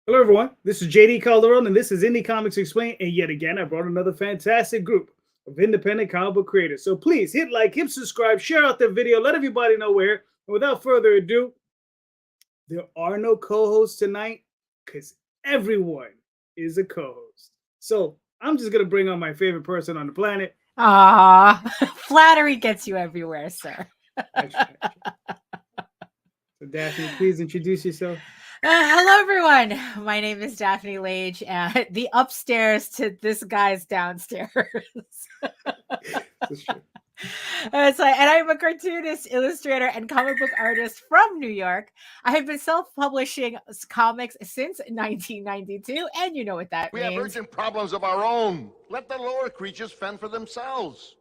Hello, everyone. This is JD Calderon, and this is Indy Comics Explained. And yet again, I brought another fantastic group of independent comic book creators. So please hit like, hit subscribe, share out the video, let everybody know where. And without further ado, there are no co-hosts tonight because everyone is a co-host. So I'm just gonna bring on my favorite person on the planet. Ah, flattery gets you everywhere, sir. So Daphne, please introduce yourself. Hello, everyone. My name is Daphne Lage, the upstairs to this guy's downstairs. That's true. And I'm a cartoonist, illustrator, and comic book artist from New York. I have been self-publishing comics since 1992, and you know what that means. We have urgent problems of our own. Let the lower creatures fend for themselves.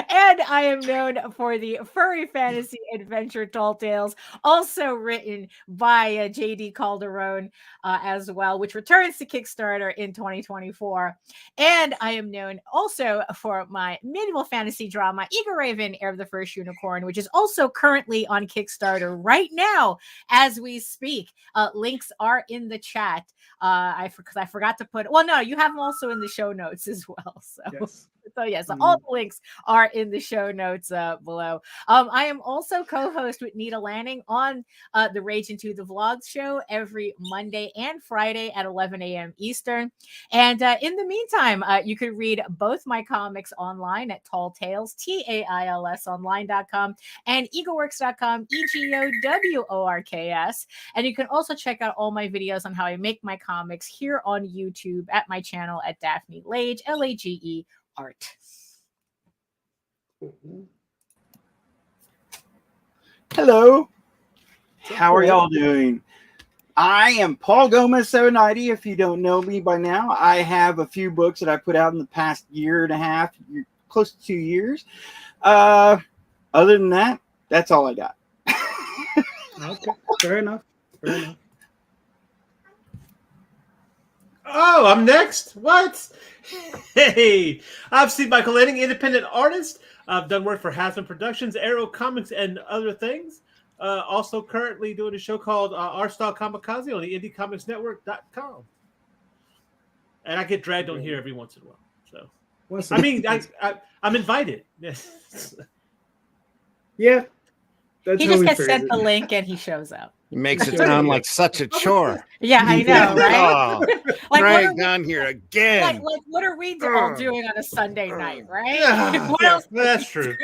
And I am known for the furry fantasy adventure Tall Tales, also written by JD Calderon as well, which returns to Kickstarter in 2024. And I am known also for my medieval fantasy drama, Eagle Raven, Heir of the First Unicorn, which is also currently on Kickstarter right now as we speak. Links are in the chat. I forgot to put. Well, no, you have them also in the show notes as well. So. Yes. So yes, all the links are in the show notes below. I am also co-host with Nita Lanning on the Rage Into the Vlogs show every Monday and Friday at 11 a.m. Eastern. And in the meantime, you could read both my comics online at Tall Tales, TAILS online.com and eagleworks.com, EGOWORKS. And you can also check out all my videos on how I make my comics here on YouTube at my channel at Daphne Lage, LAGE art. Hello. How are y'all doing? I am Paul Gomez 790. If you don't know me by now, I have a few books that I put out in the past year and a half, close to 2 years. Other than that, that's all I got. Okay, fair enough. Fair enough. Oh, I'm next. What? Hey, I'm Steve Michael Lanning, independent artist. I've done work for Hasman Productions, Arrow Comics, and other things. Also currently doing a show called Our Style Kamikaze on the IndyComicsNetwork.com. And I get dragged on here every once in a while. So, I mean, I'm invited. Yeah. That's he just gets sent the link and he shows up. He makes it sound like such a chore. Yeah, I know, right? Oh, like, dragged on here again. Like what are we all doing on a Sunday night, right? Yeah, that's true.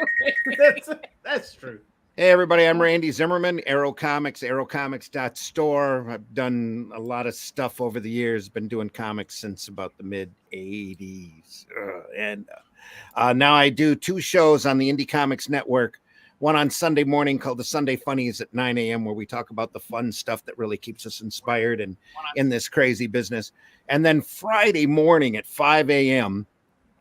That's true. Hey, everybody, I'm Randy Zimmerman, Arrow Comics, arrowcomics.store. I've done a lot of stuff over the years, been doing comics since about the mid-'80s. And now I do 2 shows on the Indie Comics Network. One on Sunday morning called the Sunday Funnies at 9 a.m. where we talk about the fun stuff that really keeps us inspired and in this crazy business. And then Friday morning at 5 a.m.,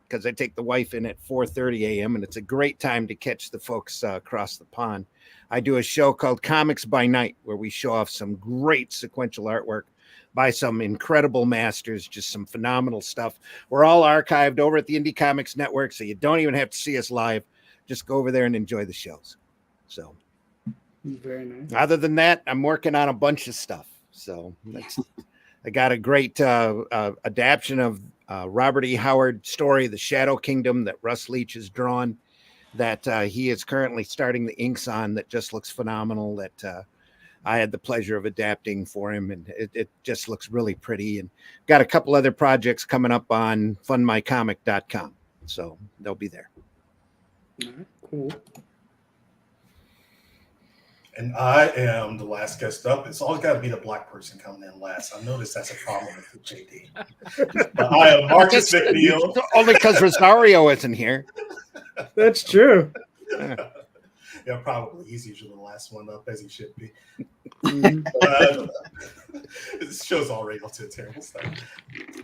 because I take the wife in at 4:30 a.m., and it's a great time to catch the folks across the pond. I do a show called Comics by Night where we show off some great sequential artwork by some incredible masters, just some phenomenal stuff. We're all archived over at the Indie Comics Network, so you don't even have to see us live. Just go over there and enjoy the shows. So, very nice. Other than that, I'm working on a bunch of stuff. So I got a great adaptation of Robert E. Howard's story, The Shadow Kingdom, that Russ Leach has drawn, that he is currently starting the inks on, that just looks phenomenal, that I had the pleasure of adapting for him, and it just looks really pretty. And got a couple other projects coming up on fundmycomic.com. So they'll be there. Cool. And I am the last guest up. It's always got to be the black person coming in last. I noticed that's a problem with JD. But I am Marcus McNeal. Only because Rosario isn't here. That's true. Yeah, probably. He's usually the last one up, as he should be. This show's already off to a terrible start.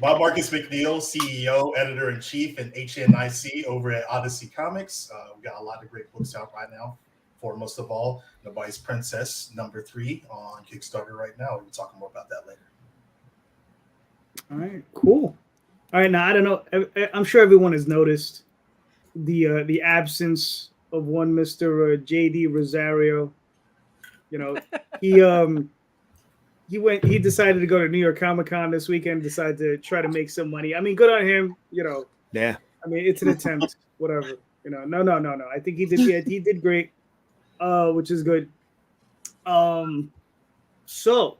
I'm Marcus McNeal, CEO, Editor-in-Chief, and HNIC over at Odyssey Comics. We've got a lot of great books out right now. Foremost of all, Nobody's Princess #3 on Kickstarter right now. We'll be talking more about that later. All right, cool. All right, now I don't know. I'm sure everyone has noticed the absence of one Mr. JD Rosario. You know, He decided to go to New York Comic Con this weekend. Decided to try to make some money. I mean, good on him. Yeah. I mean, it's an attempt. Whatever. No. I think he did. Yeah, he did great. Which is good. So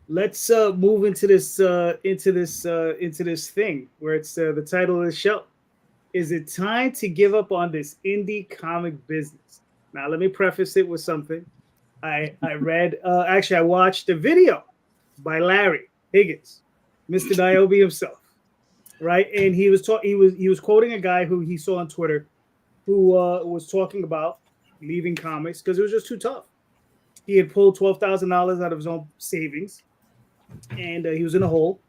let's move into this thing where it's the title of the show. Is it time to give up on this indie comic business? Now, let me preface it with something. I read. Actually, I watched a video by Larry Higgins, Mr. Niobe himself, right? And he was quoting a guy who he saw on Twitter, who was talking about leaving comics because it was just too tough. He had pulled $12,000 out of his own savings, and he was in a hole,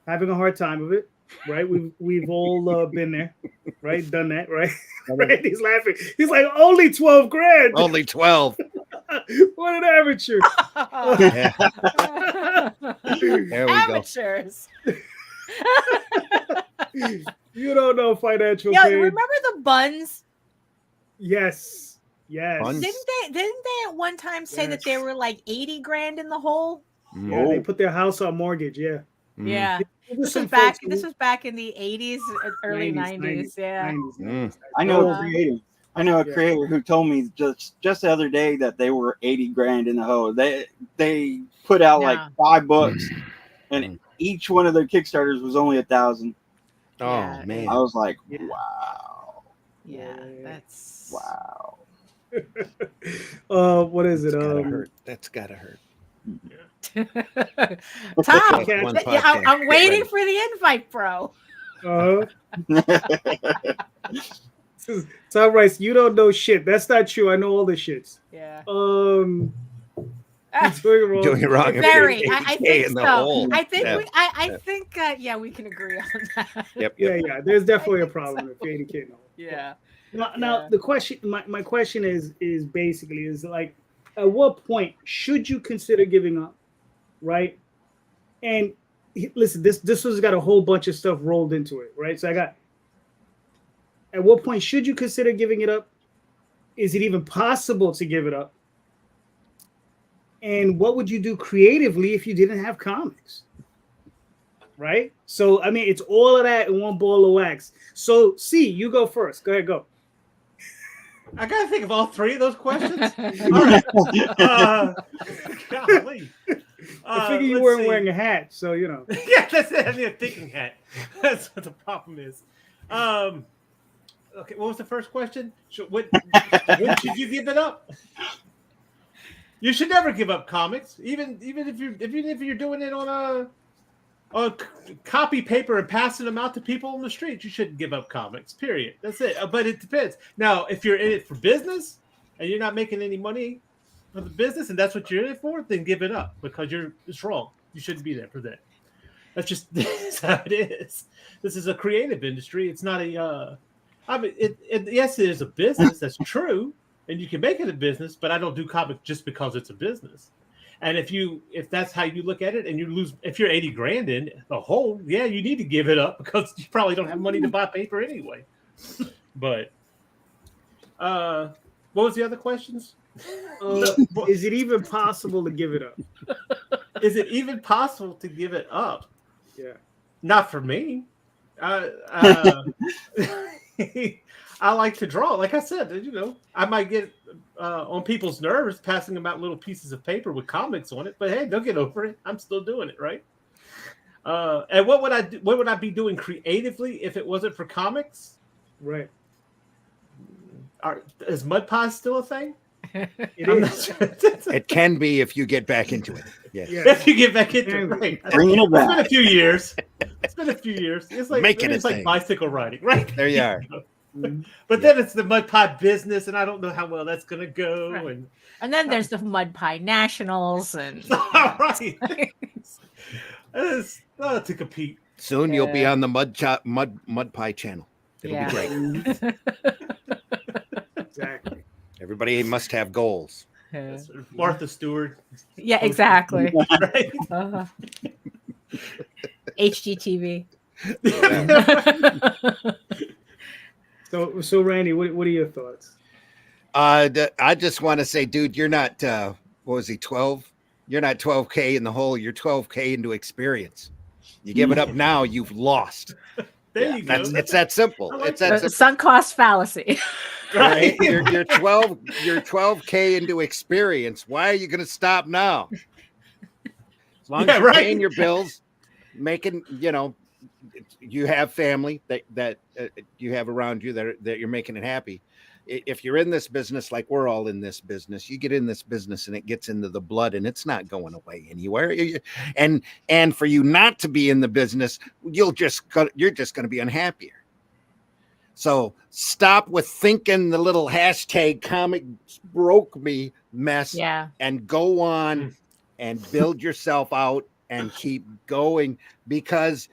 having a hard time of it. Right, we've all been there, right? Done that, right? Right? He's laughing. He's like, only 12 grand. Only 12. What an amateur! Yeah. There we Amateurs. You don't know financial Yeah, pain. remember the buns? Yes. Buns? Didn't they at one time say that they were like 80 grand in the hole? go. Yeah, they put their house on mortgage. Yeah. Yeah. This was back in the 80s, early 90s. Yeah. 90s. I know a creator. I know a creator who told me just the other day that they were 80 grand in the hole. They put out like 5 books, and each one of their Kickstarters was only 1,000. Oh Yeah. man. I was like, wow. Yeah, that's Wow. What is it? That's gotta hurt. That's gotta hurt. Tom. One podcast. I'm waiting for the invite, bro. Tom Rice, you don't know shit. That's not true. I know all the shits. Yeah. Doing it Doing it wrong. Very. I think in the so. hole. I think Yeah. I think we can agree on that. Yep. Yeah. There's definitely a problem if you're 80K. Yeah. Now the question, my question is basically like, at what point should you consider giving up, right? And listen, this has got a whole bunch of stuff rolled into it, right? So at what point should you consider giving it up? Is it even possible to give it up? And what would you do creatively if you didn't have comics? Right? So, I mean, it's all of that in one ball of wax. So, C, you go first. Go ahead, go. I gotta think of all 3 of those questions. All right. Golly. I figure you weren't wearing a hat, so you know. Yeah, that's it. I need a thinking hat. That's what the problem is. Okay, what was the first question? When should you give it up? You should never give up comics, even if you're doing it on a copy paper and passing them out to people on the street. You shouldn't give up comics. Period. That's it. But it depends. Now, if you're in it for business and you're not making any money for the business, and that's what you're in it for, then give it up because it's wrong. You shouldn't be there for that. That's how it is. This is a creative industry. It's not a. I mean, yes, it is a business. That's true, and you can make it a business. But I don't do comics just because it's a business. And if that's how you look at it, and you lose, if you're 80 grand in the hole, yeah, you need to give it up because you probably don't have money to buy paper anyway. But what was the other questions? Is it even possible to give it up? Is it even possible to give it up? Yeah. Not for me. I like to draw. Like I said, I might get on people's nerves passing them out little pieces of paper with comics on it, but hey, they'll get over it. I'm still doing it, right? And what would I do? What would I be doing creatively if it wasn't for comics? Right. Is mud pie still a thing? It can be if you get back into it. Yes. Yeah. If you get back into it, right? Bringing it back. It's been a few years. It's like Making it's a like thing. bicycle riding, right? There you are. But then it's the mud pie business, and I don't know how well that's going to go. Right. And And then there's the Mud Pie Nationals and all right, to compete. Soon you'll be on the mud pie channel. It'll be great. Exactly. Everybody must have goals. Martha Stewart. Yeah, exactly. Right? HGTV. So Randy, what are your thoughts? I just want to say, dude, you're not. What was he? 12? You're not 12K in the hole. You're 12K into experience. You give it up now, you've lost. There you go. It's that simple. I like It's that simple. Sunk cost fallacy. Right? You're 12K into experience. Why are you going to stop now? As long as you're paying your bills, making, you have family that you have around you that you're making it happy. If you're in this business, like we're all in this business, you get in this business and it gets into the blood and it's not going away anywhere. And for you not to be in the business, you're just going to be unhappier. So stop with thinking the little hashtag comic broke me mess and go on and build yourself out and keep going, because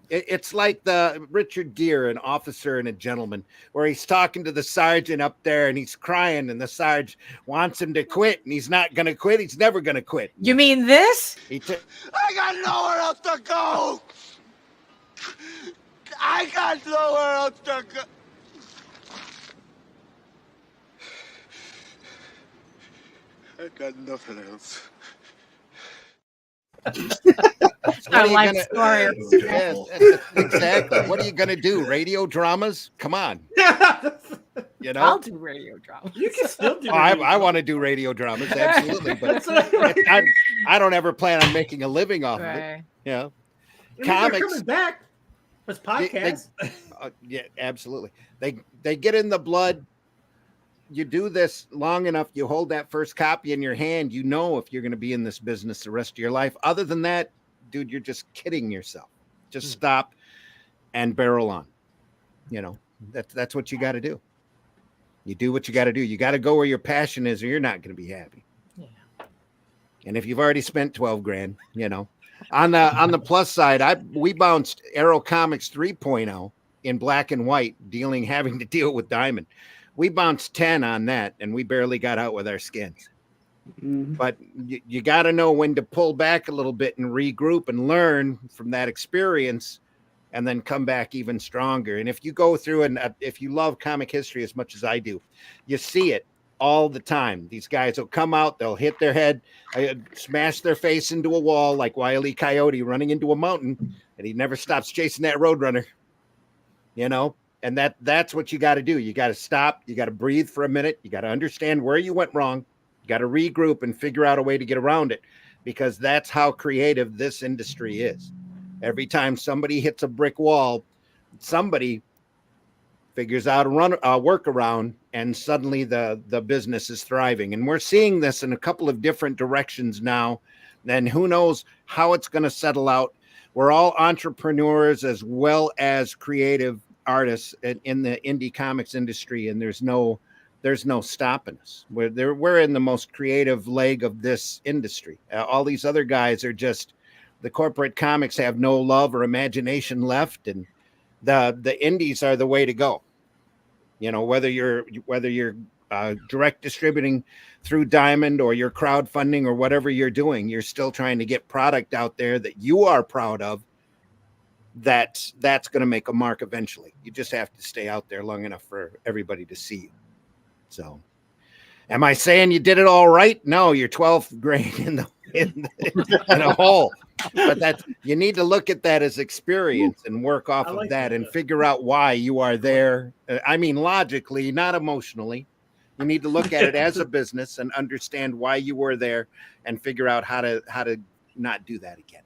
it's like the Richard Gere, An Officer and a Gentleman, where he's talking to the sergeant up there and he's crying and the sergeant wants him to quit and he's not going to quit. He's never going to quit. You mean this? I got nowhere else to go. I got nowhere else to go. I got nothing else. Our life story. Yes, exactly. What are you going to do? Radio dramas? Come on. I'll do radio dramas. You can still do. I want to do radio dramas, absolutely, but I don't ever plan on making a living off of it. Comics coming back. It's podcasts. Yeah, absolutely. They get in the blood. You do this long enough, you hold that first copy in your hand, if you're going to be in this business the rest of your life. Other than that, dude, you're just kidding yourself. Just stop and barrel on. That's what you got to do. You do what you got to do. You got to go where your passion is, or you're not going to be happy. Yeah. And if you've already spent 12 grand, on the plus side, we bounced Arrow Comics 3.0 in black and white, having to deal with Diamond. We bounced 10 on that, and we barely got out with our skins. Mm-hmm. But you got to know when to pull back a little bit and regroup and learn from that experience, and then come back even stronger. And if you go through if you love comic history as much as I do, you see it all the time. These guys will come out, they'll hit their head, smash their face into a wall like Wile E. Coyote running into a mountain, and he never stops chasing that Roadrunner. And that's what you got to do. You got to stop. You got to breathe for a minute. You got to understand where you went wrong. You got to regroup and figure out a way to get around it, because that's how creative this industry is. Every time somebody hits a brick wall, somebody figures out a workaround, and suddenly the business is thriving. And we're seeing this in a couple of different directions now. And who knows how it's going to settle out. We're all entrepreneurs as well as creative artists in the indie comics industry, and there's no stopping us. We're in the most creative leg of this industry. All these other guys are just, the corporate comics have no love or imagination left, and the indies are the way to go. Whether you're direct distributing through Diamond or you're crowdfunding or whatever you're doing, you're still trying to get product out there that you are proud of. That's going to make a mark eventually. You just have to stay out there long enough for everybody to see you. So, am I saying you did it all right? No, you're 12 grand in a hole. But you need to look at that as experience and work off of that and figure out why you are there. I mean, logically, not emotionally. You need to look at it as a business and understand why you were there and figure out how to not do that again.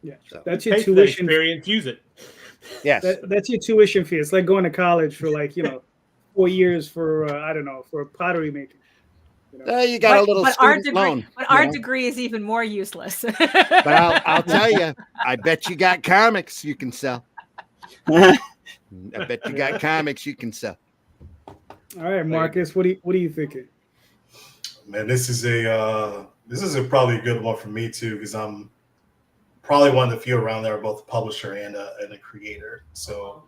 Yeah, so that's your tuition experience. Use it. Yes, that's your tuition fee. It's like going to college for 4 years for for pottery making. You got a little student loan. But our degree is even more useless. But I'll tell you, I bet you got comics you can sell. I bet you got comics you can sell. All right, Marcus, what are you thinking? Man, this is probably a good one for me too, because I'm probably one of the few around there, both a publisher and a creator. So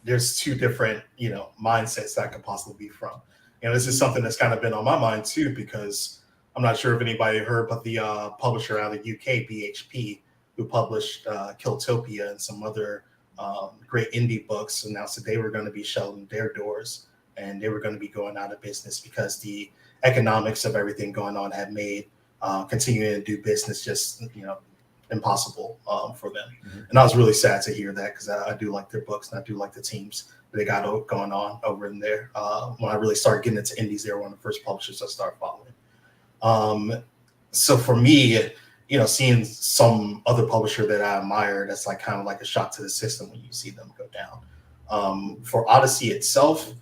there's two different, mindsets that could possibly be from. This is something that's kind of been on my mind too, because I'm not sure if anybody heard, but the publisher out of the UK, BHP, who published Killtopia and some other great indie books, announced that they were going to be shutting their doors and they were going to be going out of business because the economics of everything going on had made continuing to do business just impossible for them. And I was really sad to hear that, because I do like their books and I do like the teams they got going on over in there. When I really started getting into indies, they were one of the first publishers I started following. So for me, seeing some other publisher that I admire, that's like kind of like a shock to the system when you see them go down. For Odyssey itself,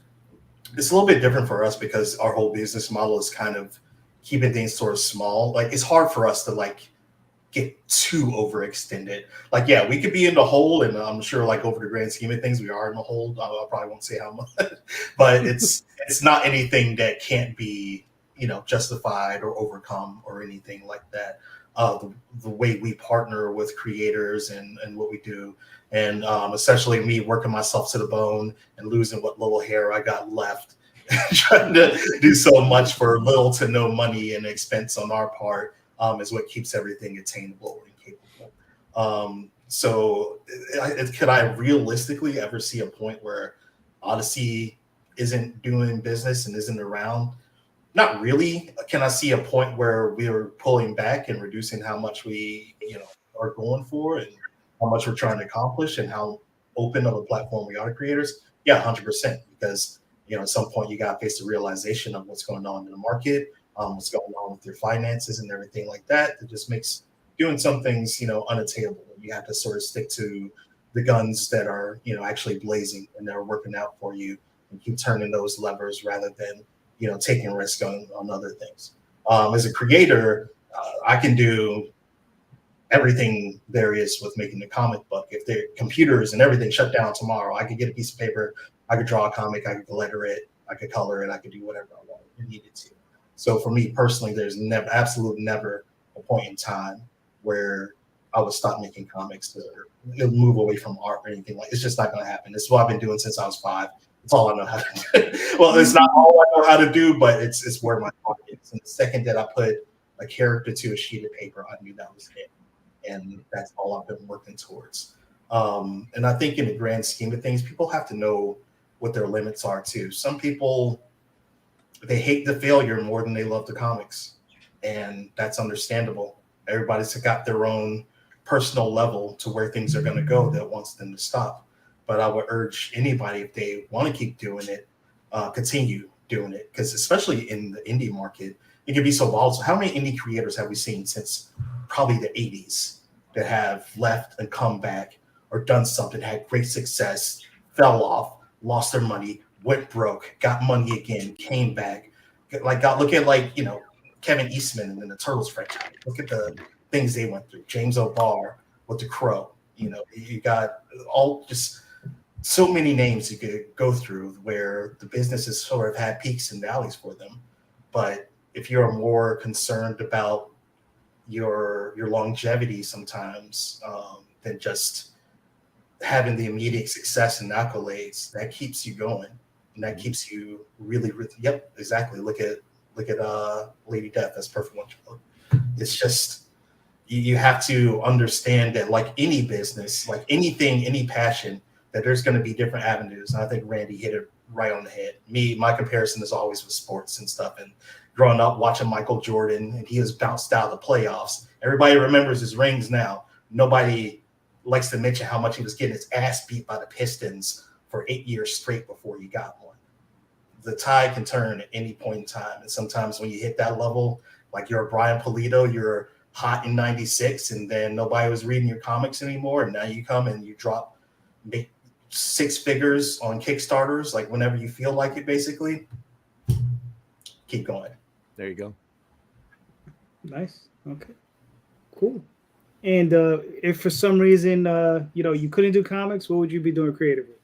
it's a little bit different for us because our whole business model is kind of keeping things sort of small. Like, it's hard for us to like get too overextended. Like, yeah, we could be in the hole, and I'm sure like over the grand scheme of things, we are in the hole. I probably won't say how much, but it's not anything that can't be, justified or overcome or anything like that. The way we partner with creators and what we do, and essentially me working myself to the bone and losing what little hair I got left, trying to do so much for little to no money and expense on our part, is what keeps everything attainable and capable. So could I realistically ever see a point where Odyssey isn't doing business and isn't around? Not really. Can I see a point where we are pulling back and reducing how much we, are going for, and how much we're trying to accomplish, and how open of a platform we are to creators? Yeah, 100%. Because, at some point you got to face the realization of what's going on in the market, what's going on with your finances and everything like that. It just makes doing some things, unattainable. You have to sort of stick to the guns that are, actually blazing and they're working out for you, and keep turning those levers rather than, taking risk on other things. As a creator, I can do everything there is with making the comic book. If the computers and everything shut down tomorrow, I could get a piece of paper, I could draw a comic, I could letter it, I could color it, I could do whatever I wanted and needed to. So for me personally, there's absolutely never a point in time where I would stop making comics to move away from art or anything like. It's just not going to happen. This is what I've been doing since I was 5. It's all I know how to do. Well, it's not all I know how to do, but it's where my heart is. And the second that I put a character to a sheet of paper, I knew that was it. And that's all I've been working towards. And I think in the grand scheme of things, people have to know what their limits are too. Some people, they hate the failure more than they love the comics. And that's understandable. Everybody's got their own personal level to where things are going to go that wants them to stop. But I would urge anybody, if they want to keep doing it, continue doing it. Because especially in the indie market, it can be so volatile. How many indie creators have we seen since probably the 80s that have left and come back, or done something, had great success, fell off, lost their money, went broke, got money again, came back? Look at Kevin Eastman and then the Turtles franchise. Look at the things they went through. James O'Barr with The Crow. You got all just so many names you could go through where the businesses sort of had peaks and valleys for them. But if you're more concerned about your longevity sometimes than just having the immediate success and accolades, that keeps you going, and that keeps you really, really. Yep, exactly. Look at Lady Death. That's perfect one. It's just you have to understand that, like any business, like anything, any passion, that there's going to be different avenues. And I think Randy hit it right on the head. My comparison is always with sports and stuff. And growing up watching Michael Jordan, and he was bounced out of the playoffs. Everybody remembers his rings now. Nobody likes to mention how much he was getting his ass beat by the Pistons for 8 years straight before he got one. The tide can turn at any point in time. And sometimes when you hit that level, like you're a Brian Pulido, you're hot in 96, and then nobody was reading your comics anymore. And now you come and you make 6 figures on Kickstarters, like whenever you feel like it, basically. Keep going. There you go. Nice. Okay. Cool. And if for some reason, you couldn't do comics, what would you be doing creatively?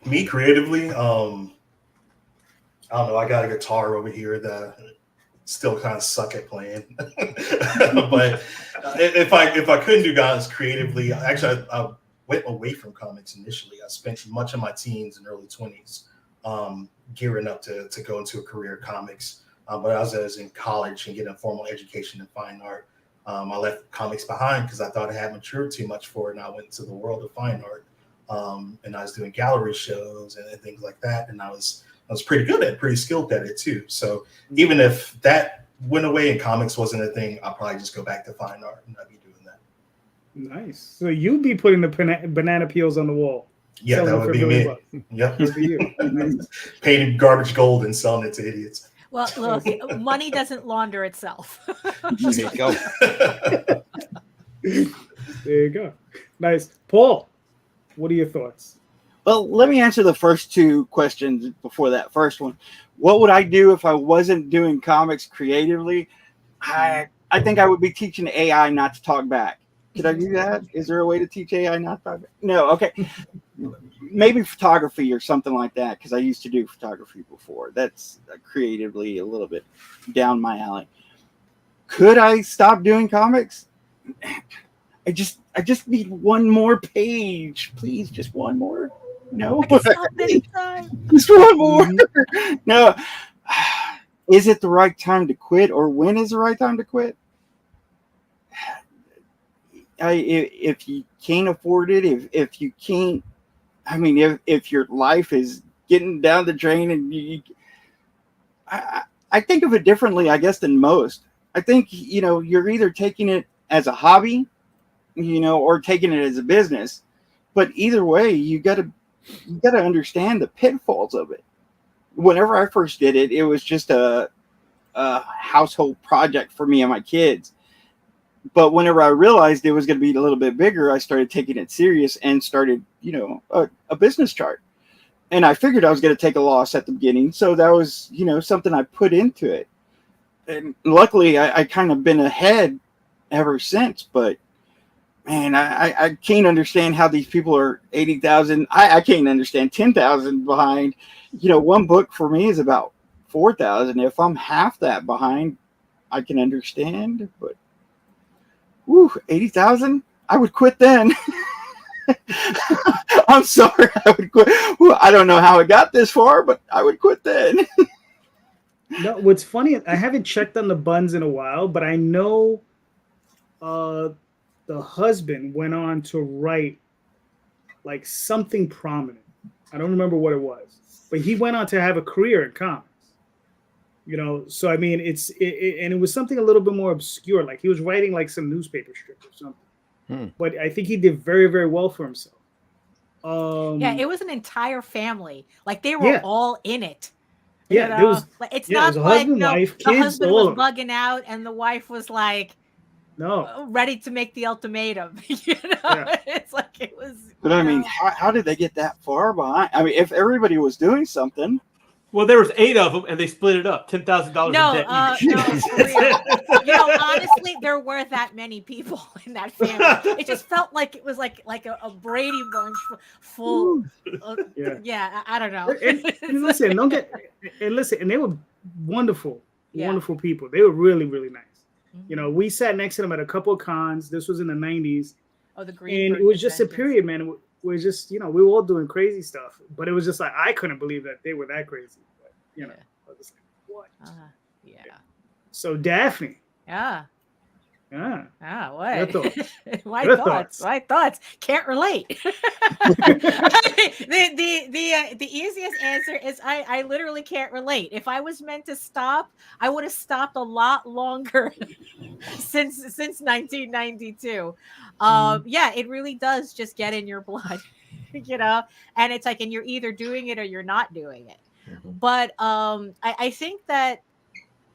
Me creatively, I don't know. I got a guitar over here that still kind of suck at playing. But if I couldn't do comics creatively, actually, I went away from comics initially. I spent much of my teens and early 20s gearing up to go into a career in comics. But as I was in college and getting a formal education in fine art, I left comics behind because I thought I had matured too much for it, and I went into the world of fine art. And I was doing gallery shows and things like that, and I was pretty good at it, pretty skilled at it too. So even if that went away and comics wasn't a thing, I'll probably just go back to fine art and I'd be doing that. Nice. So you'd be putting the banana peels on the wall. Yeah, that would be me. Yep. That'd be you. Nice. Painting garbage gold and selling it to idiots. Well, look, money doesn't launder itself. There you go. There you go. Nice. Paul, what are your thoughts? Well, let me answer the first two questions before that first one. What would I do if I wasn't doing comics creatively? I think I would be teaching AI not to talk back. Could I do that? Is there a way to teach AI not to talk back? No. Okay. Maybe photography or something like that, because I used to do photography before. That's creatively a little bit down my alley. Could I stop doing comics? I just need one more page, please. Just one more. No, just one more. No. Is it the right time to quit, or when is the right time to quit? If you can't afford it, if you can't, I mean, if your life is getting down the drain, and I think of it differently, I guess, than most. I think, you're either taking it as a hobby, or taking it as a business. But either way, you gotta understand the pitfalls of it. Whenever I first did it, it was just a household project for me and my kids. But whenever I realized it was going to be a little bit bigger, I started taking it serious and started, a business chart. And I figured I was going to take a loss at the beginning. So that was, something I put into it. And luckily, I kind of been ahead ever since. But, man, I can't understand how these people are 80,000. I can't understand 10,000 behind. One book for me is about 4,000. If I'm half that behind, I can understand. But 80,000? I would quit then. I'm sorry, I would quit. I don't know how it got this far, but I would quit then. No, what's funny, I haven't checked on the buns in a while, but I know the husband went on to write like something prominent. I don't remember what it was, but he went on to have a career in comics. So I mean, and it was something a little bit more obscure. Like he was writing like some newspaper strip or something. But I think he did very, very well for himself. Yeah, it was an entire family. Like they were all in it. Yeah, there was. Like, it's Yeah, not it was a like husband, wife, the kids, husband all was of them. bugging out, and the wife was like, ready to make the ultimatum. It's like it was. But I mean, how did they get that far behind? I mean, if everybody was doing something. Well, there was 8 of them, and they split it up, $10,000 in debt each. No, for real. Honestly, there were that many people in that family. It just felt like it was like a Brady Bunch full. I don't know. And listen, and they were wonderful, wonderful people. They were really, really nice. Mm-hmm. We sat next to them at a couple of cons. This was in the 90s. Oh, the Green. And it was just a period, man. We're just, we were all doing crazy stuff, but it was just like I couldn't believe that they were that crazy. But, I was like, what? So Daphne. Yeah. What? Your thoughts? Why thoughts? Can't relate. The easiest answer is I literally can't relate. If I was meant to stop, I would have stopped a lot longer since 1992. It really does just get in your blood, and it's like, and you're either doing it or you're not doing it. But I think that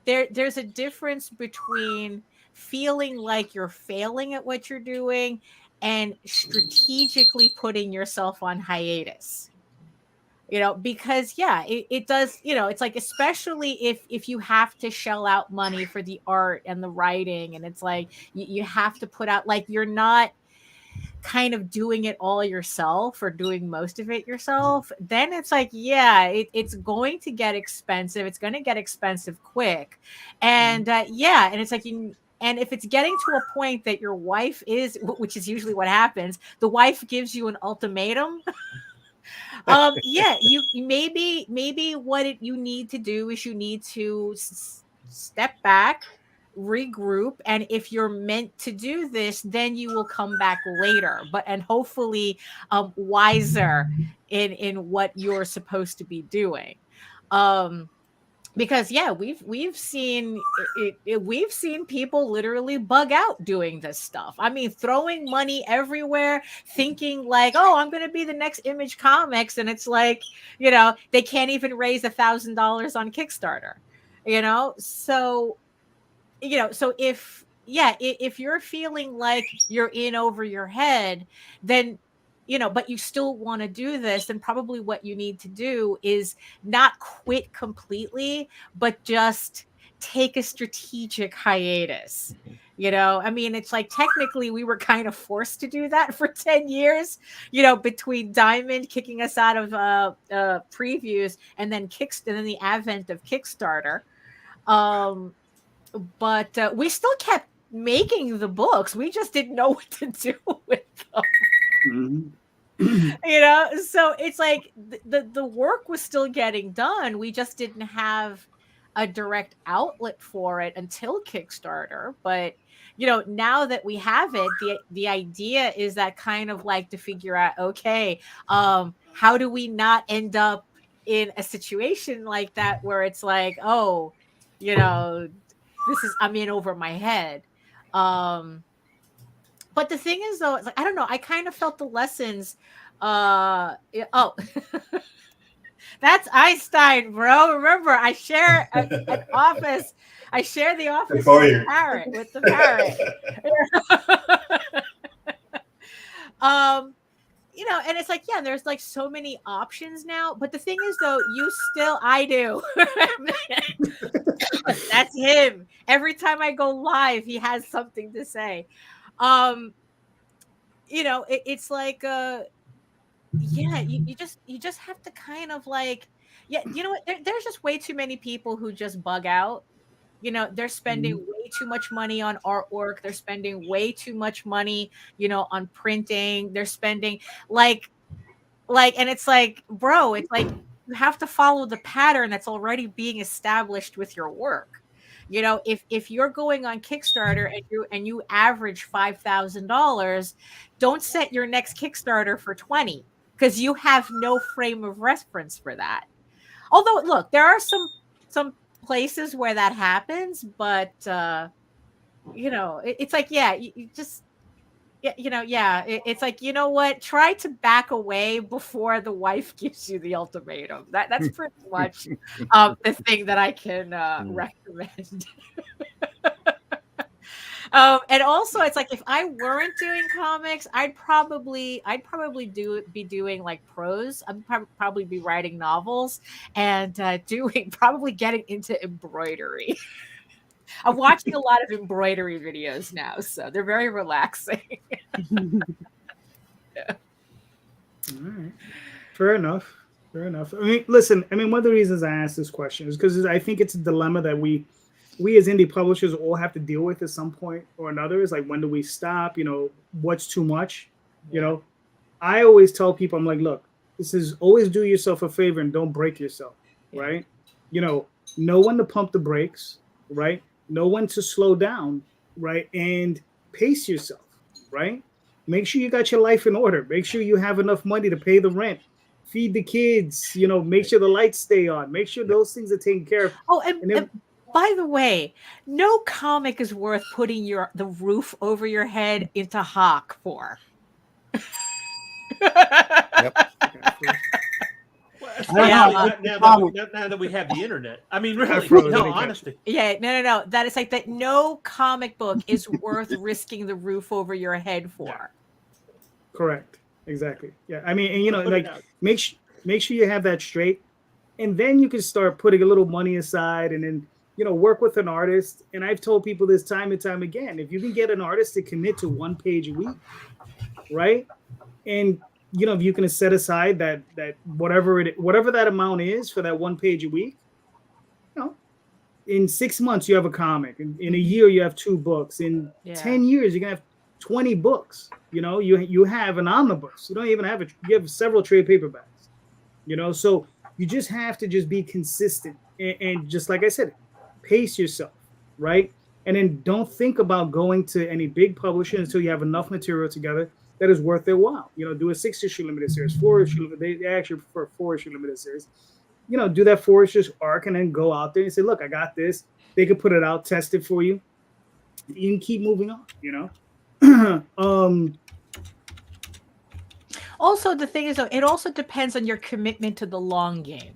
there's a difference between feeling like you're failing at what you're doing and strategically putting yourself on hiatus. Because it does, it's like, especially if you have to shell out money for the art and the writing, and it's like you have to put out, like, you're not kind of doing it all yourself or doing most of it yourself, then it's like, it's going to get expensive. It's going to get expensive quick. And and it's like, and if it's getting to a point that your wife is, which is usually what happens, the wife gives you an ultimatum. You maybe what you need to do is you need to step back, regroup, and if you're meant to do this, then you will come back later, and hopefully wiser in what you're supposed to be doing. because yeah, we've seen we've seen people literally bug out doing this stuff. I mean, throwing money everywhere, thinking like, oh, I'm going to be the next Image Comics, and it's like, they can't even raise $1,000 on Kickstarter. So if you're feeling like you're in over your head, then but you still want to do this, then probably what you need to do is not quit completely, but just take a strategic hiatus. I mean, it's like technically we were kind of forced to do that for 10 years, between Diamond kicking us out of previews and then the advent of Kickstarter. But we still kept making the books. We just didn't know what to do with them. So it's like the work was still getting done. We just didn't have a direct outlet for it until Kickstarter. But now that we have it, the idea is that kind of like to figure out, okay, how do we not end up in a situation like that where it's like, oh, I'm in over my head. But the thing is, though, it's like, I don't know. I kind of felt the lessons. That's Einstein, bro. Remember, I share an office. I share the office with the parrot. And it's like, yeah, there's like so many options now. But the thing is, though, I do. That's him. Every time I go live, he has something to say. It's like, you just have to kind of like, you know what? There's just way too many people who just bug out. They're spending way too much money on artwork. They're spending way too much money, on printing. They're spending like, and it's like, bro, it's like you have to follow the pattern that's already being established with your work. If you're going on Kickstarter and you average $5,000, don't set your next Kickstarter for 20, because you have no frame of reference for that. Although, look, there are some places where that happens, but it's like, you just, it's like, you know what? Try to back away before the wife gives you the ultimatum. That's pretty much the thing that I can recommend. And also, it's like, if I weren't doing comics, I'd probably be doing like prose. I'd probably be writing novels and probably getting into embroidery. I'm watching a lot of embroidery videos now, so they're very relaxing. Yeah. All right. Fair enough. I mean, listen, one of the reasons I asked this question is because I think it's a dilemma that we as indie publishers all have to deal with at some point or another. Is like, when do we stop? What's too much? I always tell people, I'm like, look, this is always do yourself a favor and don't break yourself, right? Know when to pump the brakes, right? Know when to slow down, right? And pace yourself, right? Make sure you got your life in order. Make sure you have enough money to pay the rent, feed the kids, make sure the lights stay on, make sure those things are taken care of. Oh, and by the way, no comic is worth putting the roof over your head into hock for. Yep. Now that we have the internet, I mean, really, no, honestly. Yeah, no. That is like that. No comic book is worth risking the roof over your head for. Correct. Exactly. Yeah. I mean, and like make sure you have that straight, and then you can start putting a little money aside, and then work with an artist. And I've told people this time and time again: if you can get an artist to commit to 1 page a week, right, and if you can set aside that whatever that amount is for that 1 page a week, in 6 months you have a comic. In a year you have 2 books. In 10 years you're gonna have 20 books. You have an omnibus. You don't even have you have several trade paperbacks. So you just have to just be consistent and just like I said, pace yourself, right? And then don't think about going to any big publisher until you have enough material together that is worth their while. Do a 6-issue limited series, 4-issue limited. They actually prefer 4-issue limited series. do that for us, just arc, and then go out there and say, look, I got this. They could put it out, test it for you. You can keep moving on, Also, the thing is, though, it also depends on your commitment to the long game.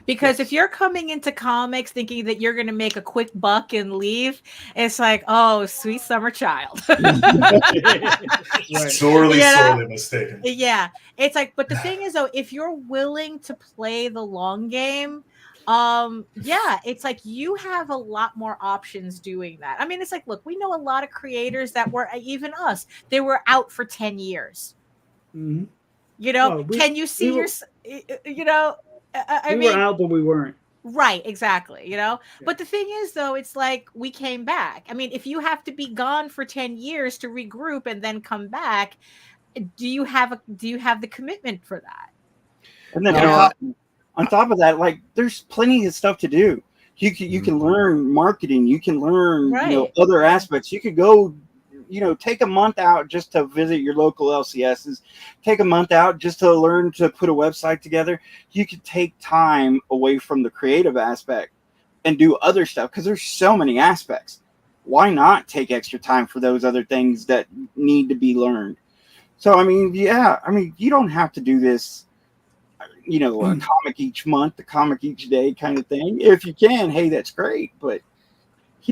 Because if you're coming into comics thinking that you're going to make a quick buck and leave, it's like, oh, sweet summer child. Sorely mistaken. Yeah. It's like, but the thing is, though, if you're willing to play the long game, it's like you have a lot more options doing that. I mean, it's like, look, we know a lot of creators that were, even us, they were out for 10 years. Mm-hmm. Can you see I mean, we were out, but we weren't. Right, exactly. Yeah. But the thing is, though, it's like we came back. I mean, if you have to be gone for 10 years to regroup and then come back, do you have the commitment for that? And then on top of that, like, there's plenty of stuff to do. You can learn marketing. You can learn other aspects. You could go. Take a month out just to visit your local LCSs. Take a month out just to learn to put a website together. You could take time away from the creative aspect and do other stuff because there's so many aspects. Why not take extra time for those other things that need to be learned? So, I mean, you don't have to do this, a comic each month, a comic each day kind of thing. If you can, hey, that's great. But,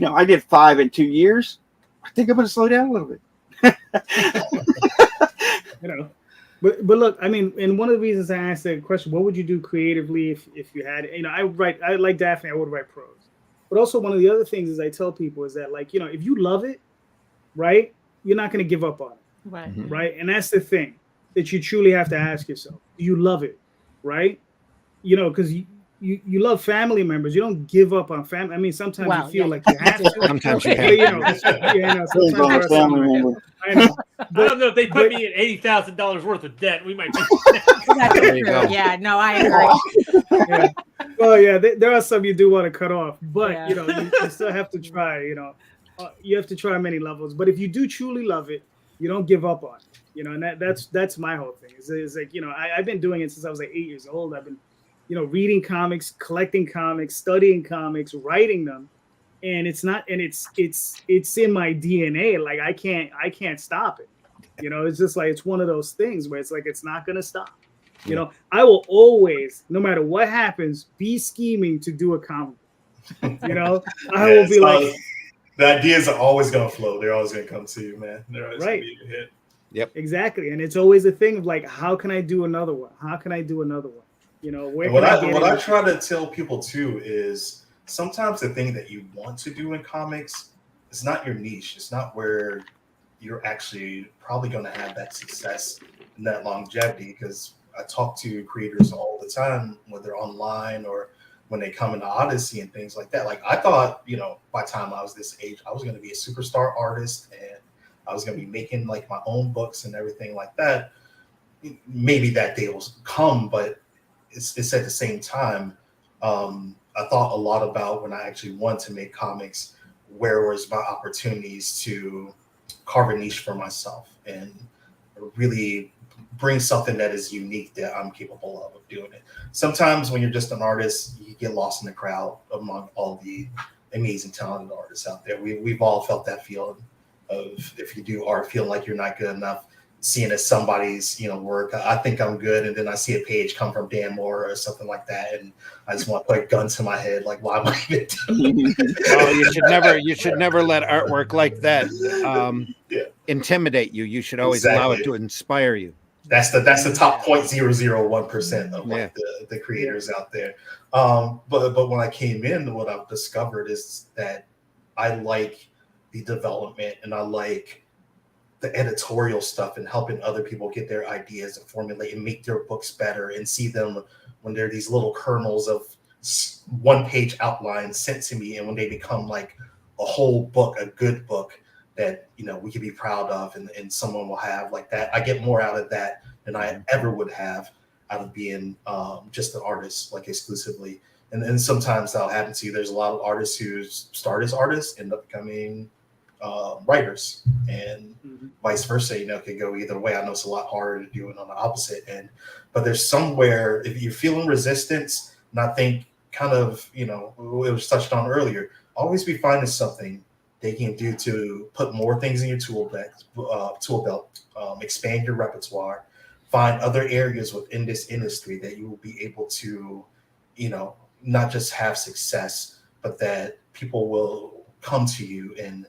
I did 5 in 2 years. I think I'm going to slow down a little bit. But look, I mean, and one of the reasons I asked that question, what would you do creatively if you had, I like Daphne, I would write prose. But also one of the other things is I tell people is that, like, if you love it, right, you're not going to give up on it. Right. Mm-hmm. Right. And that's the thing that you truly have to ask yourself. Do you love it? Right. Because you love family members. You don't give up on family. I mean, sometimes you feel like you have to. Sometimes you have to. I know. But, I don't know if they put me in $80,000 worth of debt. We might. Yeah, no, I agree. Yeah. Well, yeah, there are some you do want to cut off, but you still have to try. You have to try many levels. But if you do truly love it, you don't give up on it. And that's my whole thing. It's like I've been doing it since I was like 8 years old. I've been reading comics, collecting comics, studying comics, writing them, and it's in my DNA. Like I can't stop it. It's just like it's one of those things where it's like it's not gonna stop. I will always, no matter what happens, be scheming to do a comic. I will be like, the ideas are always gonna flow. They're always gonna come to you, man. They're always gonna be a hit. Yep. Exactly, and it's always a thing of like, how can I do another one? How can I do another one? What I try to tell people too is sometimes the thing that you want to do in comics is not your niche. It's not where you're actually probably going to have that success and that longevity. Because I talk to creators all the time, whether online or when they come into Odyssey and things like that. Like I thought, by the time I was this age, I was going to be a superstar artist and I was going to be making like my own books and everything like that. Maybe that day will come, but it's at the same time, I thought a lot about when I actually wanted to make comics, where was my opportunities to carve a niche for myself and really bring something that is unique that I'm capable of doing it. Sometimes when you're just an artist, you get lost in the crowd among all the amazing talented artists out there. We've all felt that feeling of, if you do art, feeling like you're not good enough, seeing as somebody's work. I think I'm good, and then I see a page come from Dan Moore or something like that, and I just want to put a gun to my head, like, why am I even doing it? You should never let artwork like that intimidate you. You should always allow it to inspire you. That's the top 0.001% of like the creators out there. But when I came in, what I've discovered is that I like the development and I like the editorial stuff and helping other people get their ideas and formulate and make their books better and see them when they're these little kernels of one-page outlines sent to me, and when they become like a whole book, a good book that we can be proud of, and someone will have like that. I get more out of that than I ever would have out of being just an artist, like exclusively. And sometimes that'll happen to you. There's a lot of artists who start as artists, end up becoming writers, and vice versa. It could go either way. I know it's a lot harder to do it on the opposite end, but there's somewhere, if you're feeling resistance, and I think kind of, it was touched on earlier, always be finding something they can do to put more things in your tool belt, expand your repertoire, find other areas within this industry that you will be able to, not just have success, but that people will come to you and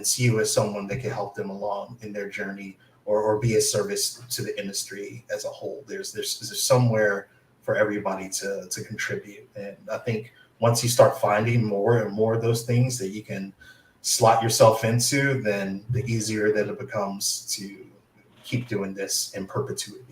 see you as someone that can help them along in their journey, or be a service to the industry as a whole. There's somewhere for everybody to contribute. And I think once you start finding more and more of those things that you can slot yourself into, then the easier that it becomes to keep doing this in perpetuity.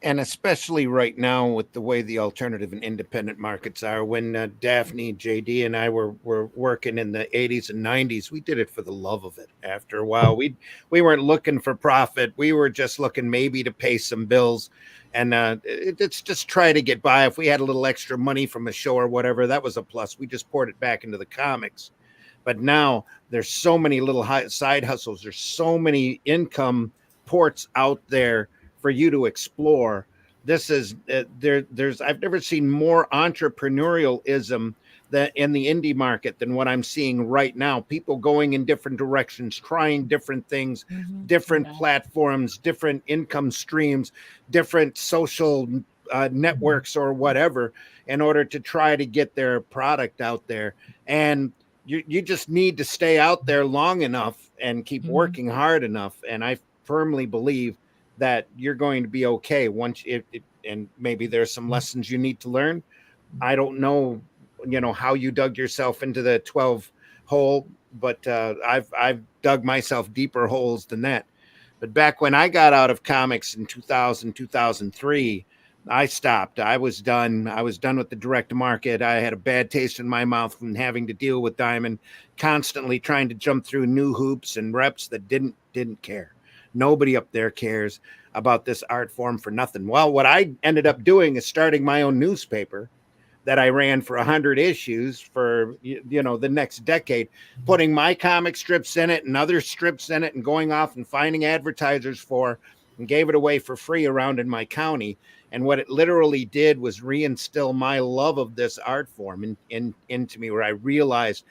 And especially right now with the way the alternative and independent markets are. When Daphne, JD, and I were working in the 80s and 90s, we did it for the love of it. After a while, we weren't looking for profit. We were just looking maybe to pay some bills. And it's just try to get by. If we had a little extra money from a show or whatever, that was a plus. We just poured it back into the comics. But now there's so many little side hustles. There's so many income ports out there for you to explore. This is there's I've never seen more entrepreneurialism that in the indie market than what I'm seeing right now. People going in different directions, trying different things, different platforms, different income streams, different social networks or whatever, in order to try to get their product out there. And you just need to stay out there long enough and keep working hard enough. And I firmly believe that you're going to be okay once and maybe there's some lessons you need to learn. I don't know, how you dug yourself into the 12 hole, but I've dug myself deeper holes than that. But back when I got out of comics in 2000, 2003, I stopped. I was done. I was done with the direct market. I had a bad taste in my mouth from having to deal with Diamond, constantly trying to jump through new hoops and reps that didn't care. Nobody up there cares about this art form for nothing. Well, what I ended up doing is starting my own newspaper that I ran for 100 issues for, the next decade, putting my comic strips in it and other strips in it and going off and finding advertisers for, and gave it away for free around in my county. And what it literally did was reinstill my love of this art form into me, where I realized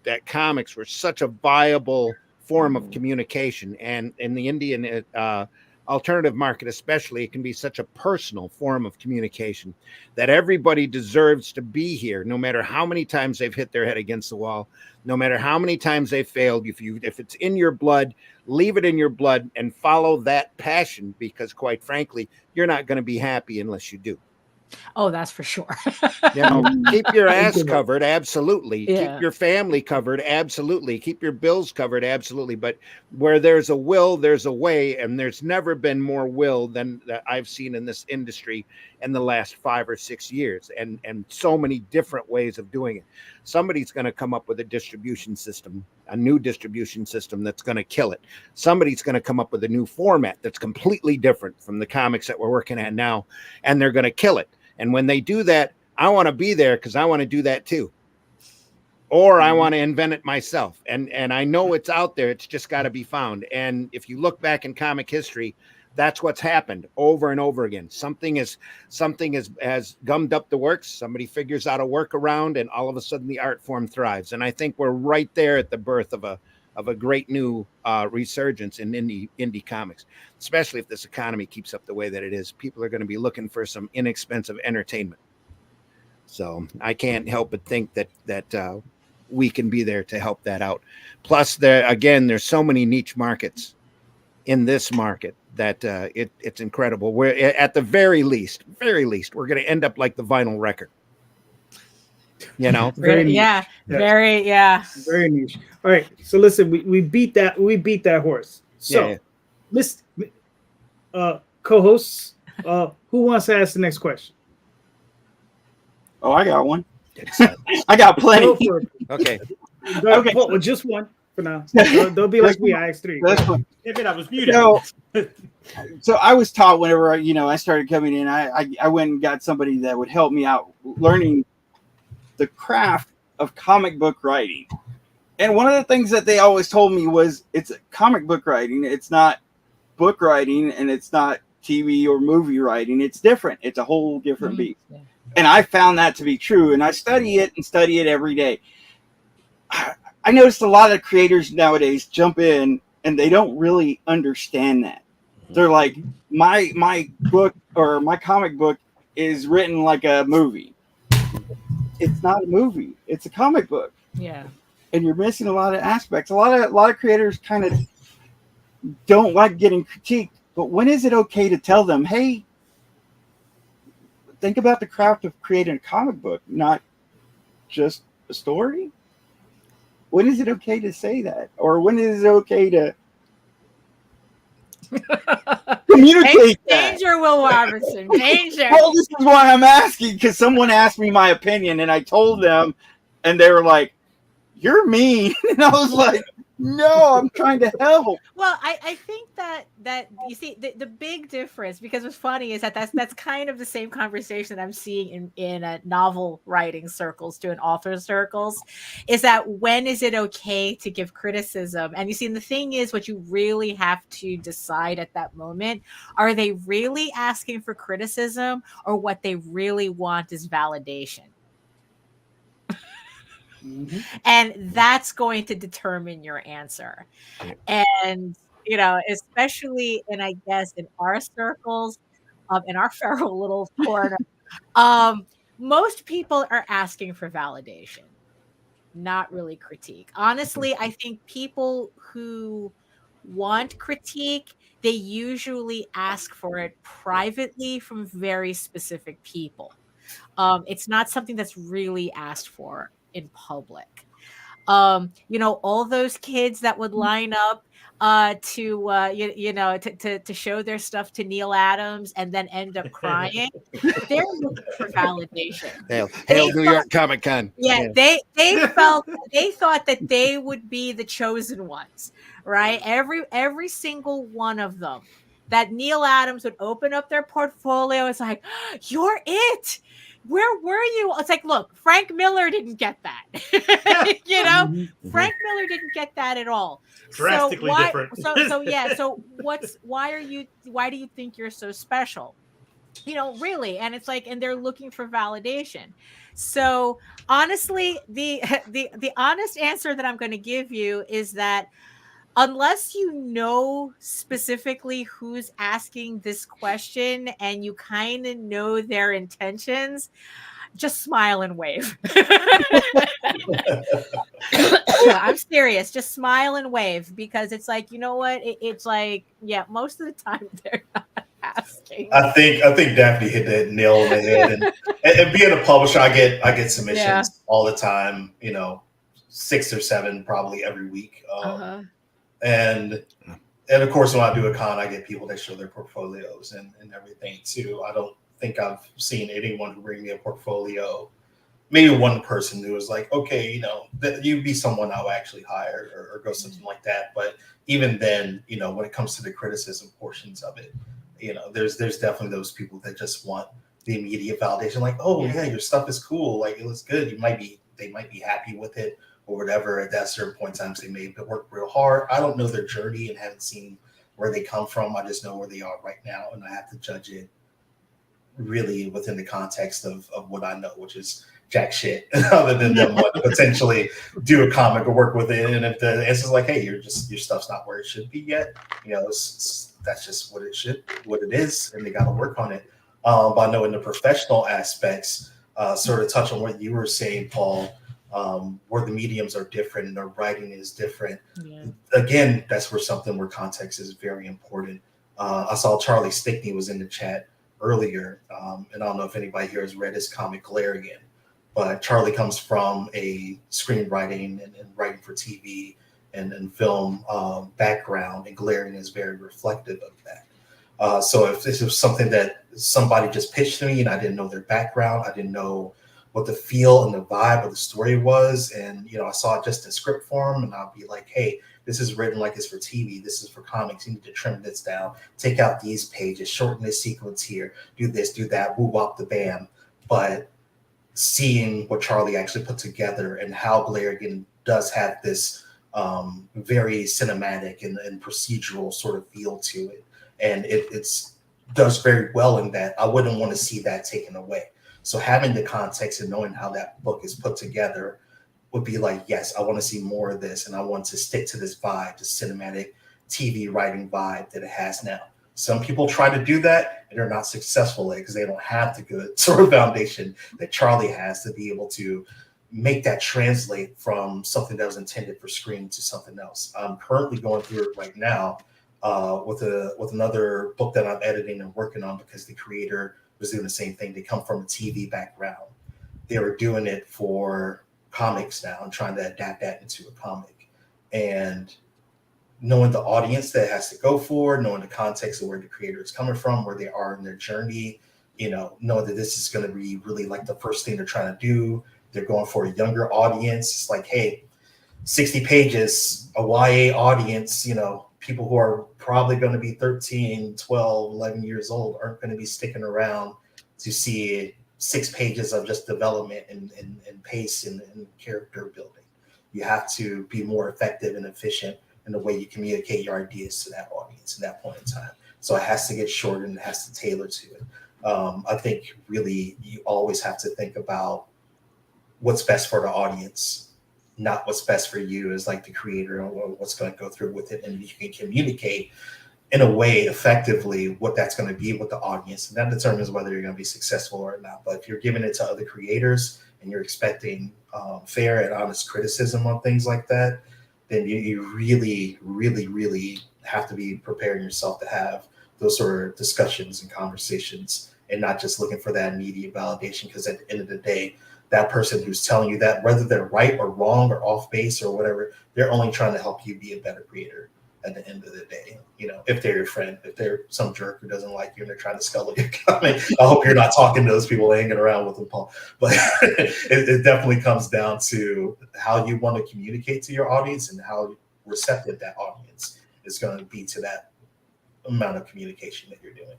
that comics were such a viable form of communication. And in the Indian alternative market especially, it can be such a personal form of communication that everybody deserves to be here, no matter how many times they've hit their head against the wall, no matter how many times they've failed. If it's in your blood, leave it in your blood and follow that passion, because quite frankly, you're not going to be happy unless you do. Oh, that's for sure. Keep your ass covered. Absolutely. Yeah. Keep your family covered. Absolutely. Keep your bills covered. Absolutely. But where there's a will, there's a way. And there's never been more will than that I've seen in this industry in the last 5 or 6 years, and so many different ways of doing it. Somebody's going to come up with a distribution system, a new distribution system that's going to kill it. Somebody's going to come up with a new format that's completely different from the comics that we're working at now, and they're going to kill it. And when they do that, I want to be there because I want to do that too. Or I want to invent it myself. And I know it's out there. It's just got to be found. And if you look back in comic history, that's what's happened over and over again. Something has gummed up the works. Somebody figures out a workaround, and all of a sudden the art form thrives. And I think we're right there at the birth of a great new resurgence in indie comics, especially if this economy keeps up the way that it is. People are going to be looking for some inexpensive entertainment. So I can't help but think that we can be there to help that out. Plus, there's so many niche markets in this market that it's incredible. We're at the very least, we're going to end up like the vinyl record. Very niche. Very niche. All right, so listen, we beat that horse. So, Miss co-hosts, who wants to ask the next question? Oh, I got one. I got plenty. Okay. Okay. Well, just one for now. Don't be like me. I asked 3. That's one. I was muted. So I was taught whenever I started coming in, I went and got somebody that would help me out learning the craft of comic book writing. And one of the things that they always told me was it's comic book writing. It's not book writing, and it's not TV or movie writing. It's different. It's a whole different beast. Yeah. And I found that to be true. And I study it every day. I noticed a lot of creators nowadays jump in and they don't really understand that. They're like, my book or my comic book is written like a movie. It's not a movie. It's a comic book. Yeah. And you're missing a lot of aspects. A lot of creators kind of don't like getting critiqued. But when is it okay to tell them, hey, think about the craft of creating a comic book, not just a story? When is it okay to say that? Or when is it okay to communicate that? Danger, Will Robertson. Danger. Well, this is why I'm asking, because someone asked me my opinion and I told them, and they were like, you're mean. And I was like, no, I'm trying to help. Well, I think that you see the big difference, because what's funny is that's kind of the same conversation that I'm seeing in novel writing circles, doing author circles, is that when is it okay to give criticism? And you see, and the thing is, what you really have to decide at that moment, are they really asking for criticism, or what they really want is validation? Mm-hmm. And that's going to determine your answer. And, you know, especially in, I guess, in our circles, in our feral little corner, most people are asking for validation, not really critique. Honestly, I think people who want critique, they usually ask for it privately from very specific people. It's not something that's really asked for in public. You know, all those kids that would line up to show their stuff to Neil Adams and then end up crying, they're looking for validation. Hail New York Comic Con. Yeah, they thought that they would be the chosen ones, right? Every single one of them. That Neil Adams would open up their portfolio. It's like, you're it. Where were you? It's like, look, Frank Miller didn't get that. You know, mm-hmm. Frank Miller didn't get that at all. Drastically different. So why do you think you're so special? You know, really. And it's like, and they're looking for validation. So honestly, the honest answer that I'm going to give you is that unless you know specifically who's asking this question and you kind of know their intentions, just smile and wave. I'm serious. Just smile and wave, because it's like, you know what? It's like, yeah, most of the time they're not asking. I think Daphne hit that nail on the head. And being a publisher, I get submissions all the time. You know, 6 or 7 probably every week. And of course, when I do a con, I get people that show their portfolios and everything too. I don't think I've seen anyone who bring me a portfolio. Maybe one person who was like, okay, you know, that you'd be someone I'll actually hire or go something like that. But even then, you know, when it comes to the criticism portions of it, you know, there's definitely those people that just want the immediate validation, like, oh yeah, your stuff is cool, like it looks good. They might be happy with it or whatever. At that certain point in time, they may have worked real hard. I don't know their journey and haven't seen where they come from. I just know where they are right now, and I have to judge it really within the context of what I know, which is jack shit, other than them wanting to potentially do a comic or work with it. And if the answer's like, hey, your stuff's not where it should be yet, you know, that's just what it is, and they got to work on it. But I know in the professional aspects, sort of touch on what you were saying, Paul. Where the mediums are different and the writing is different. Yeah. Again, that's where context is very important. I saw Charlie Stickney was in the chat earlier, and I don't know if anybody here has read his comic Galarian, but Charlie comes from a screenwriting and writing for TV and film background, and Galarian is very reflective of that. So if this is something that somebody just pitched to me and I didn't know their background, I didn't know what the feel and the vibe of the story was, and you know, I saw it just in script form, and I'll be like, hey, this is written like it's for TV, this is for comics, you need to trim this down, take out these pages, shorten this sequence here, do this, do that, woo wop the bam. But seeing what Charlie actually put together and how Galarian does have this very cinematic and procedural sort of feel to it, and it's does very well in that. I wouldn't want to see that taken away. So having the context and knowing how that book is put together would be like, yes, I want to see more of this, and I want to stick to this vibe, the cinematic TV writing vibe that it has now. Some people try to do that and they're not successful at it because they don't have the good sort of foundation that Charlie has to be able to make that translate from something that was intended for screen to something else. I'm currently going through it right now with another book that I'm editing and working on, because the creator was doing the same thing. They come from a TV background. They were doing it for comics now and trying to adapt that into a comic. And knowing the audience that it has to go for, knowing the context of where the creator is coming from, where they are in their journey, knowing that this is going to be really like the first thing they're trying to do. They're going for a younger audience. It's like, hey, 60 pages, a YA audience, people who are probably going to be 13, 12, 11 years old aren't going to be sticking around to see 6 pages of just development and pace and character building. You have to be more effective and efficient in the way you communicate your ideas to that audience at that point in time. So it has to get shorter and it has to tailor to it. I think really you always have to think about what's best for the audience, not what's best for you as like the creator or what's going to go through with it. And you can communicate in a way effectively what that's going to be with the audience. And that determines whether you're going to be successful or not. But if you're giving it to other creators and you're expecting fair and honest criticism on things like that, then you really, really, really have to be preparing yourself to have those sort of discussions and conversations and not just looking for that immediate validation. Because at the end of the day, that person who's telling you that, whether they're right or wrong or off base or whatever, they're only trying to help you be a better creator at the end of the day. If they're your friend, if they're some jerk who doesn't like you and they're trying to scuttle your comment, I hope you're not talking to those people, hanging around with them, Paul. But it definitely comes down to how you want to communicate to your audience and how receptive that audience is going to be to that amount of communication that you're doing.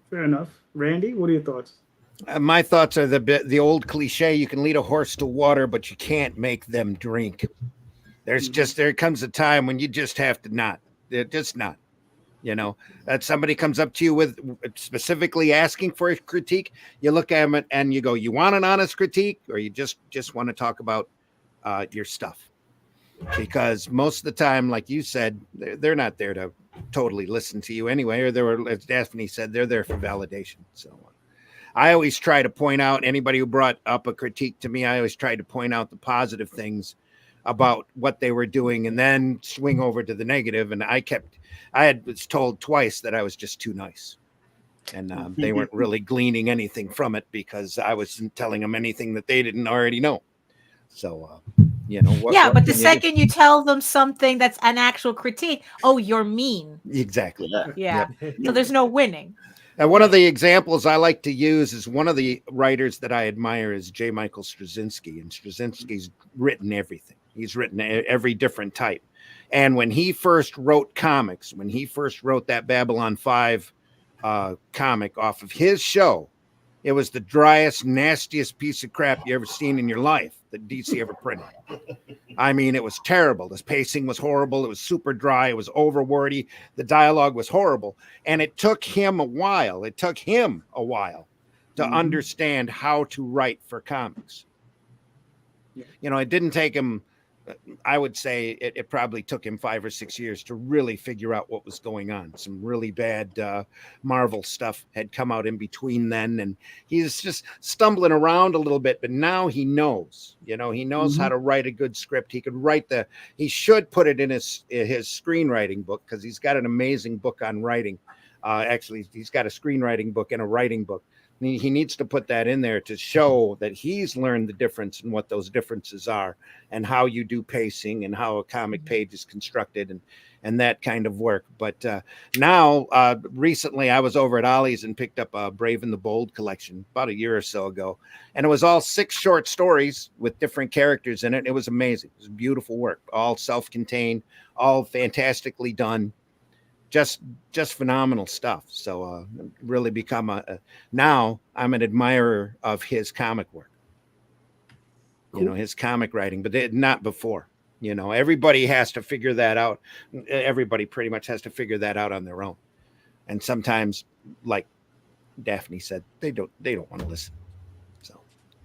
Fair enough. Randy, what are your thoughts? My thoughts are the old cliche: you can lead a horse to water, but you can't make them drink. There comes a time when you just have to not. They're just not. That somebody comes up to you with specifically asking for a critique, you look at them and you go, you want an honest critique, or you just want to talk about your stuff? Because most of the time, like you said, they're not there to totally listen to you anyway, or as Daphne said, they're there for validation. So I always try to point out anybody who brought up a critique to me. I always try to point out the positive things about what they were doing and then swing over to the negative. And I was told twice that I was just too nice. And they weren't really gleaning anything from it because I wasn't telling them anything that they didn't already know. So, but the second you tell them something that's an actual critique, oh, you're mean. Exactly. Yeah. Yep. So there's no winning. And one of the examples I like to use is one of the writers that I admire is J. Michael Straczynski. And Straczynski's written everything. He's written every different type. And when he first wrote comics, when he first wrote that Babylon 5 comic off of his show, it was the driest, nastiest piece of crap you ever seen in your life that DC ever printed. I mean, it was terrible. The pacing was horrible. It was super dry. It was overwordy. The dialogue was horrible. And it took him a while. To understand how to write for comics. It didn't take him, I would say it probably took him 5 or 6 years to really figure out what was going on. Some really bad Marvel stuff had come out in between then, and he's just stumbling around a little bit, but now he knows, he knows how to write a good script. He could he should put it in his screenwriting book, because he's got an amazing book on writing. Actually, he's got a screenwriting book and a writing book. He needs to put that in there to show that he's learned the difference and what those differences are and how you do pacing and how a comic page is constructed and that kind of work. But now, recently, I was over at Ollie's and picked up a Brave and the Bold collection about a year or so ago. And it was all 6 short stories with different characters in it. It was amazing. It was beautiful work, all self-contained, all fantastically done. Just phenomenal stuff. So really become now I'm an admirer of his comic work. you know, his comic writing, but not before. You know, everybody has to figure that out. Everybody pretty much has to figure that out on their own. And sometimes, like Daphne said, they don't want to listen. So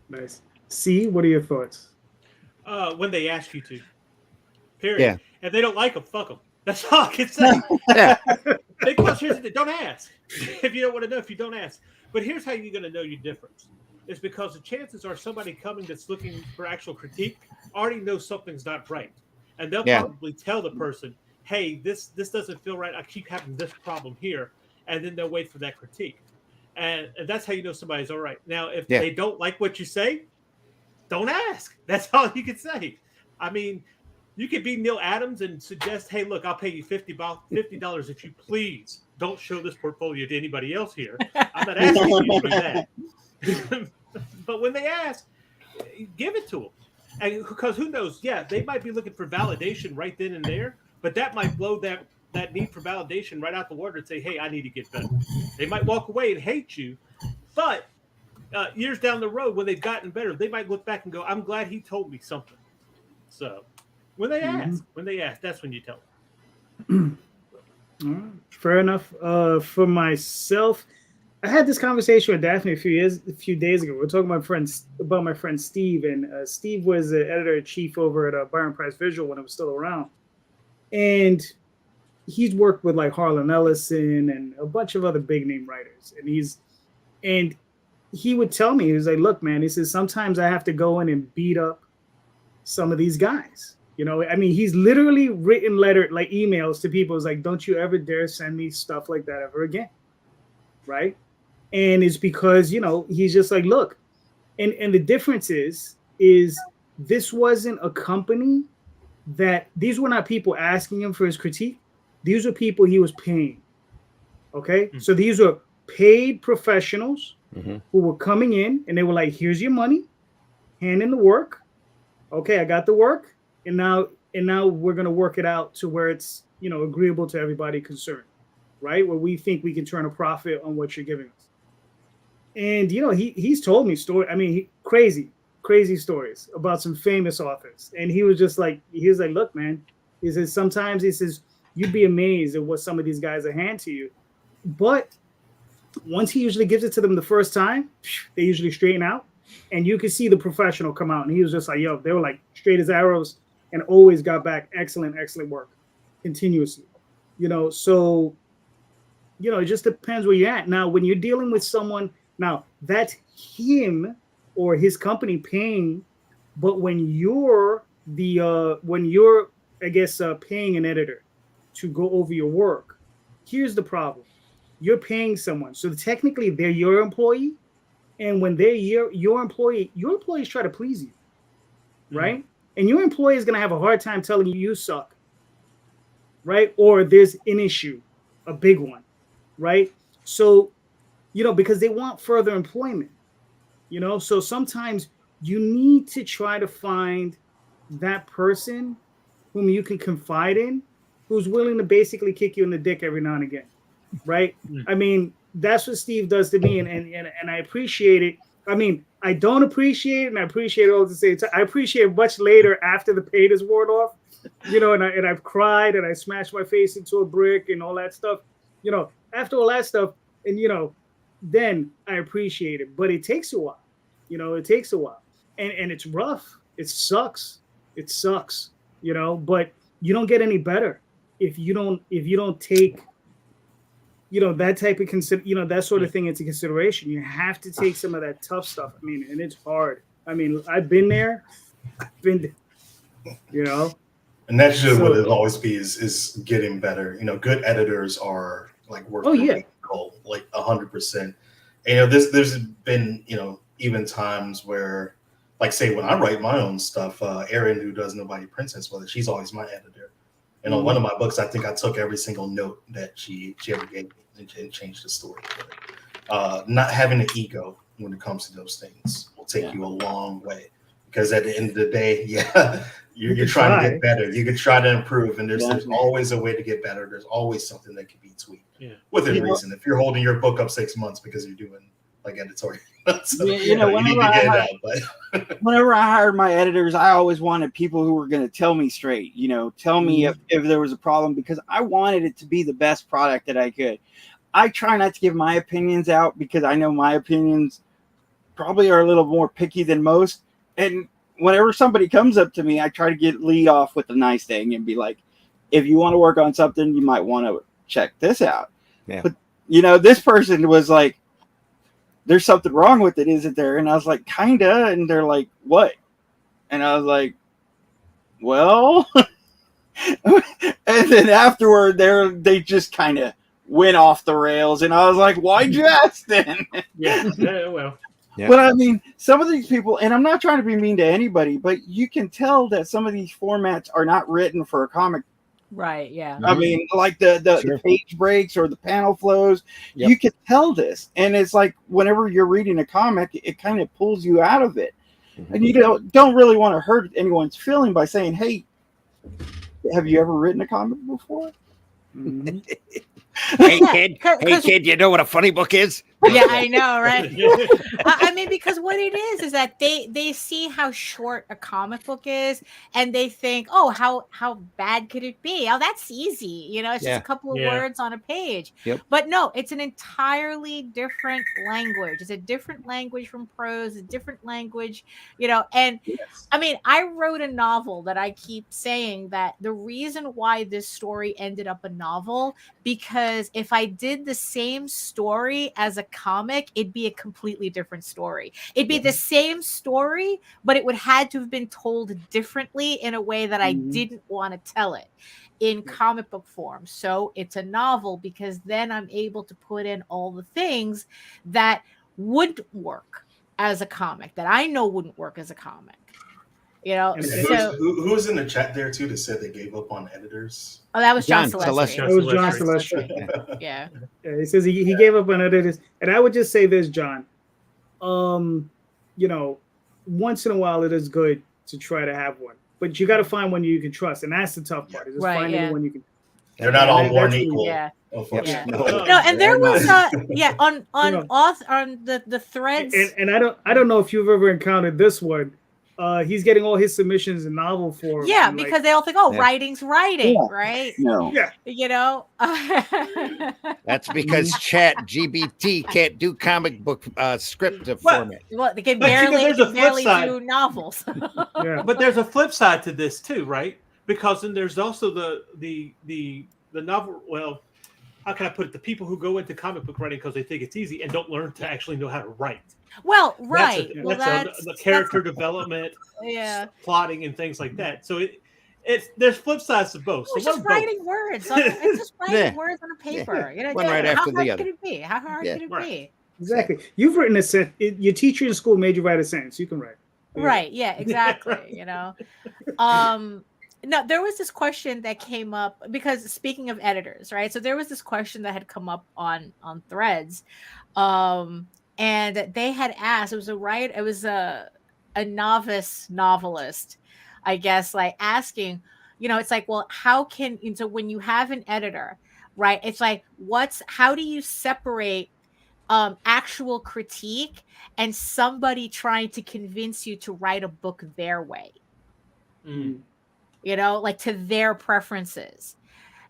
Nice. C, what are your thoughts? When they ask you to. Period. Yeah. If they don't like them, fuck them. That's all I can say. yeah, Because here's the thing, don't ask. If you don't want to know, if you don't ask. But here's how you're going to know your difference. It's because the chances are somebody coming that's looking for actual critique already knows something's not right. And they'll probably tell the person, hey, this doesn't feel right. I keep having this problem here. And then they'll wait for that critique. And that's how you know somebody's all right. Now, if they don't like what you say, don't ask. That's all you can say. I mean, you could be Neil Adams and suggest, hey, look, I'll pay you $50 if you please don't show this portfolio to anybody else here. I'm not asking you to do that. But when they ask, give it to them. And because who knows? Yeah, they might be looking for validation right then and there, but that might blow that need for validation right out the water and say, hey, I need to get better. They might walk away and hate you, but years down the road when they've gotten better, they might look back and go, I'm glad he told me something. So when they ask, that's when you tell them. Fair enough. For myself, I had this conversation with Daphne a few days ago. We're talking about my friend Steve, and Steve was the editor-in-chief over at Byron Price Visual when it was still around, and he's worked with like Harlan Ellison and a bunch of other big name writers, and he would tell me, he was like, look, man, he says, sometimes I have to go in and beat up some of these guys. You know, I mean, he's literally written emails to people. It's like, don't you ever dare send me stuff like that ever again. Right. And it's because, you know, he's just like, look, and the difference is this wasn't a company that these were not people asking him for his critique. These were people he was paying. Okay. Mm-hmm. So these were paid professionals who were coming in and they were like, here's your money, hand in the work. Okay. I got the work. And now we're going to work it out to where it's, you know, agreeable to everybody concerned, right? Where we think we can turn a profit on what you're giving us. And, you know, he's told me crazy stories about some famous authors. And he was like, look, man, he says, sometimes he says, you'd be amazed at what some of these guys are hand to you. But once he usually gives it to them the first time, they usually straighten out. And you can see the professional come out. And he was just like, yo, they were like straight as arrows and always got back excellent work continuously. You know, so, you know, it just depends where you're at. Now, when you're dealing with someone, now that's him or his company paying. But when you're paying an editor to go over your work, here's the problem. You're paying someone. So technically they're your employee. And when they're your employees try to please you, right? Mm-hmm. And your employee is going to have a hard time telling you suck, right? Or there's an issue, a big one, right? So, you know, because they want further employment, you know? So sometimes you need to try to find that person whom you can confide in, who's willing to basically kick you in the dick every now and again, right? Mm-hmm. I mean, that's what Steve does to me, and I appreciate it. I mean, I don't appreciate it, and I appreciate it all at the same time. I appreciate it much later after the pain is worn off, you know, and I've cried and I smashed my face into a brick and all that stuff, you know. After all that stuff, and you know, then I appreciate it, but it takes a while, you know. It takes a while, and it's rough. It sucks, you know. But you don't get any better if you don't take, you know, that type of that sort of thing into consideration. You have to take some of that tough stuff. I mean, and it's hard. I mean, I've been there, you know. And that's just what it always be is getting better. You know, good editors are like worth goal, like 100%. And, you know, there's been, you know, even times where, like, say when I write my own stuff, Erin, who does Nobody Princess, well, she's always my editor. And on one of my books, I think I took every single note that she ever gave me and changed the story. Not having an ego when it comes to those things will take you a long way. Because at the end of the day, you're trying to get better. You can try to improve, and there's always a way to get better. There's always something that can be tweaked within reason. If you're holding your book up 6 months because you're doing like editorial. So, You you know, need to whenever get it I, out. But whenever I hired my editors, I always wanted people who were going to tell me straight, you know, tell me if there was a problem, because I wanted it to be the best product that I could. I try not to give my opinions out because I know my opinions probably are a little more picky than most. And whenever somebody comes up to me, I try to lead off with a nice thing and be like, if you want to work on something, you might want to check this out. Yeah. But, you know, this person was like, there's something wrong with it, isn't there? And I was like, kinda. And they're like, what? And I was like, well, and then afterward, they just kind of went off the rails. And I was like, why'd you ask then? Yeah. Well. Yeah. But I mean, some of these people, and I'm not trying to be mean to anybody, but you can tell that some of these formats are not written for a comic. Right. Yeah. I mean, like the page breaks or the panel flows, you can tell this. And it's like whenever you're reading a comic, it kind of pulls you out of it. And you don't really want to hurt anyone's feeling by saying, hey, have you ever written a comic before? Hey kid, you know what a funny book is? Yeah, I know, right? I mean, because what it is that they see how short a comic book is, and they think, oh, how bad could it be? Oh, that's easy, you know, it's just a couple of words on a page. But no, it's an entirely different language. It's a different language from prose, a different language, you know. And I mean, I wrote a novel that I keep saying that the reason why this story ended up a novel, because if I did the same story as a comic, it'd be a completely different story. It'd be the same story, but it would had to have been told differently in a way that I didn't want to tell it in comic book form. So it's a novel because then I'm able to put in all the things that would work as a comic, that I know wouldn't work as a comic. You know, and so who's in the chat there too that said they gave up on editors? Oh, that was John Celestri. It was John Celestri. Yeah. He says he gave up on editors. And I would just say this, John. You know, once in a while it is good to try to have one. But you got to find one you can trust. And that's the tough part. Is just finding one you can. They're not all born equal. Yeah. Unfortunately. No, and there was on the threads. And I don't know if you've ever encountered this one. He's getting all his submissions in novel form. Yeah, because they all think, oh, writing's writing, right? No. Yeah. You know? That's because Chat GBT can't do comic book script format. Well, they can barely do novels. But there's a flip side to this too, right? Because then there's also the novel. Well, how can I put it? The people who go into comic book writing because they think it's easy and don't learn to actually know how to write. Well, right. That's the character development, plotting, and things like that. So there's flip sides to both. It's just writing words. It's just writing words on a paper. You know, one right after the other. Could it be? How hard could it be? Exactly. You've written a sentence. Your teacher in school made you write a sentence. You can write. Right. Yeah. Exactly. You know. No, there was this question that came up because speaking of editors, right? So there was this question that had come up on Threads, and they had asked. It was a novice novelist, I guess, like asking, you know, it's like, well, so when you have an editor, right? It's like, how do you separate actual critique and somebody trying to convince you to write a book their way? You know, like to their preferences,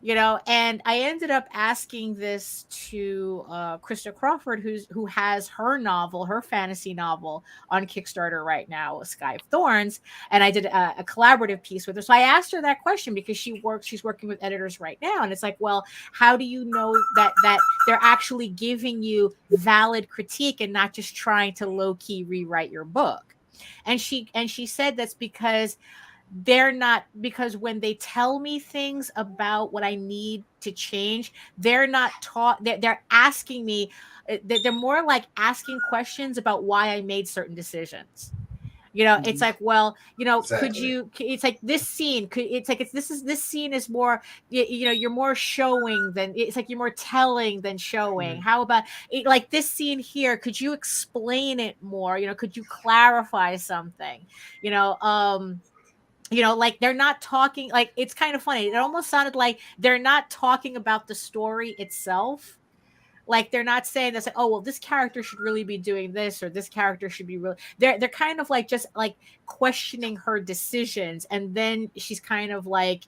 you know. And I ended up asking this to Krista Crawford, who has her fantasy novel on Kickstarter right now, Sky of Thorns, and I did a collaborative piece with her. So I asked her that question because she's working with editors right now, and it's like, well, how do you know that they're actually giving you valid critique and not just trying to low-key rewrite your book? And she said that's because because when they tell me things about what I need to change, they're not taught. They're asking me. They're more like asking questions about why I made certain decisions. You know, it's like, well, you know, could you? It's like this scene. This scene is more. You know, you're more showing than it's like you're more telling than showing. How about it, like this scene here? Could you explain it more? You know, could you clarify something? You know, like they're not talking, like it's kind of funny. It almost sounded like they're not talking about the story itself, Like they're not saying this, oh well, this character should really be doing this, or this character should be really. They're kind of like just like questioning her decisions, and then she's kind of like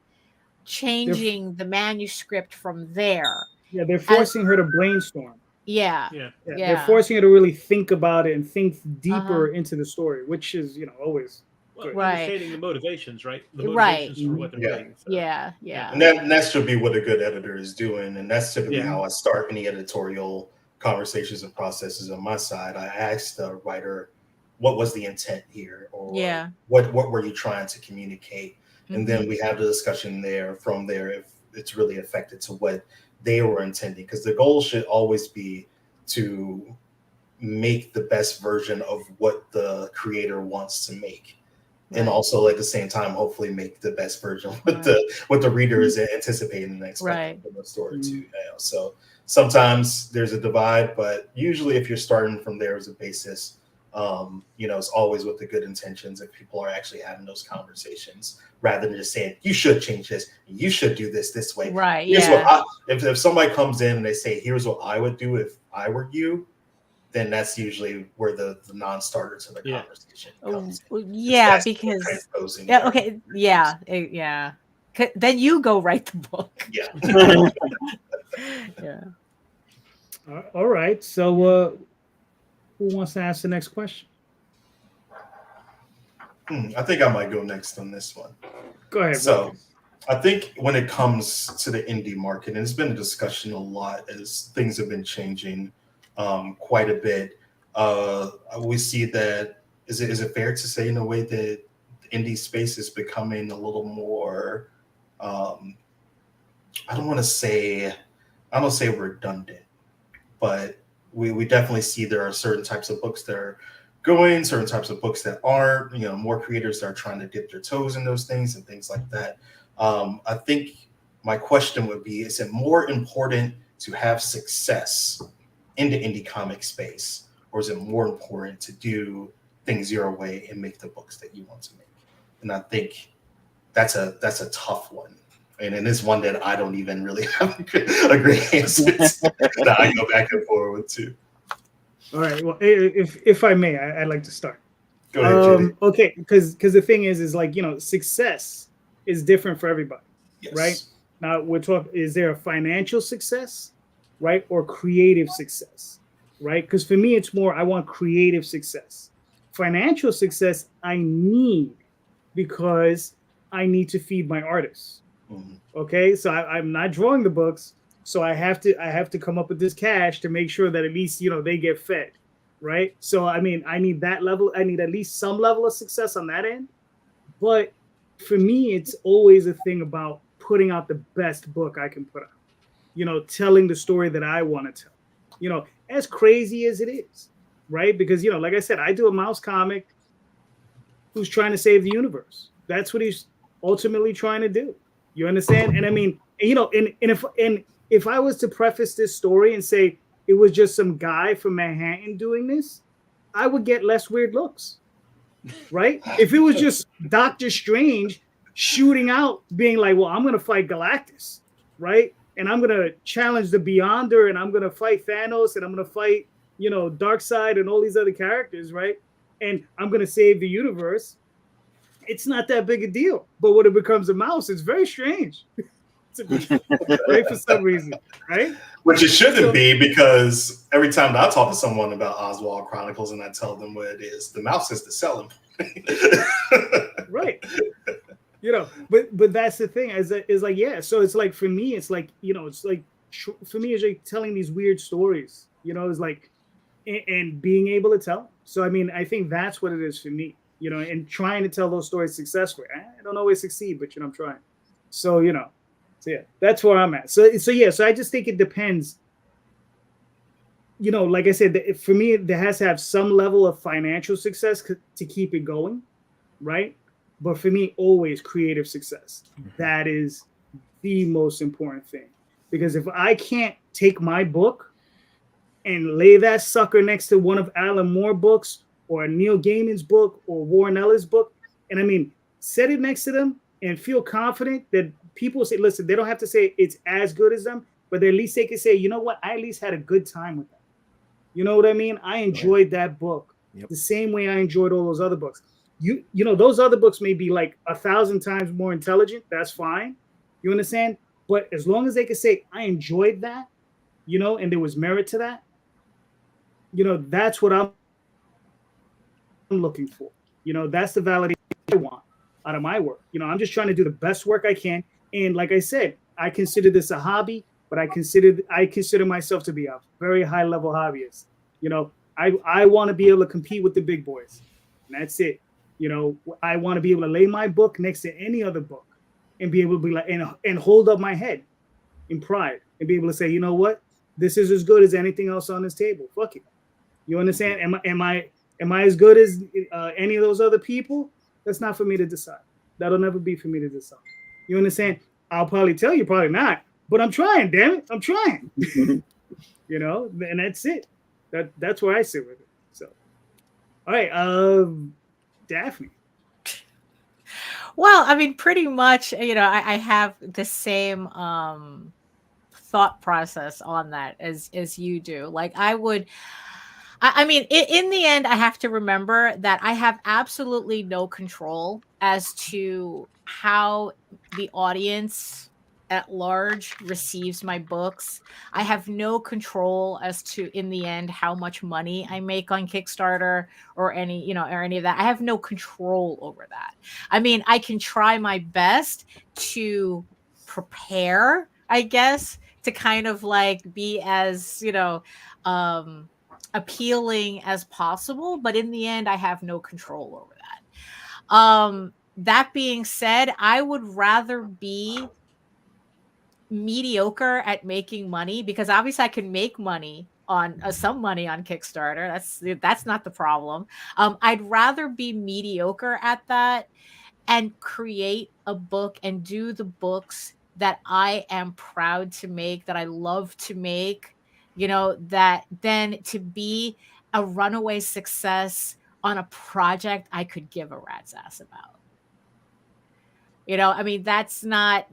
changing the manuscript from there. Yeah, they're forcing her to brainstorm. Yeah. Yeah. They're forcing her to really think about it and think deeper Uh-huh. into the story, which is, always Well, Right. understanding the motivations, right? The Right. motivations for what they're Yeah. doing. So. Yeah. And that should be what a good editor is doing. And that's typically Yeah. how I start any editorial conversations and processes on my side. I ask the writer, what was the intent here? Or Yeah. what were you trying to communicate? And Mhm. then we have the discussion there from there if it's really affected to what they were intending. Because the goal should always be to make the best version of what the creator wants to make. And Right. also at the same time, hopefully make the best version of Right. what the reader is anticipating and expecting Right. from the story too. So sometimes there's a divide, but usually if you're starting from there as a basis, it's always with the good intentions if people are actually having those conversations rather than just saying you should change this, you should do this way. Right. Here's Yeah. what if somebody comes in and they say, here's what I would do if I were you, then that's usually where the non-starter to the Yeah. conversation Oh, comes. well, yeah, That's because transposing yeah, their- okay, yeah. Then you go write the book. Yeah. Yeah. all right. So, who wants to ask the next question? I think I might go next on this one. Go ahead. So Marcus. I think when it comes to the indie market, and it's been a discussion a lot as things have been changing quite a bit. We see that is it fair to say in a way that the indie space is becoming a little more I don't say redundant, but we definitely see there are certain types of books that are going, certain types of books that aren't, more creators that are trying to dip their toes in those things and things like that. I think my question would be, is it more important to have success in the indie comic space, or is it more important to do things your way and make the books that you want to make? And I think that's a tough one. And it is one that I don't even really have a great answer to, that I go back and forth with too. All right. Well, if I may, I'd like to start. Go ahead, JD. Okay, because the thing is like, success is different for everybody, Yes. right? Now we're talking, is there a financial success, right? Or creative success, right? Because for me, it's more, I want creative success. Financial success, I need because I need to feed my artists. Mhm. Okay, so I'm not drawing the books, so I have to come up with this cash to make sure that at least they get fed, right? So I mean, I need that level. I need at least some level of success on that end. But for me, it's always a thing about putting out the best book I can put out. Telling the story that I want to tell. As crazy as it is, right? Because like I said, I do a mouse comic who's trying to save the universe. That's what he's ultimately trying to do. You understand? And I mean, and if I was to preface this story and say it was just some guy from Manhattan doing this, I would get less weird looks, right? If it was just Doctor Strange shooting out, being like, well, I'm going to fight Galactus, right? And I'm going to challenge the Beyonder, and I'm going to fight Thanos, and I'm going to fight, Darkseid and all these other characters, right? And I'm going to save the universe. It's not that big a deal. But when it becomes a mouse, it's very strange. Right, for some reason, right? Which it shouldn't be, because every time that I talk to someone about Oswald Chronicles and I tell them what it is, the mouse is the selling point. Right. But that's the thing, is like, yeah. So it's like, for me, it's like, it's like, for me, it's like telling these weird stories, it's like, and being able to tell. So, I mean, I think that's what it is for me, and trying to tell those stories successfully. I don't always succeed, but, I'm trying. So, so yeah, that's where I'm at. So yeah, so I just think it depends. Like I said, for me, there has to have some level of financial success to keep it going, right? But for me, always creative success. That is the most important thing. Because if I can't take my book and lay that sucker next to one of Alan Moore's books or Neil Gaiman's book or Warren Ellis' book, and I mean, set it next to them and feel confident that people say, listen, they don't have to say it's as good as them. but at least they can say, you know what, I at least had a good time with that. You know what I mean? I enjoyed that book the same way I enjoyed all those other books. You know, those other books may be like 1,000 times more intelligent. That's fine. You understand? But as long as they can say, I enjoyed that, you know, and there was merit to that, you know, that's what I'm looking for. You know, that's the validation I want out of my work. You know, I'm just trying to do the best work I can. And like I said, I consider this a hobby, but I consider myself to be a very high level hobbyist. You know, I want to be able to compete with the big boys. And that's it. You know, I want to be able to lay my book next to any other book and be able to be like, and hold up my head in pride and be able to say, you know what, this is as good as anything else on this table. Fuck it. You understand? Am I as good as any of those other people? That's not for me to decide. That'll never be for me to decide. You understand? I'll probably tell you, probably not, but I'm trying, damn it. I'm trying. You know, and that's it. That's where I sit with it. So, all right, Daphne. Well, I mean, pretty much, you know, I have the same thought process on that as you do. Like I mean, in the end, I have to remember that I have absolutely no control as to how the audience at large receives my books. I have no control as to, in the end, how much money I make on Kickstarter or any of that. I have no control over that. I mean, I can try my best to prepare, I guess, to kind of like be as, appealing as possible, but in the end, I have no control over that. That being said, I would rather be mediocre at making money, because obviously I can make money on some money on Kickstarter. That's not the problem. I'd rather be mediocre at that and create a book and do the books that I am proud to make, that I love to make, that then to be a runaway success on a project I could give a rat's ass about. I mean, that's not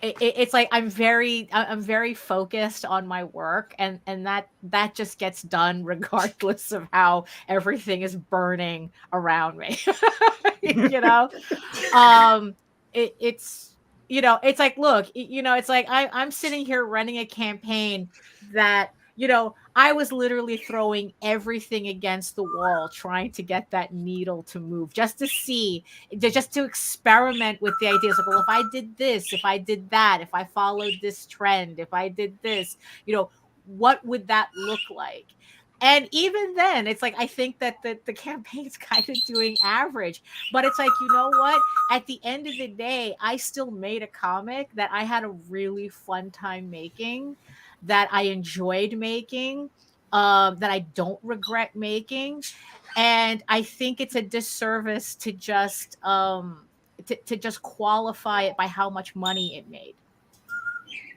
it's like I'm very focused on my work, and that just gets done regardless of how everything is burning around me. It's like, look, it's like I'm sitting here running a campaign that, I was literally throwing everything against the wall trying to get that needle to move, just to see, just to experiment with the ideas of, well, if I did this, if I did that, if I followed this trend, if I did this, what would that look like? And even then, it's like, I think that the campaign's kind of doing average, but it's like, you know what? At the end of the day, I still made a comic that I had a really fun time making, that I enjoyed making, that I don't regret making. And I think it's a disservice to just qualify it by how much money it made.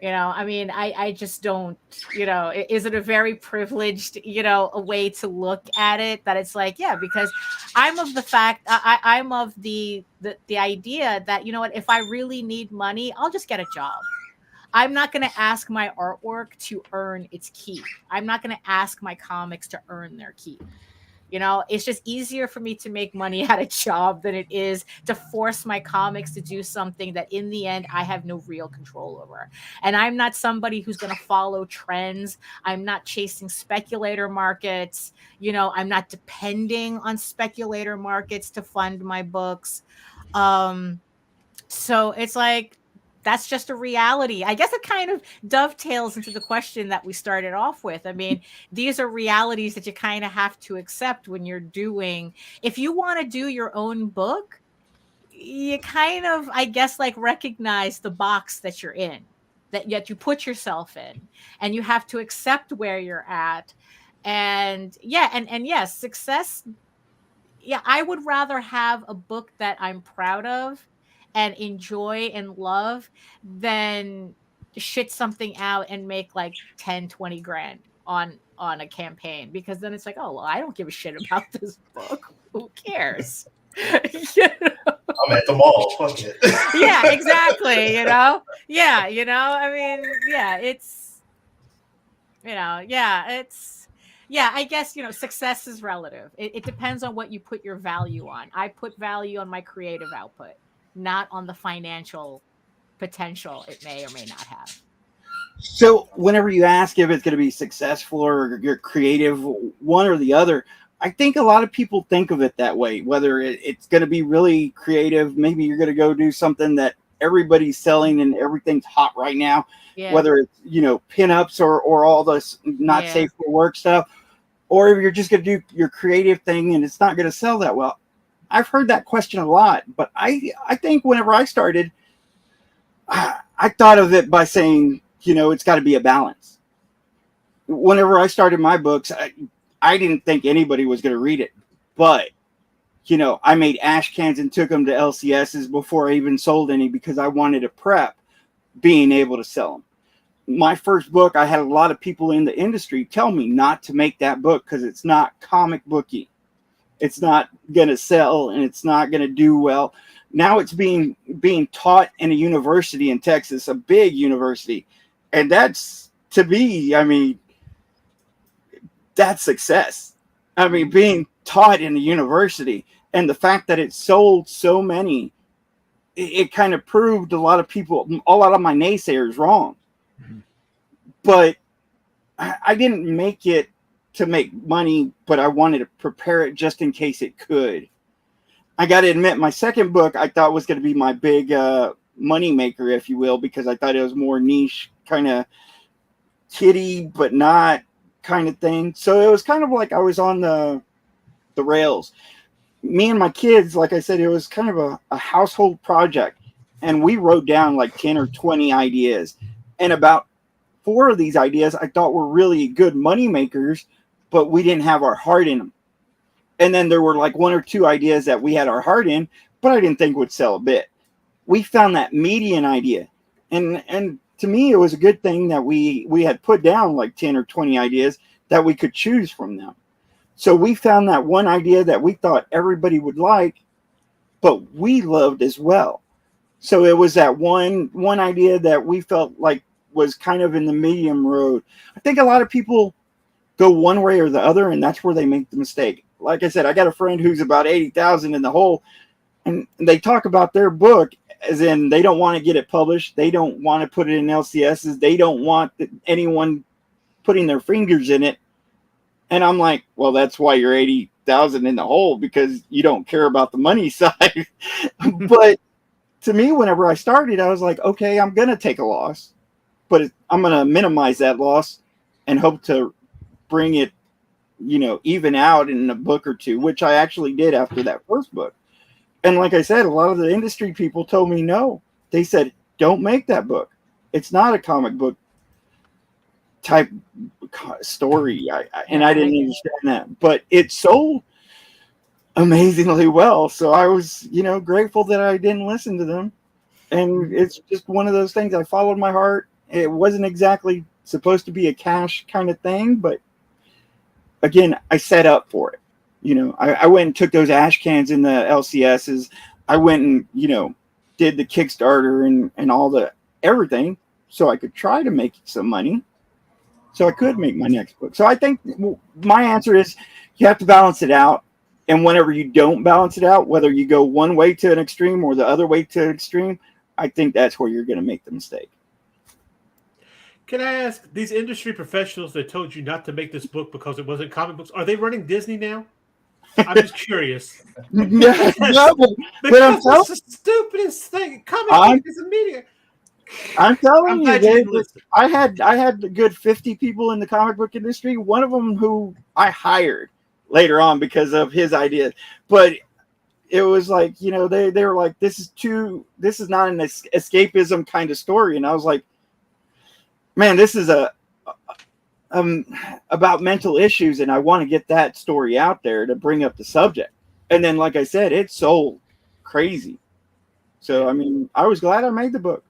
I mean, I just don't, is it a very privileged, a way to look at it, that it's like, yeah, because I'm of the fact, I'm of the idea that, you know what, if I really need money, I'll just get a job. I'm not going to ask my artwork to earn its keep. I'm not going to ask my comics to earn their keep. It's just easier for me to make money at a job than it is to force my comics to do something that in the end I have no real control over. And I'm not somebody who's going to follow trends. I'm not chasing speculator markets. I'm not depending on speculator markets to fund my books. So it's like, that's just a reality. I guess it kind of dovetails into the question that we started off with. I mean, these are realities that you kind of have to accept when you're doing, if you want to do your own book, you kind of, I guess, like recognize the box that you're in, that yet you put yourself in, and you have to accept where you're at. And yeah, and yes, success. Yeah, I would rather have a book that I'm proud of and enjoy and love than shit something out and make like 10, 20 grand on a campaign, because then it's like, oh, well, I don't give a shit about this book. Who cares? I'm at the mall. Fuck it. Yeah, exactly. Yeah, I mean, yeah, it's, yeah, I guess, success is relative. It depends on what you put your value on. I put value on my creative output, not on the financial potential it may or may not have. So whenever you ask if it's going to be successful or you're creative, one or the other, I think a lot of people think of it that way. Whether it's going to be really creative, maybe you're going to go do something that everybody's selling and everything's hot right now. Yeah. Whether it's pinups or all this not Yeah. safe for work stuff, or if you're just going to do your creative thing and it's not going to sell that well. I've heard that question a lot, but I think whenever I started, I thought of it by saying, it's got to be a balance. Whenever I started my books, I didn't think anybody was going to read it, but I made ash cans and took them to LCSs before I even sold any because I wanted to prep being able to sell them. My first book, I had a lot of people in the industry tell me not to make that book because it's not comic booky. It's not going to sell and it's not going to do well. Now it's being taught in a university in Texas, a big university. And that's, to me, I mean, that's success. I mean, being taught in a university and the fact that it sold so many, it kind of proved a lot of my naysayers wrong. Mm-hmm. But I didn't make it to make money, but I wanted to prepare it just in case it could. I got to admit, my second book I thought was going to be my big money maker, if you will, because I thought it was more niche, kind of kiddie, but not kind of thing. So it was kind of like I was on the rails. Me and my kids, like I said, it was kind of a household project. And we wrote down like 10 or 20 ideas. And about 4 of these ideas I thought were really good money makers, but we didn't have our heart in them. And then there were like 1 or 2 ideas that we had our heart in, but I didn't think would sell a bit. We found that median idea. And to me, it was a good thing that we had put down like 10 or 20 ideas that we could choose from them. So we found that one idea that we thought everybody would like, but we loved as well. So it was that one idea that we felt like was kind of in the medium road. I think a lot of people go one way or the other, and that's where they make the mistake. Like I said, I got a friend who's about 80,000 in the hole, and they talk about their book as in they don't want to get it published. They don't want to put it in LCSs. They don't want anyone putting their fingers in it. And I'm like, well, that's why you're 80,000 in the hole, because you don't care about the money side. But to me, whenever I started, I was like, okay, I'm going to take a loss, but I'm going to minimize that loss and hope to bring it, even out in a book or 2, which I actually did after that first book. And like I said, a lot of the industry people told me no. They said, don't make that book. It's not a comic book type story. I didn't understand that, but it sold amazingly well. So I was, grateful that I didn't listen to them. And it's just one of those things. I followed my heart. It wasn't exactly supposed to be a cash kind of thing, but again, I set up for it. I went and took those ash cans in the LCSs. I went and, did the Kickstarter and all the everything so I could try to make some money so I could make my next book. So I think my answer is you have to balance it out. And whenever you don't balance it out, whether you go one way to an extreme or the other way to an extreme, I think that's where you're going to make the mistake. Can I ask, these industry professionals that told you not to make this book because it wasn't comic books, are they running Disney now? I'm just curious. No, but I'm that's the stupidest thing. Comic book is a media. I'm telling you, I had a good 50 people in the comic book industry. One of them who I hired later on because of his ideas, but it was like, they were like, this is not an escapism kind of story, and I was like, man, this is about mental issues, and I want to get that story out there to bring up the subject. And then, like I said, it sold crazy. So, I mean, I was glad I made the book.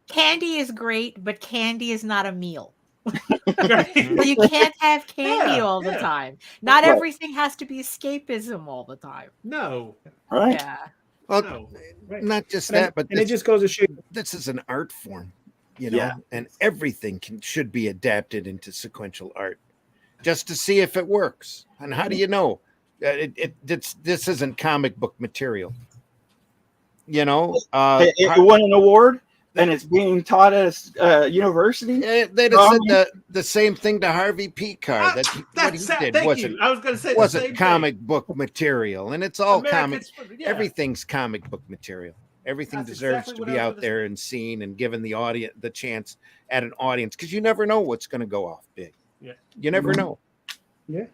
Candy is great, but candy is not a meal. You can't have candy all the time. Not everything has to be escapism all the time. No. Right. Yeah. Well, No. Right. not just And, that, but and it just goes to show you. this is an art form, you know, Yeah. and everything should be adapted into sequential art just to see if it works. And how do you know? This isn't comic book material. You know, It won an award, and it's being taught at a university. they'd have said the same thing to Harvey Pekar. That what he did Thank you. I was going to say wasn't comic book material, and it's all comic. Yeah. Everything's comic book material. Everything That's deserves exactly to what be I was out gonna there and seen and given the audience the chance at an audience, because you never know what's going to go off big. Yeah. You never know. Yeah,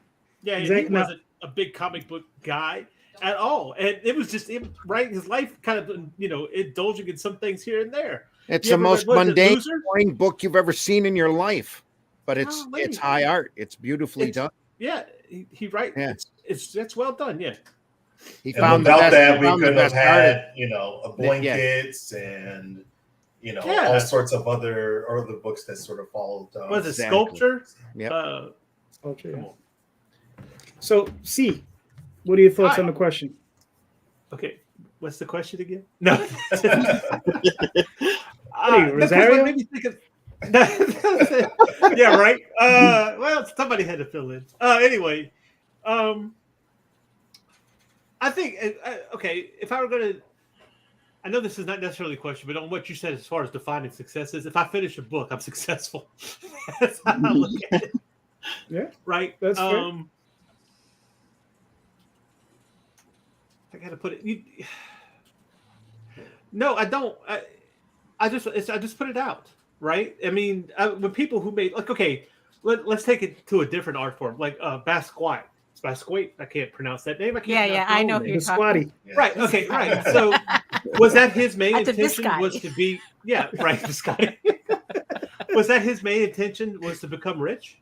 Exactly. he wasn't a big comic book guy at all, and it was just right. His life kind of, indulging in some things here and there. It's You the ever most read, was it mundane, Loser? boring book you've ever seen in your life, but it's Golly. high art. It's beautifully done. Yeah, he right. Yeah. It's well done. Yeah. He And found the without best. that, he we found the could have best art. had, blankets and all sorts of other books that sort of followed. Was it Exactly. Sculpture? Yep. Culture, Come yeah. on. So, C, what are your thoughts on the question? Okay, what's the question again? No. What are you, Rosario? Maybe think of, yeah, right. Well, somebody had to fill in. Anyway, I think okay. If I were going to, I know this is not necessarily a question, but on what you said as far as defining success is, if I finish a book, I'm successful. That's how I look at it. Yeah, Right. that's fair. I gotta put it. No, I don't. I just put it out, right? I mean, when people who made let's take it to a different art form, like Basquiat. Basquiat. I can't pronounce that name. I can't. Yeah, I know who The you're talking. squatty. Right. Okay. Right. So, was that his main That's a intention? biscotti. Was to be right, Biscotti. Was that his main intention? Was to become rich?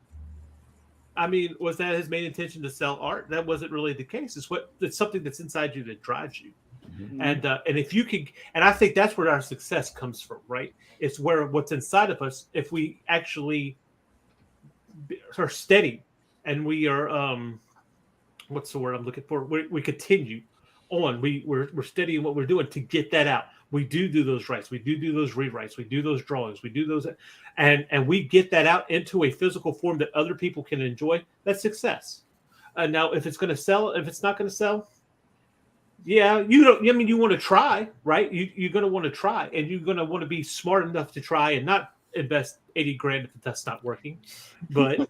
I mean, was that his main intention to sell art? That wasn't really the case. It's something that's inside you that drives you. Mm-hmm. And if you can, and I think that's where our success comes from, right? It's where what's inside of us, if we actually are steady and we are, what's the word I'm looking for? We continue on. We're steady in what we're doing to get that out. We do those writes. We do those rewrites. We do those drawings. We do those, and we get that out into a physical form that other people can enjoy. That's success. Now, if it's going to sell, if it's not going to sell, yeah, you don't. I mean, you want to try, right? You're going to want to try, and you're going to want to be smart enough to try and not invest $80,000 if that's not working. But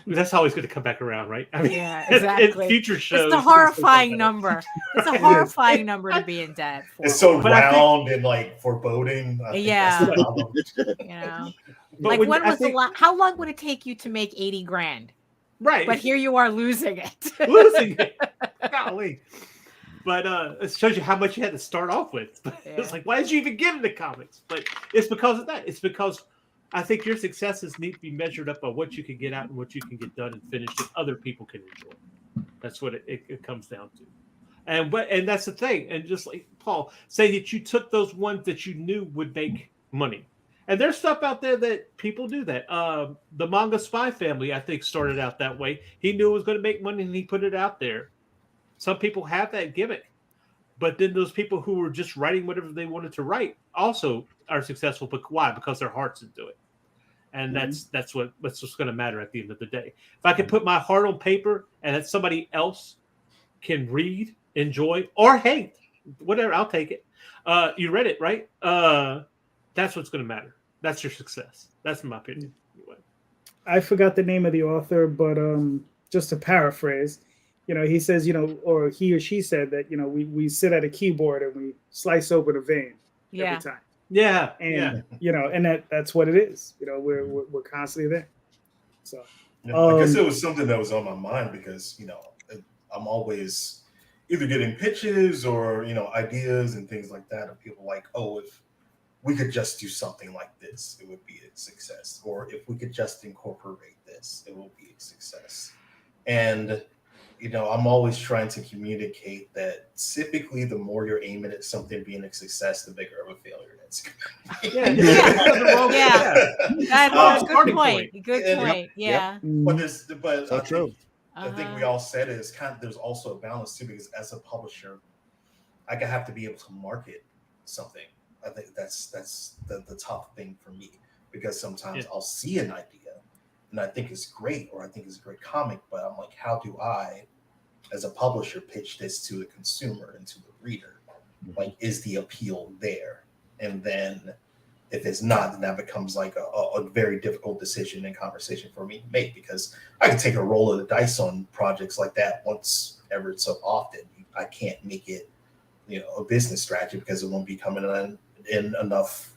that's always going to come back around, right? I mean, Yeah, exactly. in future shows, It's a horrifying number. It's a horrifying number to be in debt for. It's so But I think- round and like foreboding. I think Yeah. that's the problem. You know, But like when- when I was think- how long would it take you to make $80,000? right? But here you are losing it. losing it. Golly. But it shows you how much you had to start off with. It's like, why did you even get into comics? But it's because of that. It's because I think your successes need to be measured up by what you can get out and what you can get done and finished that other people can enjoy. That's what it comes down to. And that's the thing. And just like Paul, say that you took those ones that you knew would make money. And there's stuff out there that people do that. The Manga Spy Family, I think, started out that way. He knew it was going to make money and he put it out there. Some people have that gimmick. But then those people who were just writing whatever they wanted to write also are successful. But why? Because their heart's into it. And that's what's going to matter at the end of the day. If I can put my heart on paper and that somebody else can read, enjoy, or hate, whatever, I'll take it. You read it, right? That's what's going to matter. That's your success. That's my opinion. Anyway. I forgot the name of the author, but just to paraphrase, he says, or he or she said that, we sit at a keyboard and we slice open a vein Yeah. every time. Yeah. And, and that's what it is. We're constantly there. So, Yeah, I guess it was something that was on my mind because, I'm always either getting pitches or, ideas and things like that. And people like, oh, if we could just do something like this, it would be a success. Or if we could just incorporate this, it will be a success. And, I'm always trying to communicate that typically the more you're aiming at something being a success, the bigger of a failure it's going to be. That's a good point. Good And- point. Yeah. But So I true. think we all said is there's also a balance too, because as a publisher, I have to be able to market something. I think that's the tough thing for me, because sometimes I'll see an idea and I think it's great, or I think it's a great comic, but I'm like, how do I, as a publisher, pitch this to the consumer and to the reader? Like, is the appeal there? And then if it's not, then that becomes like a very difficult decision and conversation for me to make, because I can take a roll of the dice on projects like that once ever so often. I can't make it, a business strategy, because it won't be coming in enough,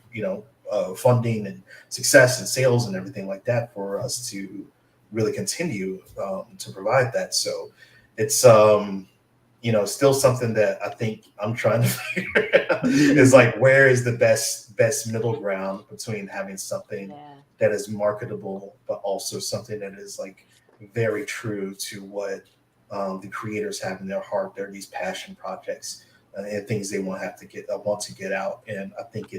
funding and success and sales and everything like that for us to really continue to provide that. So it's still something that I think I'm trying to figure out, is like, where is the best middle ground between having something that is marketable, but also something that is like very true to what the creators have in their heart. They're these passion projects and things they want to get out. And I think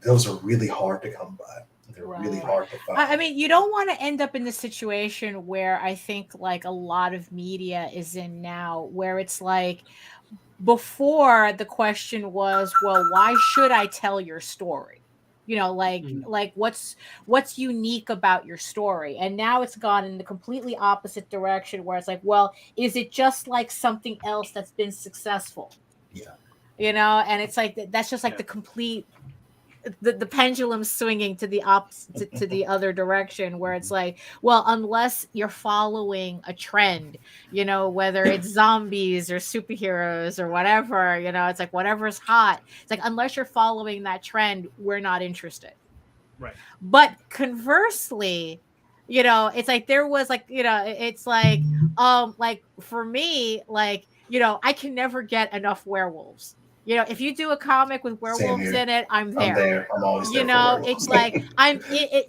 those are really hard to come by. They're really hard to find. I mean, you don't want to end up in the situation where I think like a lot of media is in now, where it's like, before the question was, well, why should I tell your story? Like what's unique about your story? And now it's gone in the completely opposite direction, where it's like, well, is it just like something else that's been successful? Yeah. And it's like, that's just like the complete, the pendulum swinging to the opposite, to the other direction, where it's like, well, unless you're following a trend, whether it's zombies or superheroes or whatever, it's like, whatever's hot, it's like, unless you're following that trend, we're not interested. Right. But conversely, it's like, there was like, it's like, like for me, like, I can never get enough werewolves. If you do a comic with werewolves in it, I'm there. I'm always there. For werewolves. It's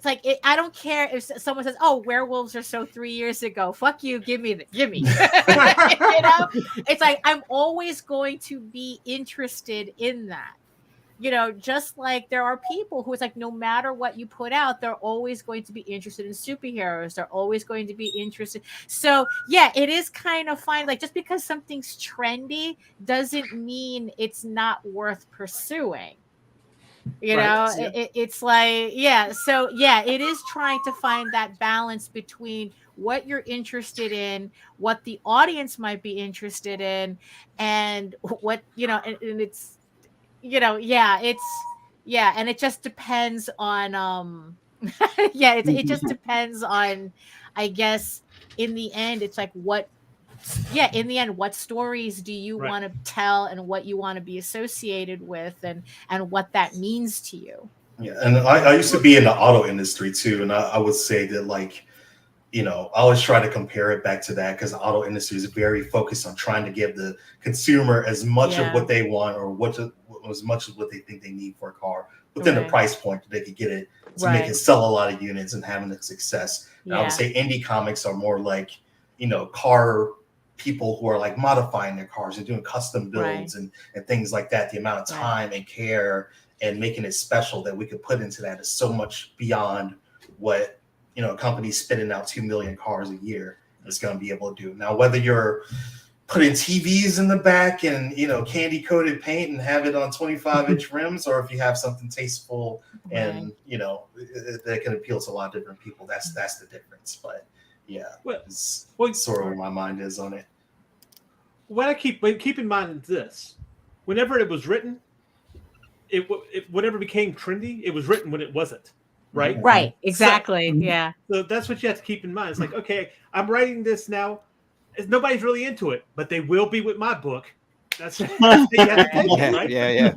like, I don't care if someone says, "Oh, werewolves are so 3 years ago." Fuck you. Give me. It's like, I'm always going to be interested in that. Just like there are people who, it's like, no matter what you put out, they're always going to be interested in superheroes. They're always going to be interested. So yeah, it is kind of fine. Like, just because something's trendy doesn't mean it's not worth pursuing. It's like, so it is trying to find that balance between what you're interested in, what the audience might be interested in, and what, and it's, and it just depends on it just depends on, I guess, in the end, it's like, what stories do you want to tell, and what you want to be associated with, and what that means to you. Yeah, and I used to be in the auto industry too, and I would say that, like, I always try to compare it back to that, because the auto industry is very focused on trying to give the consumer as much of what they want, or as much of what they think they need for a car within the price point that they could get it to make it sell a lot of units and having a success. And I would say indie comics are more like, car people who are like modifying their cars and doing custom builds and things like that. The amount of time and care and making it special that we could put into that is so much beyond what companies spitting out 2 million cars a year is going to be able to do. Now, whether you're putting TVs in the back and candy coated paint and have it on 25-inch rims, or if you have something tasteful and that can appeal to a lot of different people, that's the difference. But it's sort of where my mind is on it. What I keep in mind is this: whenever it was written, whenever it became trendy, it was written when it wasn't. Right. Exactly. So, So that's what you have to keep in mind. It's like, okay, I'm writing this now. Nobody's really into it, but they will be with my book. That's you have to take it, right? Yeah.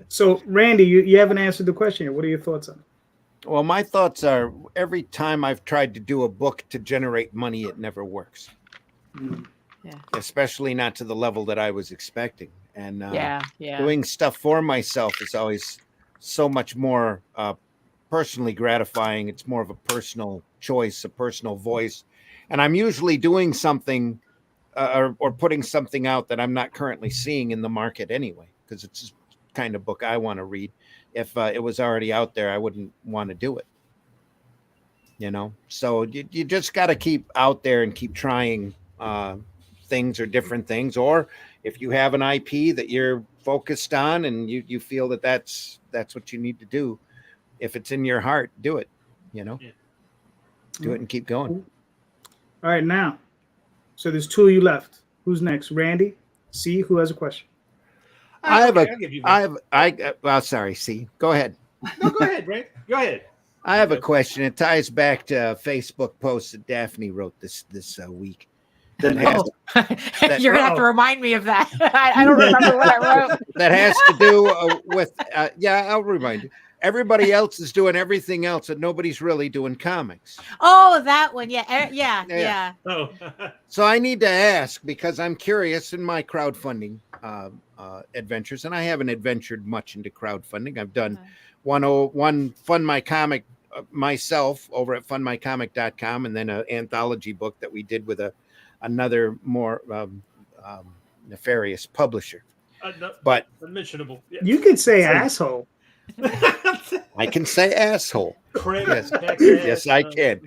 So, Randy, you haven't answered the question yet. What are your thoughts on it? Well, my thoughts are, every time I've tried to do a book to generate money, it never works. Especially not to the level that I was expecting. And doing stuff for myself is always so much more personally gratifying. It's more of a personal choice, a personal voice. And I'm usually doing something or putting something out that I'm not currently seeing in the market anyway, because it's the kind of book I want to read. If it was already out there, I wouldn't want to do it. So you just got to keep out there and keep trying things or different things. Or if you have an IP that you're focused on and you feel that that's what you need to do, if it's in your heart, do it. You know, do it and keep going. All right, now, so there's 2 of you left. Who's next? Randy, C, who has a question? Well, sorry, C, go ahead. No, go ahead, Ray. Go ahead. I have a question. It ties back to a Facebook post that Daphne wrote this week. You're gonna have to remind me of that. I don't remember what I wrote. That has to do with I'll remind you. Everybody else is doing everything else, and nobody's really doing comics. Oh, that one. Yeah. Oh. So I need to ask, because I'm curious in my crowdfunding adventures, and I haven't adventured much into crowdfunding. I've done one Fund My Comic myself over at fundmycomic.com, and then an anthology book that we did with another more nefarious publisher. But unmentionable. Yeah. You could say asshole. I can say asshole. Yes. Yes, I can.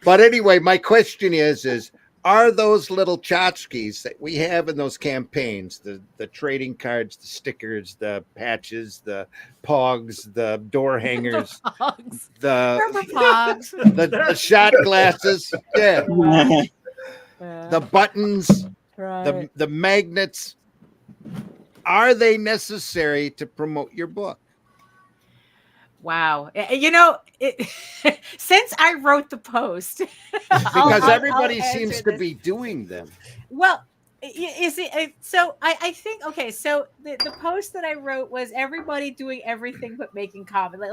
But anyway, my question is are those little tchotchkes that we have in those campaigns, the trading cards, the stickers, the patches, the pogs, the door hangers, the shot glasses, the buttons, the magnets, are they necessary to promote your book? Wow. Since I wrote the post, because everybody seems to be doing them. Well, is it so? I think so the post that I wrote was everybody doing everything but making comics,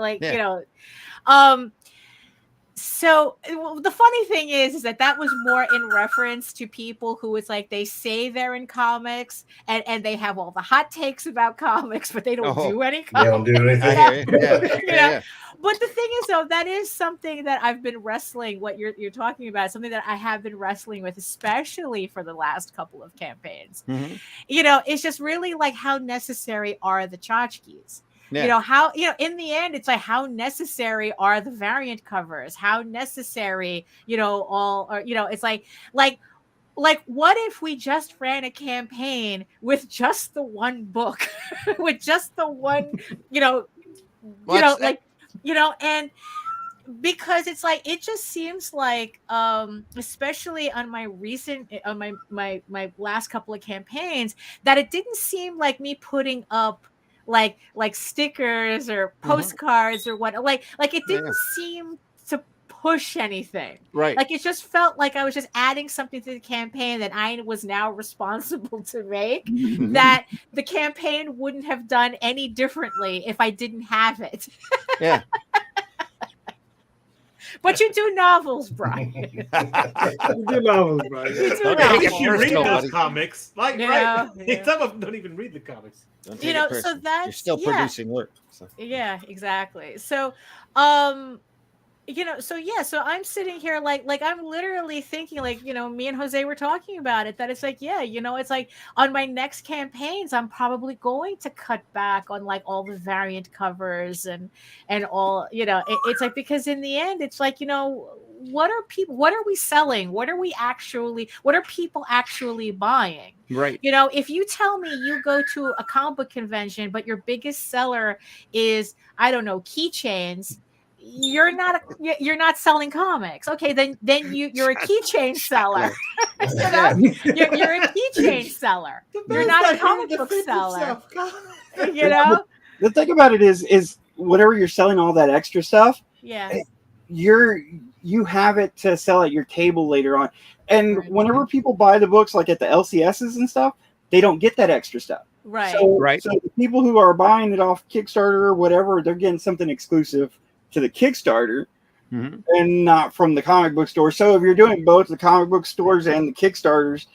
So the funny thing is that was more in reference to people who it's like they say they're in comics and they have all the hot takes about comics, but they don't do any comics. They don't do anything. But the thing is, though, that is something that I've been wrestling. What you're talking about, something that I have been wrestling with, especially for the last couple of campaigns. Mm-hmm. It's just really like, how necessary are the tchotchkes? Yeah. In the end, it's like, how necessary are the variant covers? How necessary, it's like, what if we just ran a campaign with just the one book, with just the one, and because it's like, it just seems like, especially on my my last couple of campaigns, that it didn't seem like me putting up like stickers or postcards or what, like it didn't seem to push anything. Right. Like, it just felt like I was just adding something to the campaign that I was now responsible to make, that the campaign wouldn't have done any differently if I didn't have it. Yeah. But you do novels, Brian. You do novels, Brian. If you read those comics, some of them don't even read the comics. So that's, you're still producing work. So. Yeah, exactly. So, so I'm sitting here like I'm literally thinking, me and Jose were talking about it, that it's like, it's like on my next campaigns, I'm probably going to cut back on like all the variant covers and all, it's like, because in the end, it's like, what are we selling? What are people actually buying? Right. If you tell me you go to a comic book convention, but your biggest seller is, I don't know, keychains, you're not selling comics. Okay, then you're a keychain seller. You're a keychain seller. You're not a comic book seller. The thing about it is whatever you're selling, all that extra stuff, you have it to sell at your table later on. And whenever people buy the books, like at the LCSs and stuff, they don't get that extra stuff. Right. So the people who are buying it off Kickstarter or whatever, they're getting something exclusive to the Kickstarter and not from the comic book store. So if you're doing both the comic book stores and the Kickstarters,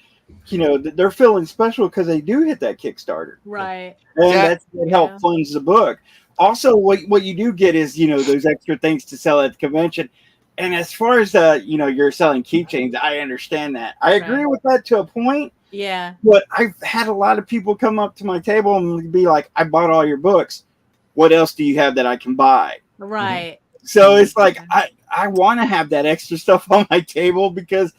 they're feeling special because they do hit that Kickstarter. Right. And that's what help funds the book. Also, what you do get is, those extra things to sell at the convention. And as far as you're selling keychains, I understand that. I agree with that to a point. Yeah. But I've had a lot of people come up to my table and be like, I bought all your books. What else do you have that I can buy? Right. So it's like, I want to have that extra stuff on my table, because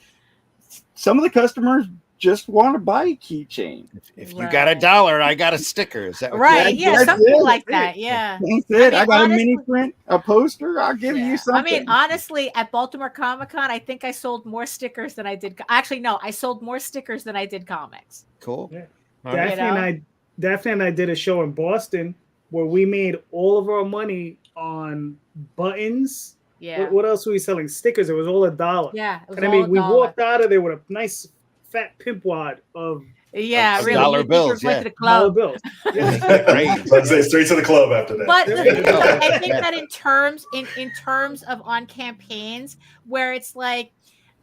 some of the customers just want to buy a keychain. If you got $1, I got a sticker. Is that what Right. you Yeah. That's Something it. like that. Yeah. That's it. I I mean, got a honestly- mini print, a poster. I'll give Yeah. you something. I mean, honestly, at Baltimore Comic Con, I think I sold more stickers than I did. Actually, no, I sold more stickers than I did comics. Cool. Yeah. All right. Daphne and I did a show in Boston where we made all of our money on buttons. Yeah. What else were we selling? Stickers. It was all $1. Yeah. It was And I all mean, we $1. walked out of there with a nice fat pimp wad of Yeah, Of really. dollar You think you're bills, going yeah. to the dollar club. bills. Great. So I say straight to the club after that. But the thing is, I think Yeah. that in terms of on campaigns where it's like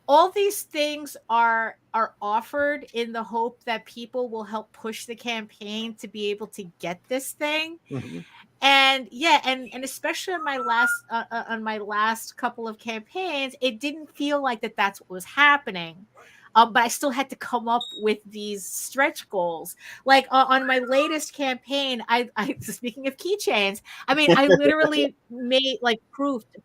all these things are offered in the hope that people will help push the campaign to be able to get this thing. Mhm. And yeah, and especially on my last couple of campaigns, it didn't feel like that's what was happening. But I still had to come up with these stretch goals. Like on my latest campaign, I speaking of keychains, I mean, I literally made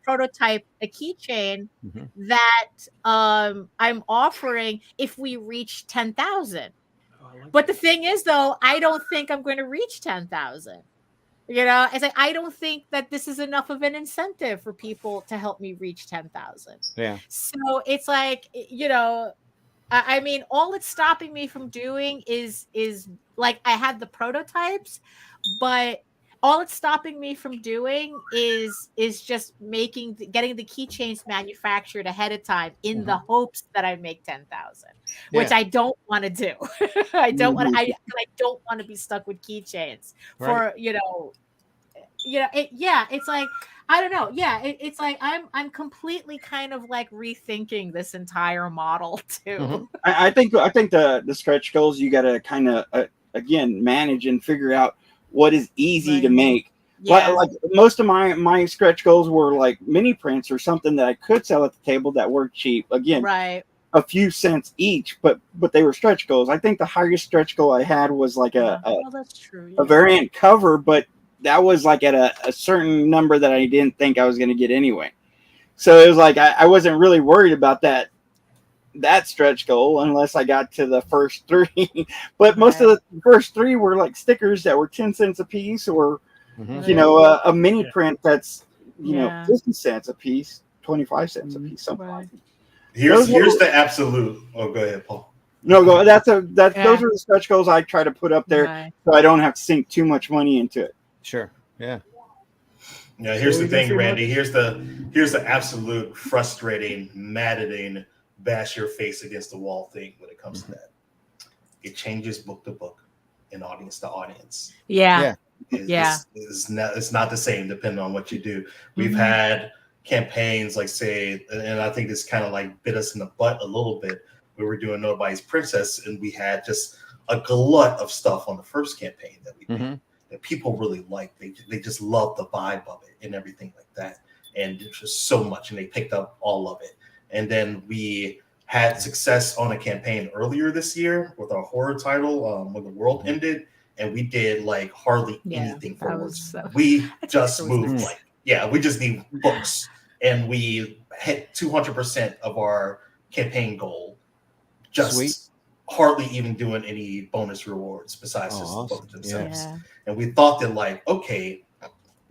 prototype a keychain Mhm. that I'm offering if we reach 10,000. But the thing is, though, I don't think I'm going to reach 10,000. You know, it's like I don't think that this is enough of an incentive for people to help me reach 10,000. Yeah. So it's like, you know, I mean, all it's stopping me from doing is like I had the prototypes, but all it's stopping me from doing is just getting the keychains manufactured ahead of time in the hopes that I make 10,000, which Yeah. I don't want to do. I don't want to be stuck with keychains for, it's like, I don't know. Yeah. It's like, I'm completely kind of like rethinking this entire model too. Mhm. I think the stretch goals you got to kind of again manage and figure out what is easy to Right. make. Yeah. Like most of my stretch goals were like mini prints or something that I could sell at the table that were cheap. Again, Right. a few cents each, but they were stretch goals. I think the highest stretch goal I had was like Well, that's true. a variant cover, but that was like at a certain number that I didn't think I was going to get anyway. So it was like I wasn't really worried about that stretch goal unless I got to the first 3. But most of the first 3 were like stickers that were 10 cents a piece, or Mhm. you know, a mini print that's you know Yeah. 50 cents a piece, 25 cents a piece, something like that. Here's Those the absolute. Oh, go ahead, Paul. No, go. Those are Yeah. the stretch goals I try to put up there, Right. so I don't have to sink too much money into it. Sure. Yeah. Yeah, here's So the we can thing, see Randy. Here's the absolute frustrating, maddening, bash your face against the wall thing when it comes to that. It changes book to book and audience to audience. Yeah. Yeah. It's not the same depending on what you do. We've Mhm. had campaigns like, say, and I think this kind of like bit us in the butt a little bit. We were doing Nobody's Princess, and we had just a glut of stuff on the first campaign that we did. Mhm. That people really liked. They just loved the vibe of it and everything like that. And it's just so much, and they picked up all of it. And then we had success on a campaign earlier this year with our horror title, When the World Ended, and we did like hardly anything that for was us. so- We just was moved nice. we just need books, and we hit 200% of our campaign goal. Just Sweet. hardly even doing any bonus rewards besides Oh, just awesome. the books themselves. Yeah. And we thought that, like, okay,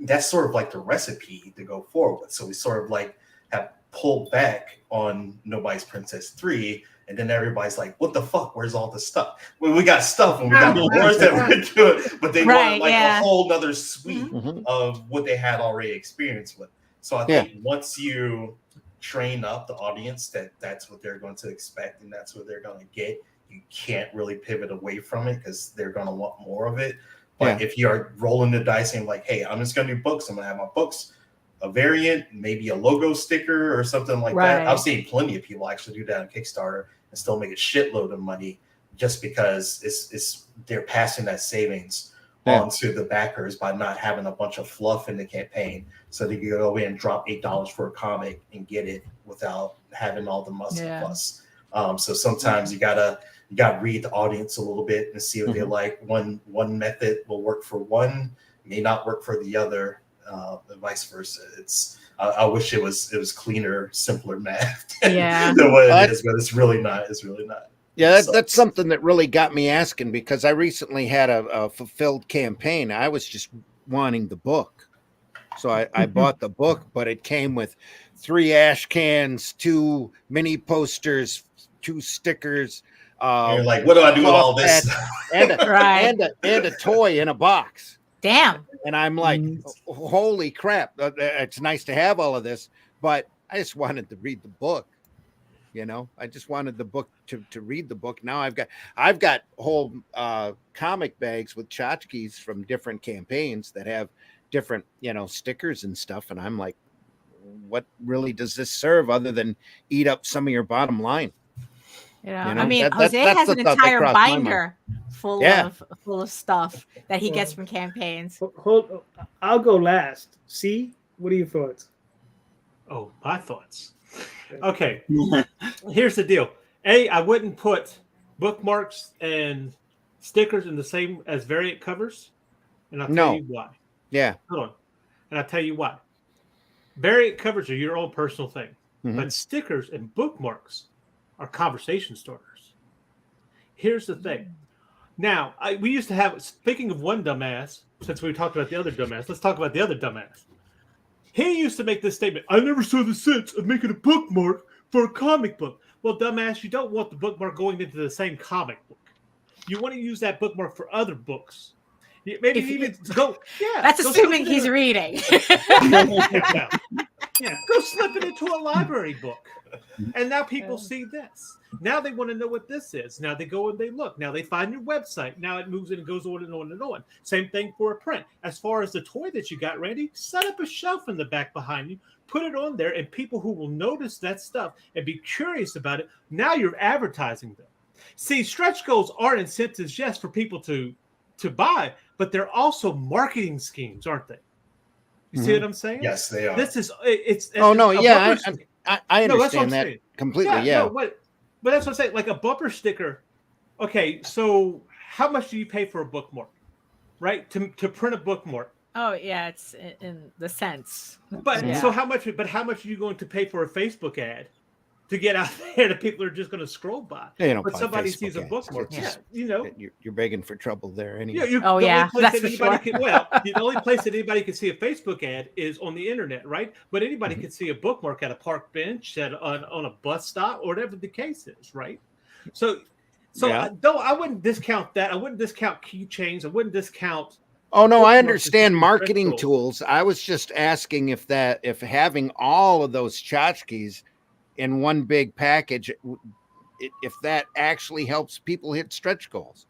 that's sort of like the recipe to go forward with. So we sort of like have pulled back on Nobody's Princess 3, and then everybody's like, what the fuck? Where's all the stuff? Well, we got stuff and we got the words that we're doing, but they wanted like a whole nother suite Mhm. of what they had already experienced with. So I think once you train up the audience that's what they're going to expect and that's what they're going to get, you can't really pivot away from it because they're going to want more of it. But if you're rolling the dice and like, hey, I'm just going to do books, I'm going to have my books, a variant, maybe a logo sticker or something like that. I've seen plenty of people actually do that on Kickstarter and still make a shitload of money just because it's they're passing that savings on to the backers by not having a bunch of fluff in the campaign, so they can go in and drop $8 for a comic and get it without having all the muss and fuss. So sometimes you gotta read the audience a little bit and see what they like. One method will work for one, may not work for the other, and vice versa. I wish it was cleaner, simpler math than what it is, but it's really not. It's really not. Yeah, So- that's something that really got me asking, because I recently had a fulfilled campaign. I was just wanting the book. So I bought the book, but it came with 3 ash cans, 2 mini posters, 2 stickers. And you're like, what do I do with all this? And a, Right. and a toy in a box. Damn. And I'm like, holy crap. It's nice to have all of this, but I just wanted to read the book. You know, I just wanted the book to read the book. Now I've got whole comic bags with tchotchkes from different campaigns that have different, stickers and stuff. And I'm like, what really does this serve other than eat up some of your bottom line? I mean, Jose that's has the an thought that entire crossed my mind. binder full of stuff that he gets from campaigns. I'll go last. See, what are your thoughts? Oh, my thoughts. Okay, here's the deal. I wouldn't put bookmarks and stickers in the same as variant covers, and I'll tell you why. Yeah. Hold on. And I'll tell you why. Variant covers are your own personal thing, but stickers and bookmarks are conversation starters. Here's the thing. Now, we used to have, speaking of one dumbass, since we talked about the other dumbass, let's talk about the other dumbass. He used to make this statement, I never saw the sense of making a bookmark for a comic book. Well, dumbass, you don't want the bookmark going into the same comic book. You want to use that bookmark for other books. Maybe even go. Yeah, that's assuming he's reading. Yeah, go slip it into a library book. And now people see this. Now they want to know what this is. Now they go and they look. Now they find your website. Now it moves in and goes on and on and on. Same thing for a print. As far as the toy that you got, Randy, set up a shelf in the back behind you. Put it on there, and people who will notice that stuff and be curious about it, now you're advertising them. See, stretch goals are incentives, yes, for people to buy, but they're also marketing schemes, aren't they? You see what I'm saying? Yes, they are. This is it's. Oh no, yeah, I No, that's what I'm understand that saying. completely. Yeah. No, but that's what I'm saying. Like a bumper sticker. Okay, so how much do you pay for a bookmark? Right? To print a bookmark. Oh yeah, it's in the sense. But so how much? But how much are you going to pay for a Facebook ad to get out there that people are just going to scroll by? But somebody sees a bookmark. You're begging for trouble there. Anyway. The only place that anybody can see a Facebook ad is on the internet, right? But anybody can see a bookmark at a park bench, on a bus stop, or whatever the case is, right? So I wouldn't discount that. I wouldn't discount keychains. I wouldn't discount. Oh no, I understand marketing tools. I was just asking if having all of those tchotchkes in one big package, if that actually helps people hit stretch goals.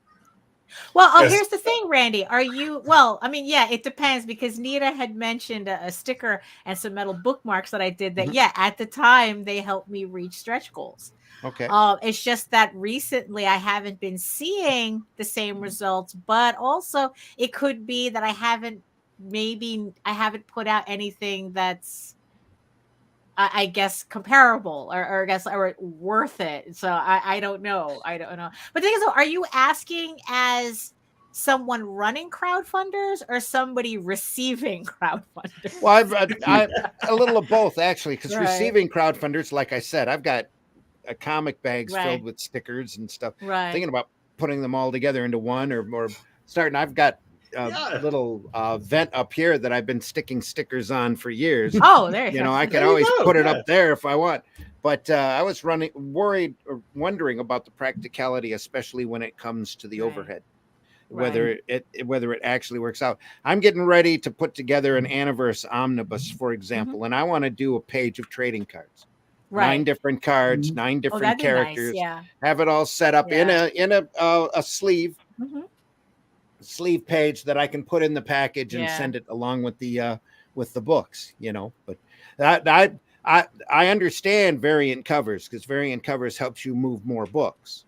Well, here's the thing, Randy. Are you? Well, I mean, yeah, it depends, because Nita had mentioned a sticker and some metal bookmarks that I did that, at the time they helped me reach stretch goals. Okay. It's just that recently I haven't been seeing the same results, but also it could be that I haven't put out anything that's, I guess, comparable or worth it. So I don't know. But the thing is, are you asking as someone running crowdfunders or somebody receiving crowdfunders? Well, I've a little of both, actually, because receiving crowdfunders, like I said, I've got comic bags filled with stickers and stuff. Right. Thinking about putting them all together into one or starting. I've got a little vent up here that I've been sticking stickers on for years. Oh, there you go. I can always put it up there if I want. But I was worried or wondering about the practicality, especially when it comes to the overhead, whether it actually works out. I'm getting ready to put together an Anniverse Omnibus, for example, and I want to do a page of trading cards. 9 different cards, 9 different characters. Nice. Have it all set up in a sleeve. Sleeve page that I can put in the package and send it along with the books, But I understand variant covers, because variant covers helps you move more books,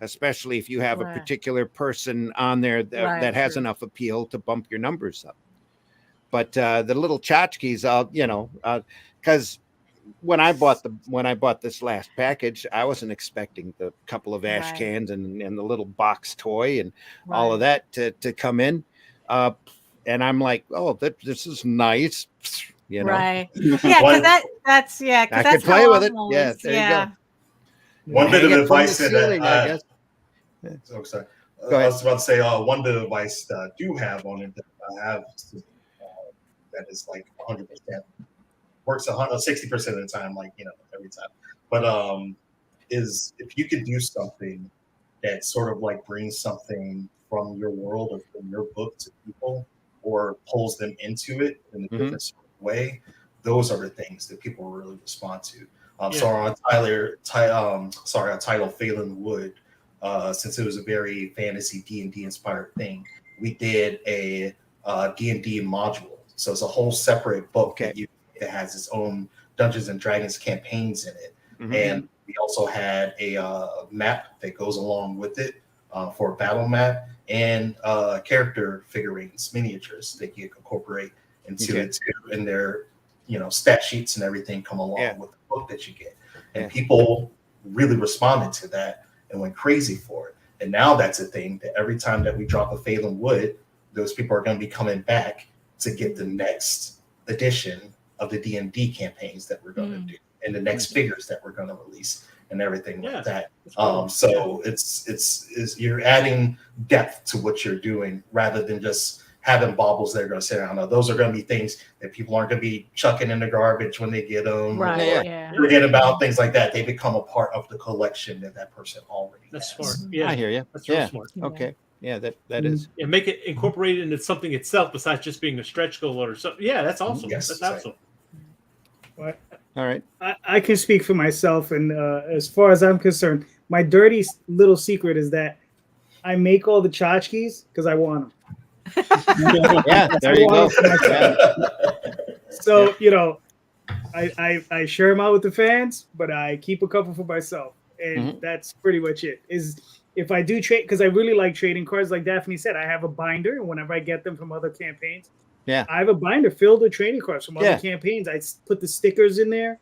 especially if you have a particular person on there that has enough appeal to bump your numbers up. But the little tchotchkes, because when I bought this last package, I wasn't expecting the couple of ash cans and the little box toy and all of that to come in. And I'm like, oh, this is nice. Right. Yeah, because that's I could play with it. Yeah, there you go. One bit of Hang it from advice the that ceiling, I guess. oh, sorry. Go I ahead. was about to say one bit of advice that I do have on it that I have that is like 100% works 60% of the time, like every time. But is if you could do something that sort of like brings something from your world or from your book to people, or pulls them into it in a different sort of way, those are the things that people really respond to. So on title Phelan Wood, since it was a very fantasy D&D inspired thing, we did a D&D module. So it's a whole separate book that has its own Dungeons and Dragons campaigns in it. And we also had a map that goes along with it for a battle map, and character figurines, miniatures that you incorporate into it too, and their stat sheets and everything come along with the book that you get. And people really responded to that and went crazy for it. And now that's a thing that every time that we drop a Phelan Wood, those people are going to be coming back to get the next edition of the D&D campaigns that we're going to do, and the next figures that we're going to release, and everything like that. So it's you're adding depth to what you're doing rather than just having baubles that are going to sit around. Now, those are going to be things that people aren't going to be chucking in the garbage when they get them. Right. Forget about things like that. They become a part of the collection that person already That's has. smart. Yeah, I hear you. That's real smart. Okay. Yeah, that is. Yeah, make it incorporated into something itself besides just being a stretch goal or something. Yeah, that's awesome. Yes, that's awesome. What? All right. I can speak for myself, and as far as I'm concerned, my dirty little secret is that I make all the tchotchkes because I want them. Yeah, there you go. So I share them out with the fans, but I keep a couple for myself, and that's pretty much it. Is if I do trade, because I really like trading cards, like Daphne said, I have a binder, and whenever I get them from other campaigns, I have a binder filled with trading cards from other campaigns. I put the stickers in there,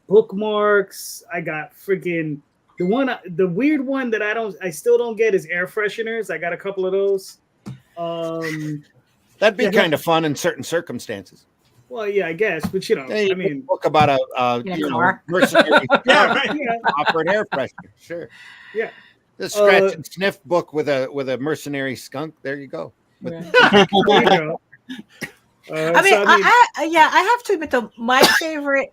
bookmarks. I got freaking the weird one that I still don't get is air fresheners. I got a couple of those. That'd be kind of fun in certain circumstances. Well, yeah, I guess, but I mean, book about a mercenary offered air freshener. Sure. Yeah. The scratch and sniff book with a mercenary skunk. There you go. There you go. I have to admit though, my favorite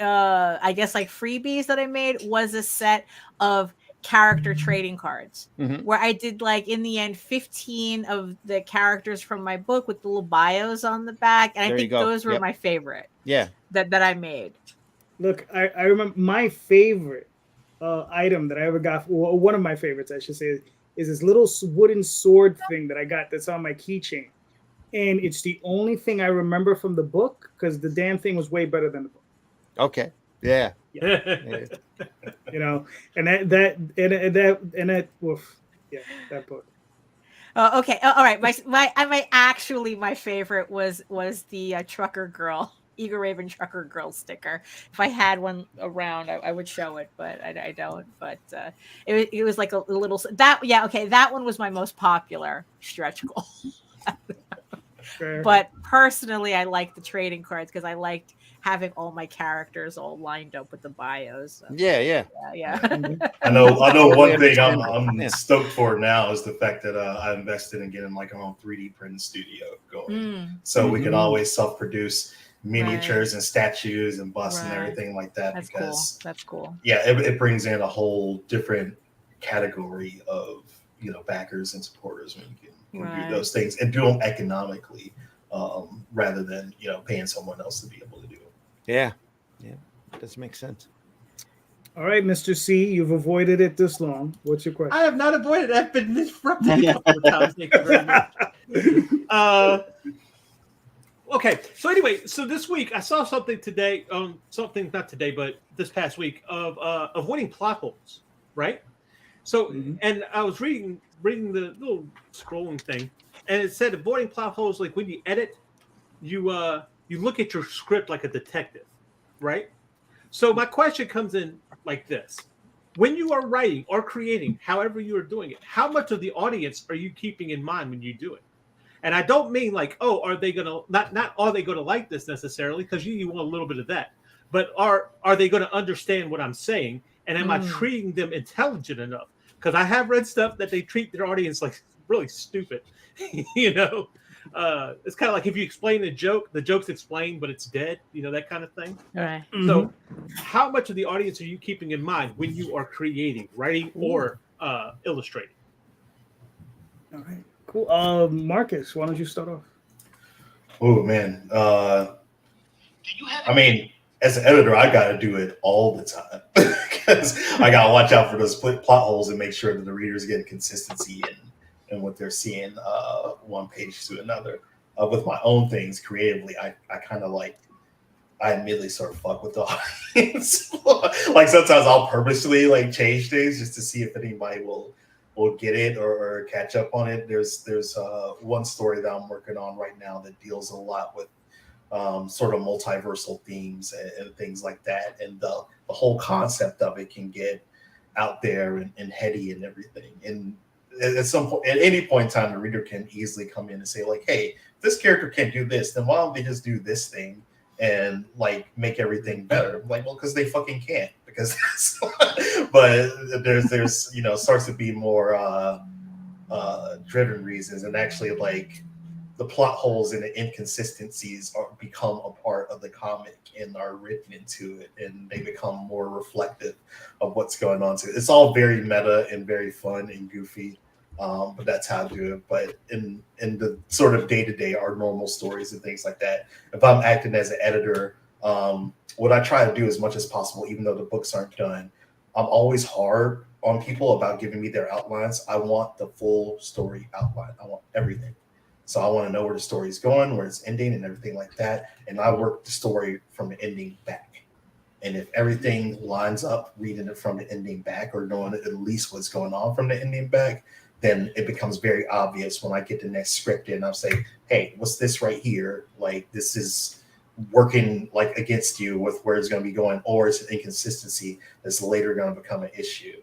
I guess like freebies that I made was a set of character trading cards where I did like in the end 15 of the characters from my book with the little bios on the back, and I think those were my favorite that I made. Look, I remember my favorite item that I ever got, one of my favorites I should say, is this little wooden sword thing that I got that's on my keychain, and it's the only thing I remember from the book because the damn thing was way better than the book. Okay. Yeah. And that book. Okay. All right. My favorite was the Trucker Girl, Eagle Raven Trucker Girl sticker. If I had one around, I would show it, but I don't. But it was like a little that. Yeah. Okay. That one was my most popular stretch goal. Fair. But personally, I like the trading cards because I liked having all my characters all lined up with the bios. So. Yeah. I know one thing I'm stoked for now is the fact that I invested in getting like our own 3D printing studio going, so we can always self-produce miniatures and statues and busts and everything like that. That's cool. Yeah, it brings in a whole different category of backers and supporters when you can do those things and do them economically, rather than paying someone else to be able to do it. Yeah, does make sense. All right, Mr. C, you've avoided it this long. What's your question? I have not avoided it. I've been disrupted a couple of times. Thank you very much. Okay, so anyway, this week I saw something today. Not today, but this past week of avoiding plot holes, right? So, and I was reading the little scrolling thing, and it said avoiding plot holes, like when you edit, you look at your script like a detective, right? So my question comes in like this: when you are writing or creating, however you are doing it, how much of the audience are you keeping in mind when you do it? And I don't mean like, oh, are they gonna not are they gonna like this necessarily? Because you want a little bit of that, but are they going to understand what I'm saying? And am I treating them intelligent enough? Because I have read stuff that they treat their audience like really stupid. You know, it's kind of like if you explain the joke's explained, but it's dead. You know, that kind of thing. All right. So, how much of the audience are you keeping in mind when you are creating, writing, or illustrating? All right, cool. Marcus, why don't you start off? Oh man, I mean, as an editor, I got to do it all the time because I got to watch out for those plot holes and make sure that the readers get consistency in what they're seeing one page to another. With my own things creatively, I kind of like, I immediately sort of fuck with the audience. Like sometimes I'll purposely like change things just to see if anybody will get it or catch up on it. There's one story that I'm working on right now that deals a lot with sort of multiversal themes and things like that, and the whole concept of it can get out there and heady and everything. And at some point, at any point in time, the reader can easily come in and say like, "Hey, if this character can't do this, then why don't they just do this thing and like make everything better?" I'm like, well, because they fucking can't. Because, but there's you know, starts to be more driven reasons, and actually like the plot holes and the inconsistencies become a part of the comic and are written into it, and they become more reflective of what's going on. So it's all very meta and very fun and goofy, but that's how I do it. But in the sort of day-to-day, our normal stories and things like that, if I'm acting as an editor, what I try to do as much as possible, even though the books aren't done, I'm always hard on people about giving me their outlines. I want the full story outline. I want everything. So I want to know where the story is going, where it's ending, and everything like that. And I work the story from the ending back. And if everything lines up, reading it from the ending back or knowing at least what's going on from the ending back, then it becomes very obvious when I get the next script in. I'll say, hey, what's this right here? Like, this is working like against you with where it's going to be going, or it's an inconsistency that's later going to become an issue.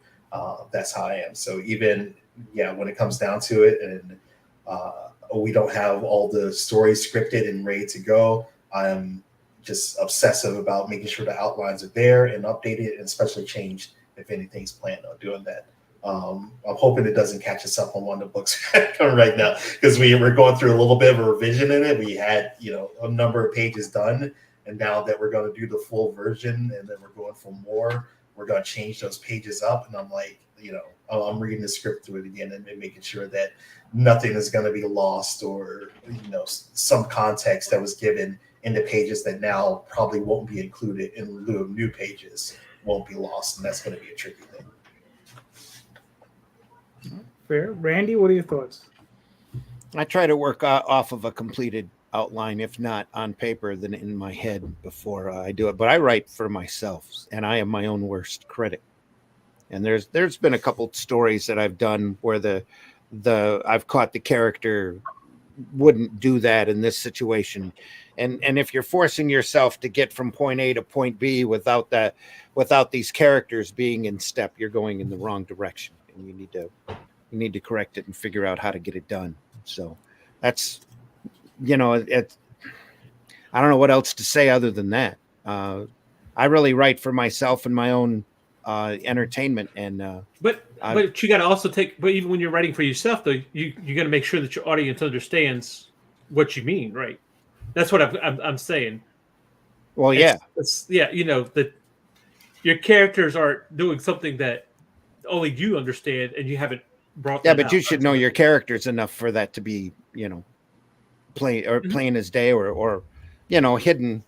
That's how I am. So even, when it comes down to it, and we don't have all the stories scripted and ready to go, I'm just obsessive about making sure the outlines are there and updated, and especially changed if anything's planned on doing that. I'm hoping it doesn't catch us up on one of the books right now, because we're going through a little bit of a revision in it. We had, a number of pages done, and now that we're going to do the full version and then we're going for more, we're going to change those pages up. And I'm like, I'm reading the script through it again and making sure that nothing is going to be lost, or, some context that was given in the pages that now probably won't be included in lieu of new pages won't be lost. And that's going to be a tricky thing. Fair. Randy, what are your thoughts? I try to work off of a completed outline, if not on paper, then in my head before I do it. But I write for myself, and I am my own worst critic. And there's been a couple stories that I've done where the I've caught the character wouldn't do that in this situation. And if you're forcing yourself to get from point A to point B without these characters being in step, you're going in the wrong direction, and you need to correct it and figure out how to get it done. So that's, I don't know what else to say other than that. I really write for myself and my own entertainment. And but you got to also but even when you're writing for yourself, though, you got to make sure that your audience understands what you mean, right? That's what I'm saying. Well, yeah, that your characters are doing something that only you understand, and you haven't brought. Yeah, but you should know your characters enough for that to be, plain as day, or hidden.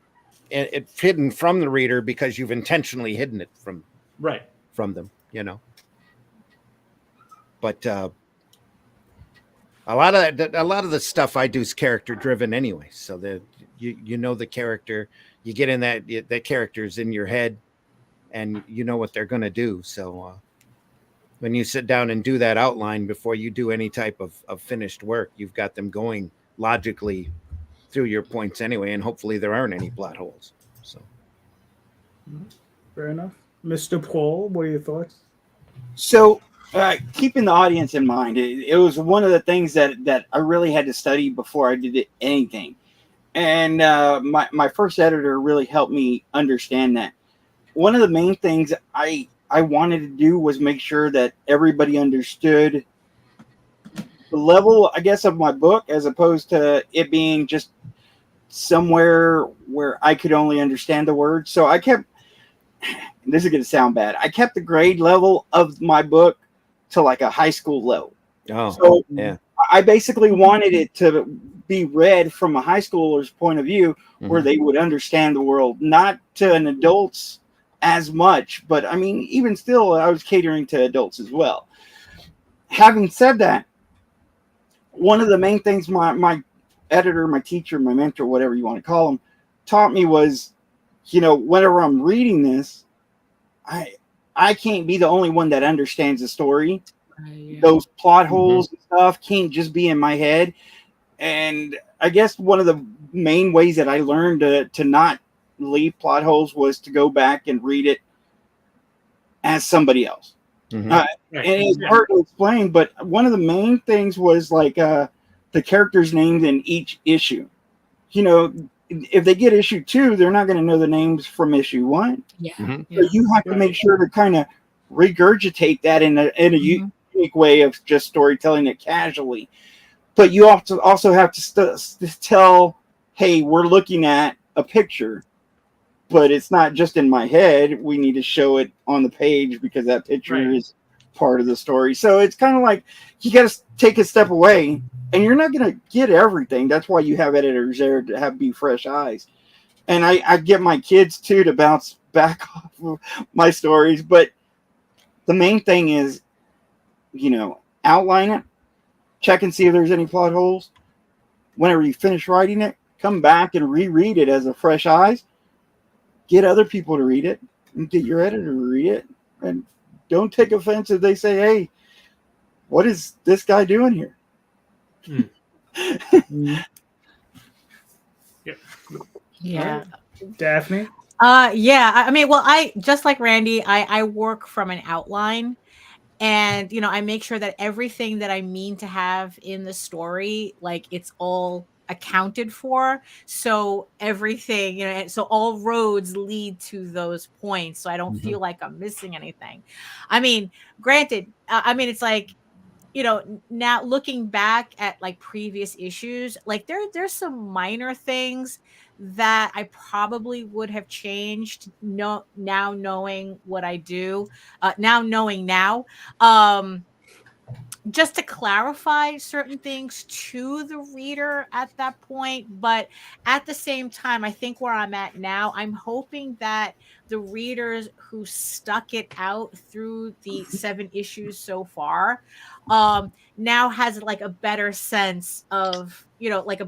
It's hidden from the reader because you've intentionally hidden it from them, But a lot of the stuff I do is character driven anyway. So that the character, you get in that character's in your head, and you know what they're going to do. So when you sit down and do that outline before you do any type of finished work, you've got them going logically through your points anyway, and hopefully there aren't any plot holes. So fair enough. Mr. Paul, what are your thoughts? So keeping the audience in mind, it was one of the things that I really had to study before I did anything. And my first editor really helped me understand that. One of the main things I wanted to do was make sure that everybody understood the level, I guess, of my book, as opposed to it being just somewhere where I could only understand the words. So I kept, this is going to sound bad, I kept the grade level of my book to like a high school level. Oh, so yeah. I basically wanted it to be read from a high schooler's point of view, where they would understand the world, not to an adult's as much, but I mean, even still, I was catering to adults as well. Having said that, one of the main things my editor, my teacher, my mentor, whatever you want to call him, taught me was, you know, whenever I'm reading this, I can't be the only one that understands the story. Those plot holes and stuff can't just be in my head. And I guess one of the main ways that I learned to not leave plot holes was to go back and read it as somebody else. And it's hard to explain, but one of the main things was like the characters' names in each issue. You know, if they get issue 2, they're not going to know the names from issue 1. So you have to make sure to kind of regurgitate that in a unique way of just storytelling it casually. But you also have to tell, hey, we're looking at a picture, but it's not just in my head. We need to show it on the page because that picture is part of the story. So it's kind of like you got to take a step away, and you're not going to get everything. That's why you have editors there to be fresh eyes. And I get my kids too to bounce back off of my stories. But the main thing is, you know, outline it, check and see if there's any plot holes. Whenever you finish writing it, come back and reread it as a fresh eyes. Get other people to read it, and get your editor to read it. And don't take offense if they say, hey, what is this guy doing here? Yeah. Daphne? Yeah. I mean, well, I just like Randy, I work from an outline. And, you know, I make sure that everything that I mean to have in the story, like it's all accounted for. So everything, you know, so all roads lead to those points. So I don't feel like I'm missing anything. I mean, granted, I mean, it's like, you know, now looking back at like previous issues, like there's some minor things that I probably would have changed. Now knowing what I do, now knowing now, just to clarify certain things to the reader at that point. But at the same time, I think where I'm at now, I'm hoping that the readers who stuck it out through the 7 issues so far now has like a better sense of, you know, like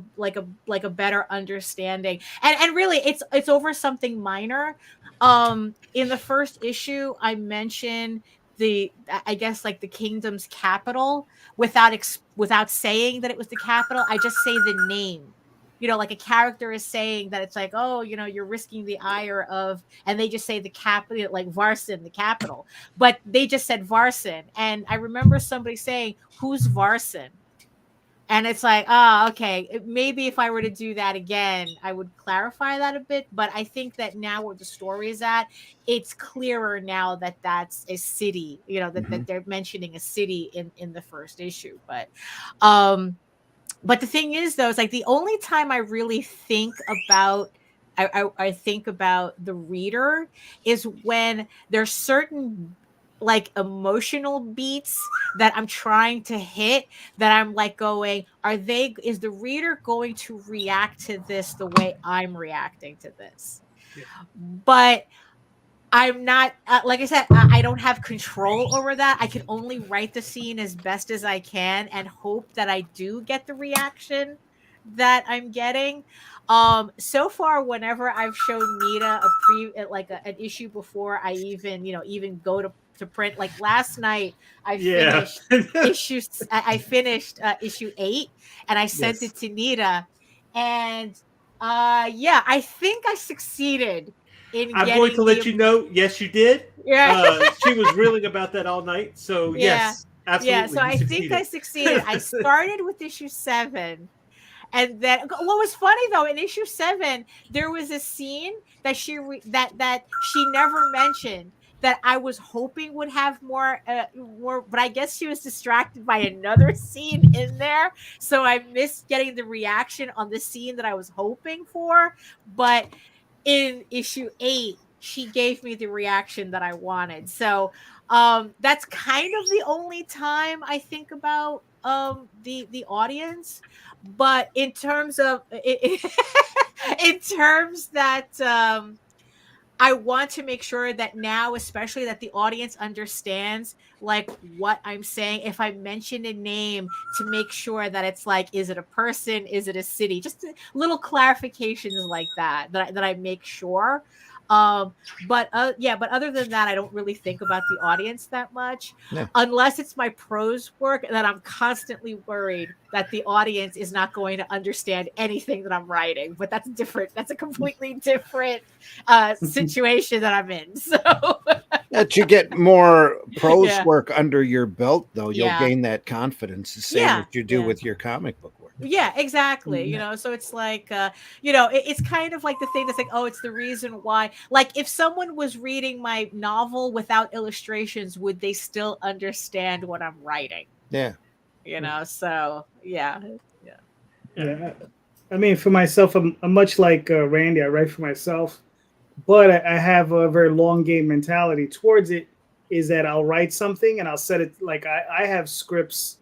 a better understanding. And really it's over something minor. In the first issue, I mentioned I guess like the kingdom's capital without saying that it was the capital. I just say the name, you know, like a character is saying that it's like, oh, you know, you're risking the ire of, and they just say the capital, like Varson, the capital, but they just said Varson. And I remember somebody saying, who's Varson? And it's like, okay, maybe if I were to do that again, I would clarify that a bit. But I think that now where the story is at, it's clearer now that that's a city, you know, that they're mentioning a city in the first issue. But the thing is, though, it's like the only time I really think about, I think about the reader is when there's certain like emotional beats that I'm trying to hit, that I'm like going, is the reader going to react to this the way I'm reacting to this? But I'm not, like I said, I don't have control over that. I can only write the scene as best as I can and hope that I do get the reaction that I'm getting. So far, whenever I've shown Nita an issue before I even go to print, like last night I finished issue 8 and I sent it to Nita, and I think I succeeded in I'm going to let you know, yes, you did. She was reeling about that all night. So yes, absolutely. Yeah, so I think I succeeded. I started with issue 7. And then what was funny though, in issue 7, there was a scene that that she never mentioned that I was hoping would have more, but I guess she was distracted by another scene in there, so I missed getting the reaction on the scene that I was hoping for. But in issue 8, she gave me the reaction that I wanted. So that's kind of the only time I think about the audience. But in terms of in terms that I want to make sure that now, especially, that the audience understands like what I'm saying. If I mention a name, to make sure that it's like, is it a person? Is it a city? Just little clarifications like that I make sure. But other than that, I don't really think about the audience that much, unless it's my prose work that I'm constantly worried that the audience is not going to understand anything that I'm writing. But that's different. That's a completely different situation that I'm in. So that you get more prose work under your belt, though, you'll gain that confidence, the same as you do with your comic book work. Yeah, exactly. You know, so it's like, it's kind of like the thing that's like, oh, it's the reason why. Like, if someone was reading my novel without illustrations, would they still understand what I'm writing? Yeah. You know, so yeah. I mean, for myself, I'm much like Randy. I write for myself, but I have a very long game mentality towards it. Is that I'll write something and I'll set it, like I have scripts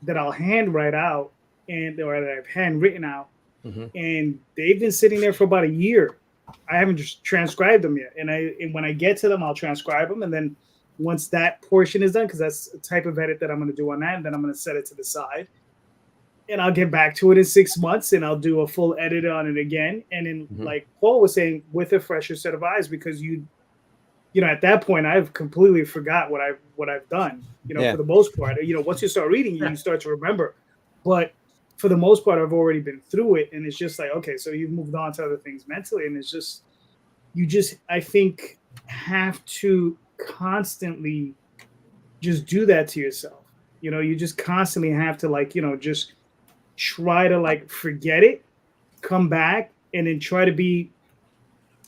that I'll hand write out or that I've handwritten out, and they've been sitting there for about a year. I haven't just transcribed them yet, and when I get to them, I'll transcribe them, and then once that portion is done, because that's a type of edit that I'm going to do on that, and then I'm going to set it to the side, and I'll get back to it in 6 months, and I'll do a full edit on it again, and then like Paul was saying, with a fresher set of eyes, because you know, at that point, I've completely forgot what I've done. You know, for the most part, you know, once you start reading, you start to remember, but for the most part, I've already been through it, and it's just like, okay, so you've moved on to other things mentally, and it's just, I think, have to constantly just do that to yourself. You know, you just constantly have to, like, you know, just try to, like, forget it, come back, and then try to be,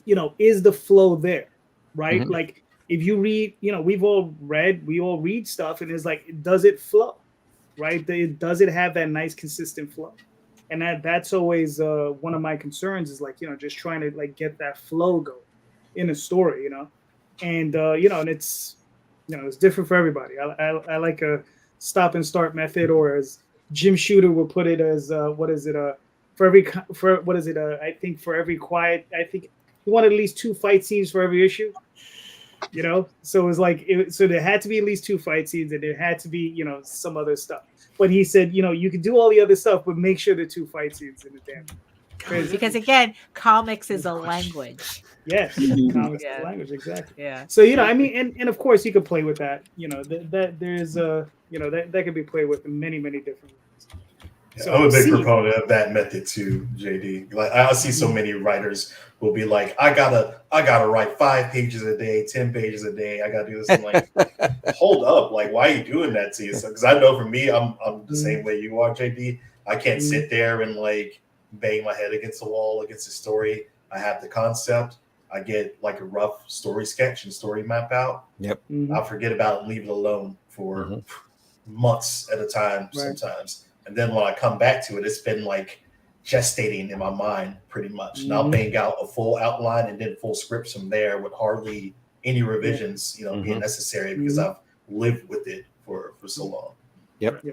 you know, is the flow there, right? Like, if you read, you know, we all read stuff, and it's like, does it flow? Right? Does it have that nice consistent flow? And that's always one of my concerns, is like, you know, just trying to like get that flow going in a story, you know, and you know, and it's, you know, it's different for everybody. I like a stop and start method, or as Jim Shooter will put it, as I think for every quiet, I think you want at least 2 fight scenes for every issue. You know, so it was like, so there had to be at least 2 fight scenes, and there had to be, you know, some other stuff. But he said, you know, you can do all the other stuff, but make sure there are 2 fight scenes in the damn. Because again, comics is a language. Yes, comics is a language, exactly. Yeah. So, you know, I mean, and of course you could play with that. You know, that there's you know, that could be played with in many different ways. So I'm a big proponent of that method too, JD. Like, I see so many writers will be like, I gotta write 5 pages a day, 10 pages a day. I gotta do this. I'm like, hold up, like, why are you doing that to yourself? Because I know for me, I'm the same way you are, JD. I can't sit there and like bang my head against the wall against a story. I have the concept. I get like a rough story sketch and story map out. Yep. I'll forget about it and leave it alone for months at a time sometimes. And then when I come back to it, it's been like gestating in my mind pretty much. And I'll bang out a full outline and then full scripts from there with hardly any revisions, you know, being necessary, because I've lived with it for so long. Yep.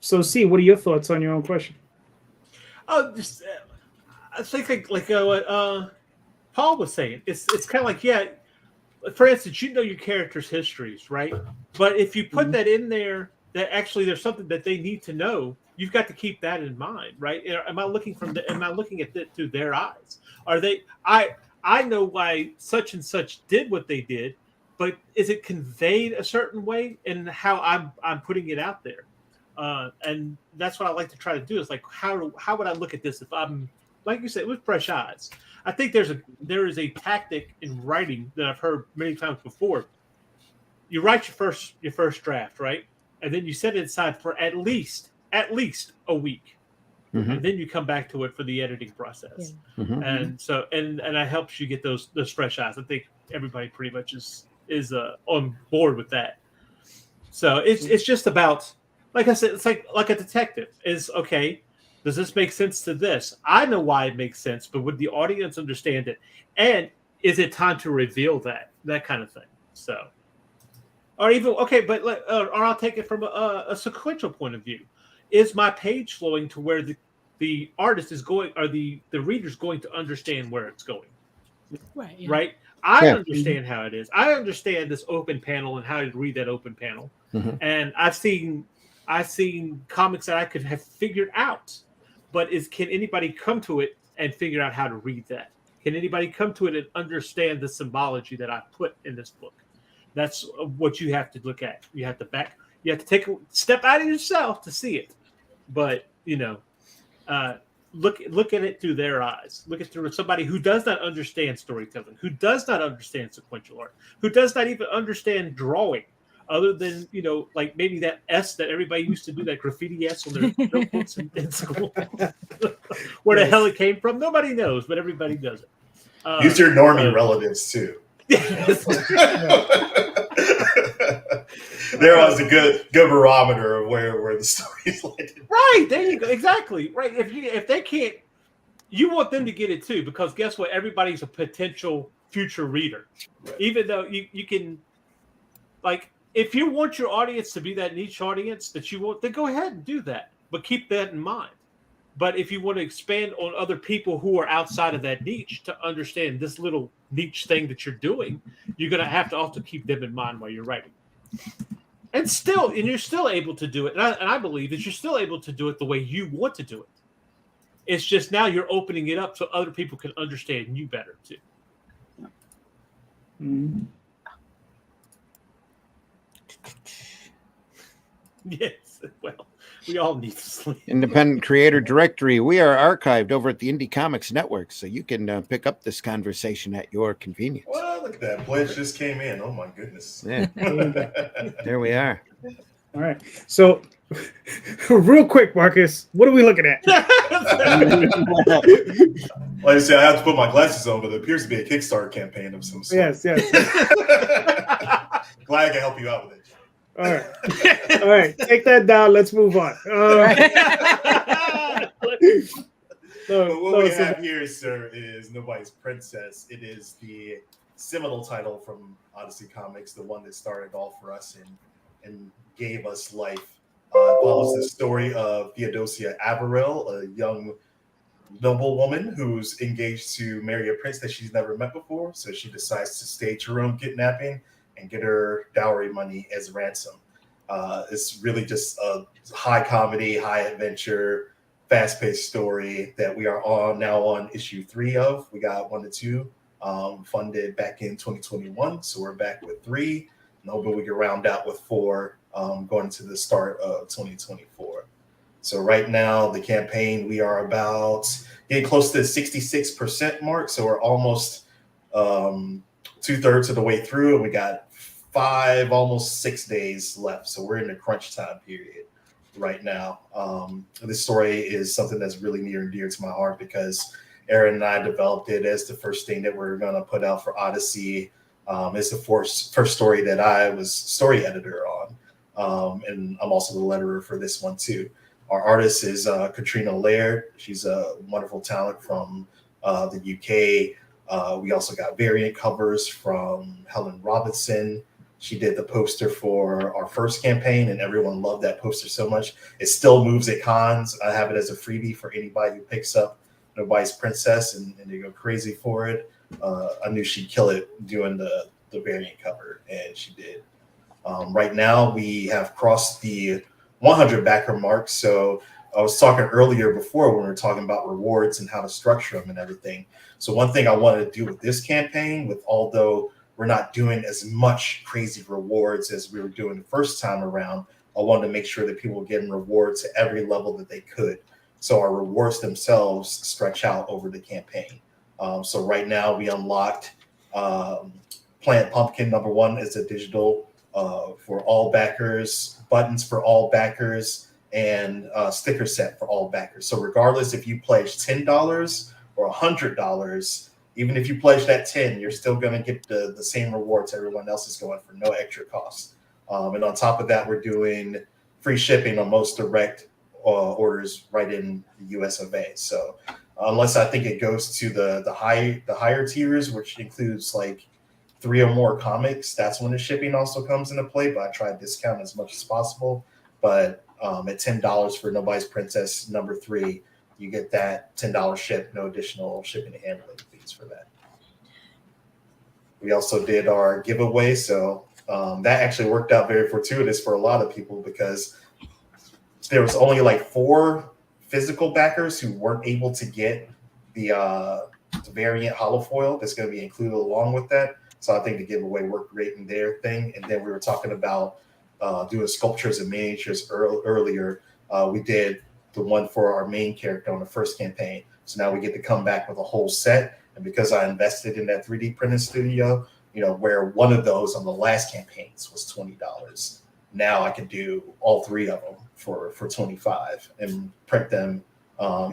So, C, what are your thoughts on your own question? Oh, just I think like what Paul was saying. It's kind of like, for instance, you know your character's histories, right? But if you put that in there, that actually there's something that they need to know, you've got to keep that in mind, right? Am I looking at it through their eyes? Are they? I know why such and such did what they did, but is it conveyed a certain way in how I'm putting it out there? And that's what I like to try to do, is like, how would I look at this if I'm, like you said, with fresh eyes? I think there is a tactic in writing that I've heard many times before. You write your first draft, right? And then you set it aside for at least at least a week. Mhm. And then you come back to it for the editing process. Mhm. And so and that helps you get those fresh eyes. I think everybody pretty much is on board with that. So it's just about, like I said, it's like a detective is okay. Does this make sense to this? I know why it makes sense, but would the audience understand it? And is it time to reveal that kind of thing? So, or even okay, but or I'll take it from a sequential point of view. Is my page flowing to where the artist is going, or the reader's going to understand where it's going? Right. Yeah. Right. I Yeah. understand how it is. I understand this open panel and how to read that open panel. Mhm. And I've seen comics that I could have figured out, but can anybody come to it and figure out how to read that? Can anybody come to it and understand the symbology that I put in this book? That's what you have to look at. You have to take a step out of yourself to see it. But look at it through their eyes. Look at it through somebody who does not understand storytelling, who does not understand sequential art, who does not even understand drawing, other than like maybe that S that everybody used to do, that graffiti S on their notebooks in school. Where the hell it came from, nobody knows, but everybody does it. Use your normie relatives too. There was a good barometer of where the stories landed. Right, there you go. Exactly. Right. If they can't, you want them to get it too, because guess what? Everybody's a potential future reader. Right. Even though you can, like, if you want your audience to be that niche audience that you want, then go ahead and do that. But keep that in mind. But if you want to expand on other people who are outside of that niche to understand this little niche thing that you're doing, you're going to have to also keep them in mind while you're writing. And you're still able to do it. And I believe that you're still able to do it the way you want to do it. It's just now you're opening it up so other people can understand you better too. Mm-hmm. Yes. Well, we all need to sleep. Independent Creator Directory. We are archived over at the Indie Comics Network, so you can pick up this conversation at your convenience. Well, look at that. Pledge just came in. Oh, my goodness. Yeah. There we are. All right. So, real quick, Marcus, what are we looking at? Like I said, I have to put my glasses on, but it appears to be a Kickstarter campaign of some sort. Yes. Glad I can help you out with it. All right. Take that down. Let's move on. But what we have here, sir, is Nobody's Princess. It is the seminal title from Odyssey Comics, the one that started all for us and gave us life. It follows the story of Theodosia Averell, a young noblewoman who's engaged to marry a prince that she's never met before. So she decides to stage her own kidnapping and get her dowry money as ransom. It's really just a high comedy, high adventure, fast-paced story that we are now on issue 3 of. We got 1 to 2 funded back in 2021, so we're back with 3. But we can round out with 4 going to the start of 2024. So right now, the campaign, we are about getting close to the 66% mark. So we're almost 2/3 of the way through, and we got 5, almost 6 days left. So we're in the crunch time period right now. This story is something that's really near and dear to my heart because Aaron and I developed it as the first thing that we're going to put out for Odyssey. It's the first story that I was story editor on. And I'm also the letterer for this one too. Our artist is Katrina Laird. She's a wonderful talent from the UK. We also got variant covers from Helen Robinson. She did the poster for our first campaign, and everyone loved that poster so much. It still moves at cons. I have it as a freebie for anybody who picks up Nobody's Princess, and they go crazy for it. I knew she'd kill it doing the variant cover, and she did. Right now, we have crossed the 100 backer mark. So I was talking earlier before when we were talking about rewards and how to structure them and everything. So one thing I wanted to do with this campaign, although we're not doing as much crazy rewards as we were doing the first time around, I wanted to make sure that people were getting rewards at every level that they could. So our rewards themselves stretch out over the campaign. So right now we unlocked Plant Pumpkin #1 is a digital for all backers, buttons for all backers, and sticker set for all backers. So regardless if you pledge $10 or $100, even if you pledge that 10, you're still going to get the same rewards everyone else is going for no extra cost. And on top of that, we're doing free shipping on most direct orders right in the US of A. So unless I think it goes to the higher tiers, which includes like 3 or more comics, that's when the shipping also comes into play. But I try to discount as much as possible. But at $10 for Nobody's Princess #3, you get that $10 ship, no additional shipping and handling fees for that. We also did our giveaway, so that actually worked out very fortuitous for a lot of people because there was only like 4 physical backers who weren't able to get the variant holofoil that's going to be included along with that. So I think the giveaway worked great in their thing. And then we were talking about doing sculptures and miniatures earlier. We did the one for our main character on the first campaign. So now we get to come back with a whole set. And because I invested in that 3D printing studio, where one of those on the last campaigns was $20, now I can do all 3 of them for $25 and print them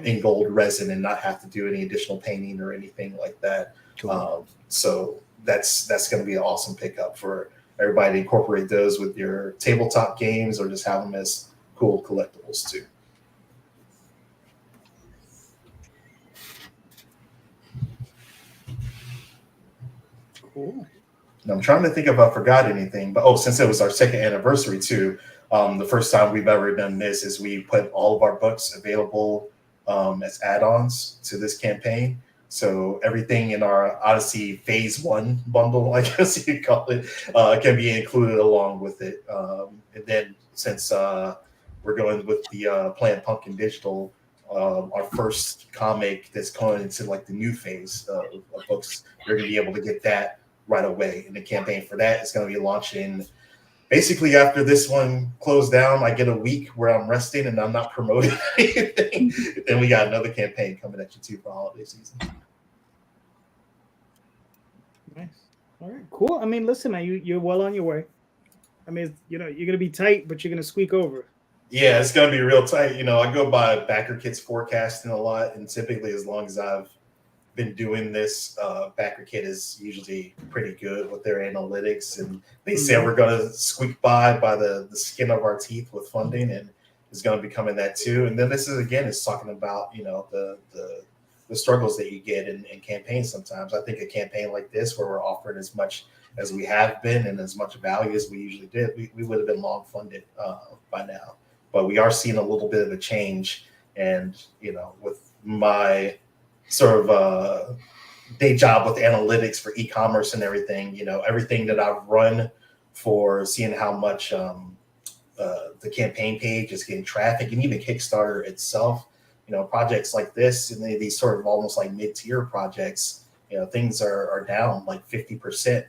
in gold resin and not have to do any additional painting or anything like that. Cool. So that's going to be an awesome pickup for everybody to incorporate those with your tabletop games or just have them as cool collectibles too. Cool. And I'm trying to think if I forgot anything, but since it was our 2nd anniversary too, the first time we've ever done this is we put all of our books available as add-ons to this campaign. So everything in our Odyssey Phase 1 bundle, I guess you call it, can be included along with it. And then since we're going with the Plant Pumpkin Digital, our first comic that's going into like the new phase of books, you're going to be able to get that right away. And the campaign for that is going to be launching basically after this one closed down. I get a week where I'm resting and I'm not promoting anything. Then we got another campaign coming at you too for holiday season. Nice. All right, cool. I mean, listen, man, you're well on your way. I mean, you're going to be tight, but you're going to squeak over. Yeah, it's going to be real tight. I go by backer kits forecasting a lot, and typically as long as I've been doing this, backer kit is usually pretty good with their analytics, and they say we're going to squeak by the skin of our teeth with funding, and it's going to be coming that too. And then this is again is talking about the struggles that you get in campaigns. Sometimes I think a campaign like this where we're offering as much as we have been and as much value as we usually did, we would have been long funded by now. But we are seeing a little bit of a change, and with my sort of day job with analytics for e-commerce and everything, everything that I've run for seeing how much the campaign page is getting traffic, and even Kickstarter itself, projects like this and these sort of almost like mid-tier projects, things are down like 50%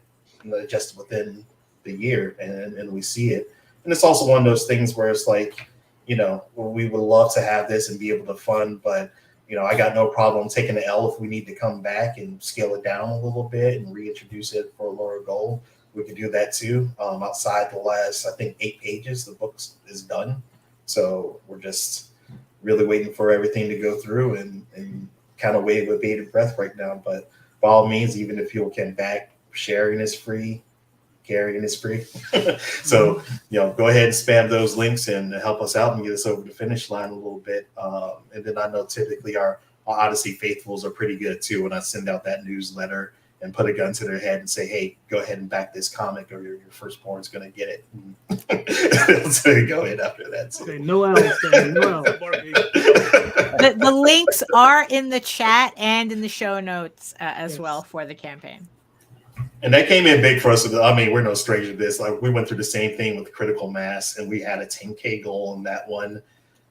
just within the year, and we see it. And it's also one of those things where it's like, we would love to have this and be able to fund, but I got no problem taking the L if we need to come back and scale it down a little bit and reintroduce it for a lower goal. We could do that too. Outside the last, I think, 8 pages, the book is done. So we're just really waiting for everything to go through and kind of wait with bated breath right now. But by all means, even if people can back, sharing is free, carrying is free. So, go ahead and spam those links and help us out and get us over the finish line a little bit. And then I know typically our Odyssey faithfuls are pretty good too. When I send out that newsletter and put a gun to their head and say, hey, go ahead and back this comic or your firstborn's going to get it. So go ahead after that too. Okay, no else. No else. The links are in the chat and in the show notes as well for the campaign. And that came in big for us. I mean, we're no stranger to this. Like, we went through the same thing with Critical Mass, and we had a 10K goal in that one.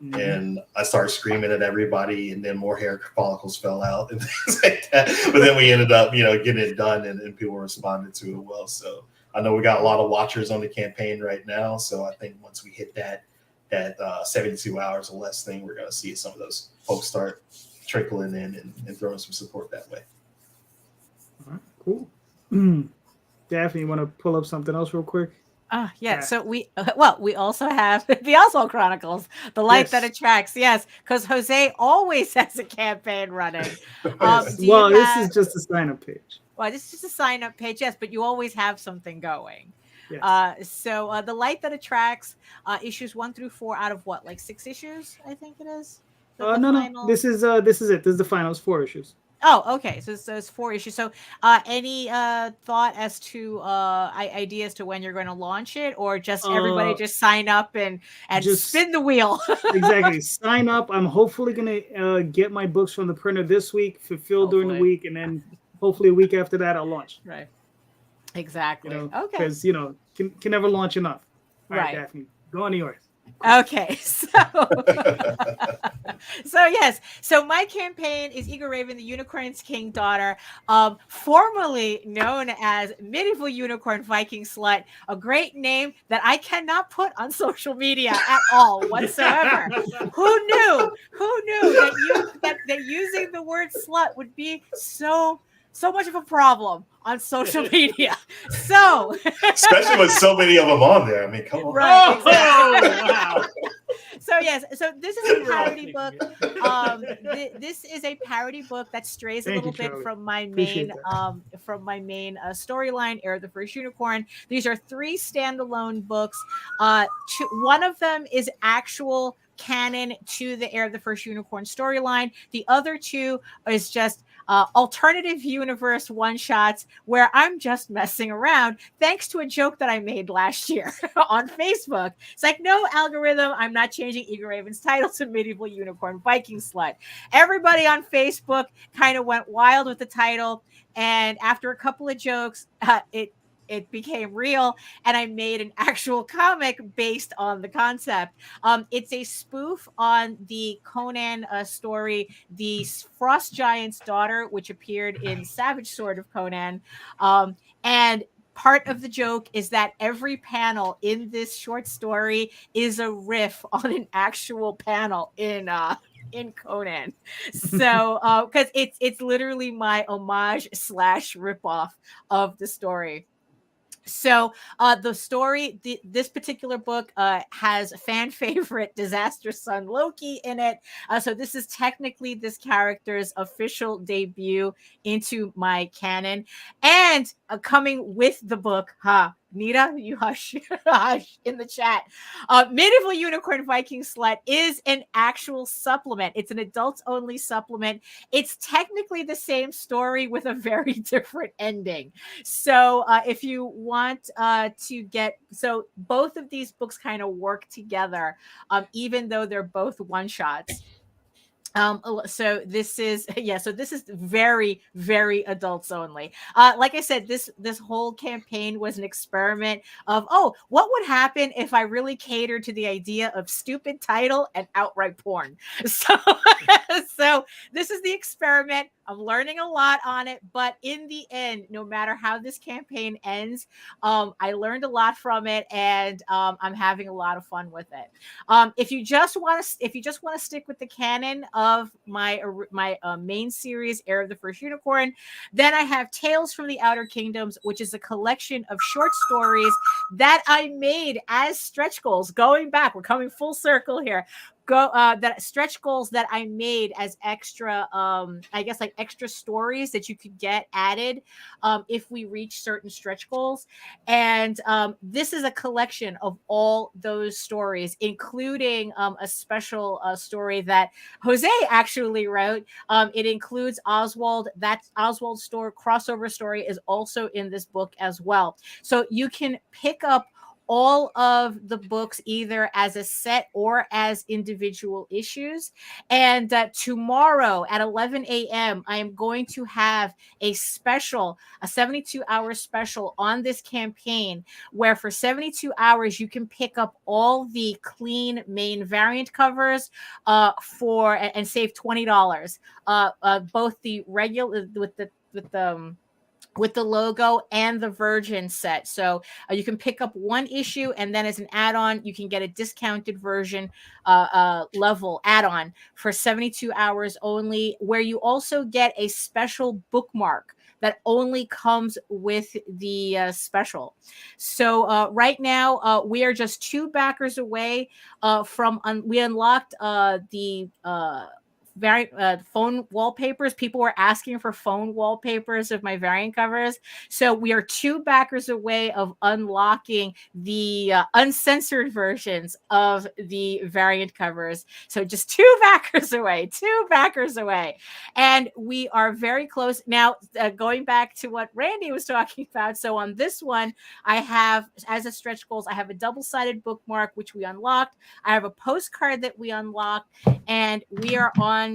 Mm-hmm. And I started screaming at everybody, and then more hair follicles fell out and things like that. But then we ended up, getting it done, and people responded to it well. So I know we got a lot of watchers on the campaign right now. So I think once we hit that 72 hours or less thing, we're going to see some of those folks start trickling in and throwing some support that way. All right, cool. Daphne, you want to pull up something else real quick? Yeah. So we we also have the Oswald Chronicles, The Light That Yes. Attracts. Yes, because Jose always has a campaign running. Yes. Do you Well, this have? is just a sign-up page. Well, this is just a sign up page, yes, but you always have something going. Yes. So The Light That Attracts, issues 1 through 4 out of what, like 6 issues, I think it is. The No. final. This is it. This is the finals, 4 issues. Oh, okay. So it's 4 issues. So, any thought as to idea as to when you're going to launch it, or just everybody just sign up and just- spin the wheel? Exactly. Sign up. I'm hopefully gonna get my books from the printer this week, fulfilled during the Hopefully. week, and then hopefully a week after that I'll launch. Right. Exactly. You know, Okay. because can never launch enough. All right, Right. Daphne, go on to yours. Okay, so yes, so my campaign is Eagle Raven, the Unicorn's King daughter, formerly known as Medieval Unicorn Viking Slut, a great name that I cannot put on social media at all whatsoever. Who knew that using the word slut would be so much of a problem on social media? So Especially with so many of them on there. I mean, come on. right, exactly. wow. So yes, so this is a parody book. This is a parody book that strays a Thank little you, bit Charlie. from my Appreciate main storyline, Heir of the First Unicorn. These are 3 standalone books. One of them is actual canon to the Heir of the First Unicorn storyline. The other 2 is just alternative universe one-shots where I'm just messing around thanks to a joke that I made last year on Facebook. It's like, no algorithm, I'm not changing Eagle Raven's title to Medieval Unicorn Viking Slut. Everybody on Facebook kind of went wild with the title, and after a couple of jokes, it became real, and I made an actual comic based on the concept. It's a spoof on the Conan story, The Frost Giant's Daughter, which appeared in Savage Sword of Conan. And part of the joke is that every panel in this short story is a riff on an actual panel in Conan. So because it's literally my homage / ripoff of the story. So the story, this particular book has fan favorite disaster son Loki in it. So this is technically this character's official debut into my canon. And coming with the book, Nita, you hush, hush in the chat. Medieval Unicorn Viking Slut is an actual supplement. It's an adults only supplement. It's technically the same story with a very different ending. So if you want to get, so both of these books kind of work together, even though they're both one shots. So this is very, very adults only. Like I said, this whole campaign was an experiment of, what would happen if I really catered to the idea of stupid title and outright porn. So this is the experiment. I'm learning a lot on it, but in the end, no matter how this campaign ends, I learned a lot from it, and I'm having a lot of fun with it. If you just want to stick with the canon of my main series, Heir of the First Unicorn, then I have Tales from the Outer Kingdoms, which is a collection of short stories that I made as stretch goals. Going back, we're coming full circle here. That stretch goals that I made as extra, I guess like extra stories that you could get added if we reach certain stretch goals. And this is a collection of all those stories, including a special story that Jose actually wrote. It includes Oswald. That Oswald store crossover story is also in this book as well. So you can pick up all of the books either as a set or as individual issues. And tomorrow at 11 a.m., I am going to have a 72-hour special on this campaign, where for 72 hours, you can pick up all the clean main variant covers and save $20. Both the regular with the logo and the Virgin set. So you can pick up one issue, and then as an add-on, you can get a discounted version level add-on for 72 hours only, where you also get a special bookmark that only comes with the special. So right now we are just 2 backers away from we unlocked the phone wallpapers. People were asking for phone wallpapers of my variant covers. So we are 2 backers away of unlocking the uncensored versions of the variant covers. So just 2 backers away, 2 backers away. And we are very close. Now, going back to what Randy was talking about. So on this one, I have, as a stretch goals, I have a double-sided bookmark, which we unlocked. I have a postcard that we unlocked, and we are on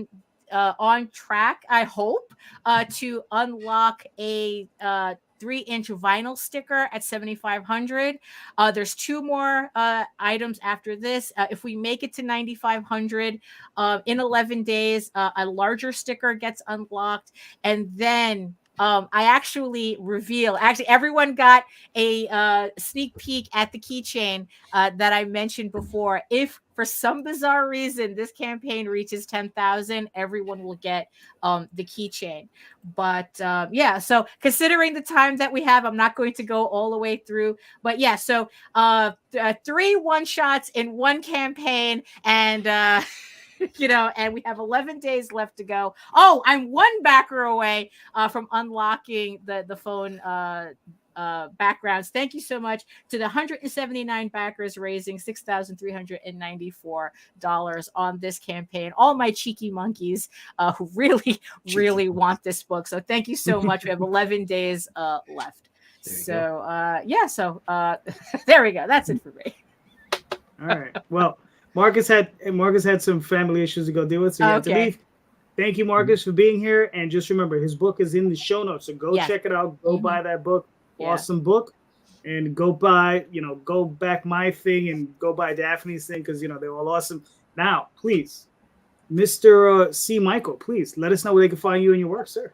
track, I hope, to unlock a 3-inch vinyl sticker at 7,500. There's 2 more items after this. If we make it to 9,500 in 11 days, a larger sticker gets unlocked, and then I actually everyone got a sneak peek at the keychain that I mentioned before. If for some bizarre reason this campaign reaches 10,000, everyone will get the keychain. But yeah, so considering the time that we have, I'm not going to go all the way through. But yeah, so 3 one-shots in 1 campaign, and and we have 11 days left to go. Oh, I'm 1 backer away from unlocking the phone backgrounds. Thank you so much to the 179 backers, raising $6,394 on this campaign. All my cheeky monkeys who really want this book. So thank you so much. We have 11 days left. So there we go. That's it for me. All right. Well, Marcus had some family issues to go deal with, so he had to leave. Thank you, Marcus, for being here. And just remember, his book is in the show notes, so go check it out. Go buy that book. Awesome book. And go buy, go back my thing and go buy Daphne's thing, because they're all awesome. Now, please, Mr. C. Michael, please let us know where they can find you and your work, sir.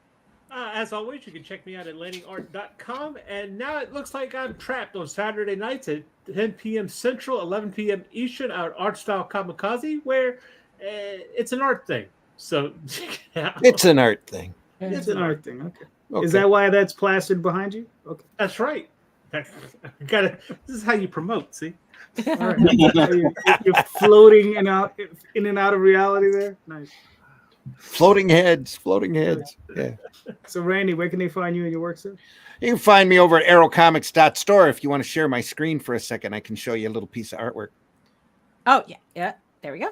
As always, you can check me out at lanningart.com. And now it looks like I'm trapped on Saturday nights at 10 p.m. Central, 11 p.m. Eastern at Art Style Kamikaze, where it's an art thing. So it's an art thing. It's an art thing. Okay. Is that why that's plastered behind you? Okay. That's right. This is how you promote, see? All right. You're floating in and out of reality there. Nice. Floating heads. Yeah. So, Randy, where can they find you and your work, sir? You can find me over at aerocomics.store. If you want to share my screen for a second, I can show you a little piece of artwork. Oh, yeah. There we go.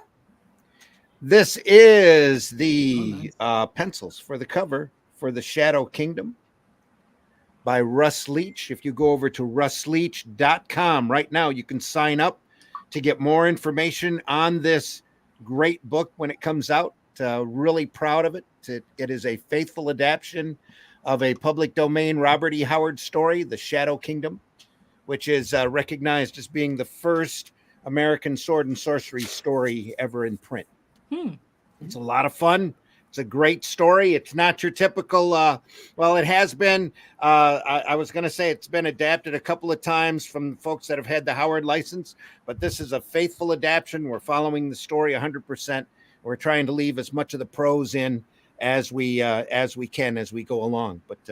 This is the pencils for the cover for the Shadow Kingdom by Russ Leach. If you go over to russleach.com right now, you can sign up to get more information on this great book when it comes out. Really proud of it. It is a faithful adaptation of a public domain Robert E. Howard story, The Shadow Kingdom, which is recognized as being the first American sword and sorcery story ever in print. It's a lot of fun. It's a great story. It's not your typical, it has been, I was going to say it's been adapted a couple of times from folks that have had the Howard license, but this is a faithful adaptation. We're following the story 100%. We're trying to leave as much of the prose in as we can as we go along. But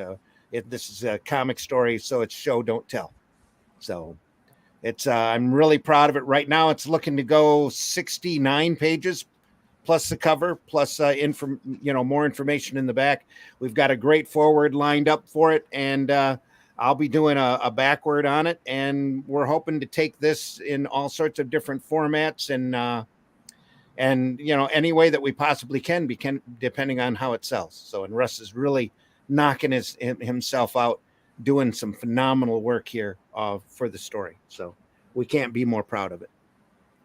this is a comic story, so it's show, don't tell. So it's I'm really proud of it. Right now, it's looking to go 69 pages plus the cover, plus more information in the back. We've got a great forward lined up for it, and I'll be doing a backward on it. And we're hoping to take this in all sorts of different formats and any way that we possibly can, depending on how it sells. So, and Russ is really knocking himself out, doing some phenomenal work here for the story. So we can't be more proud of it.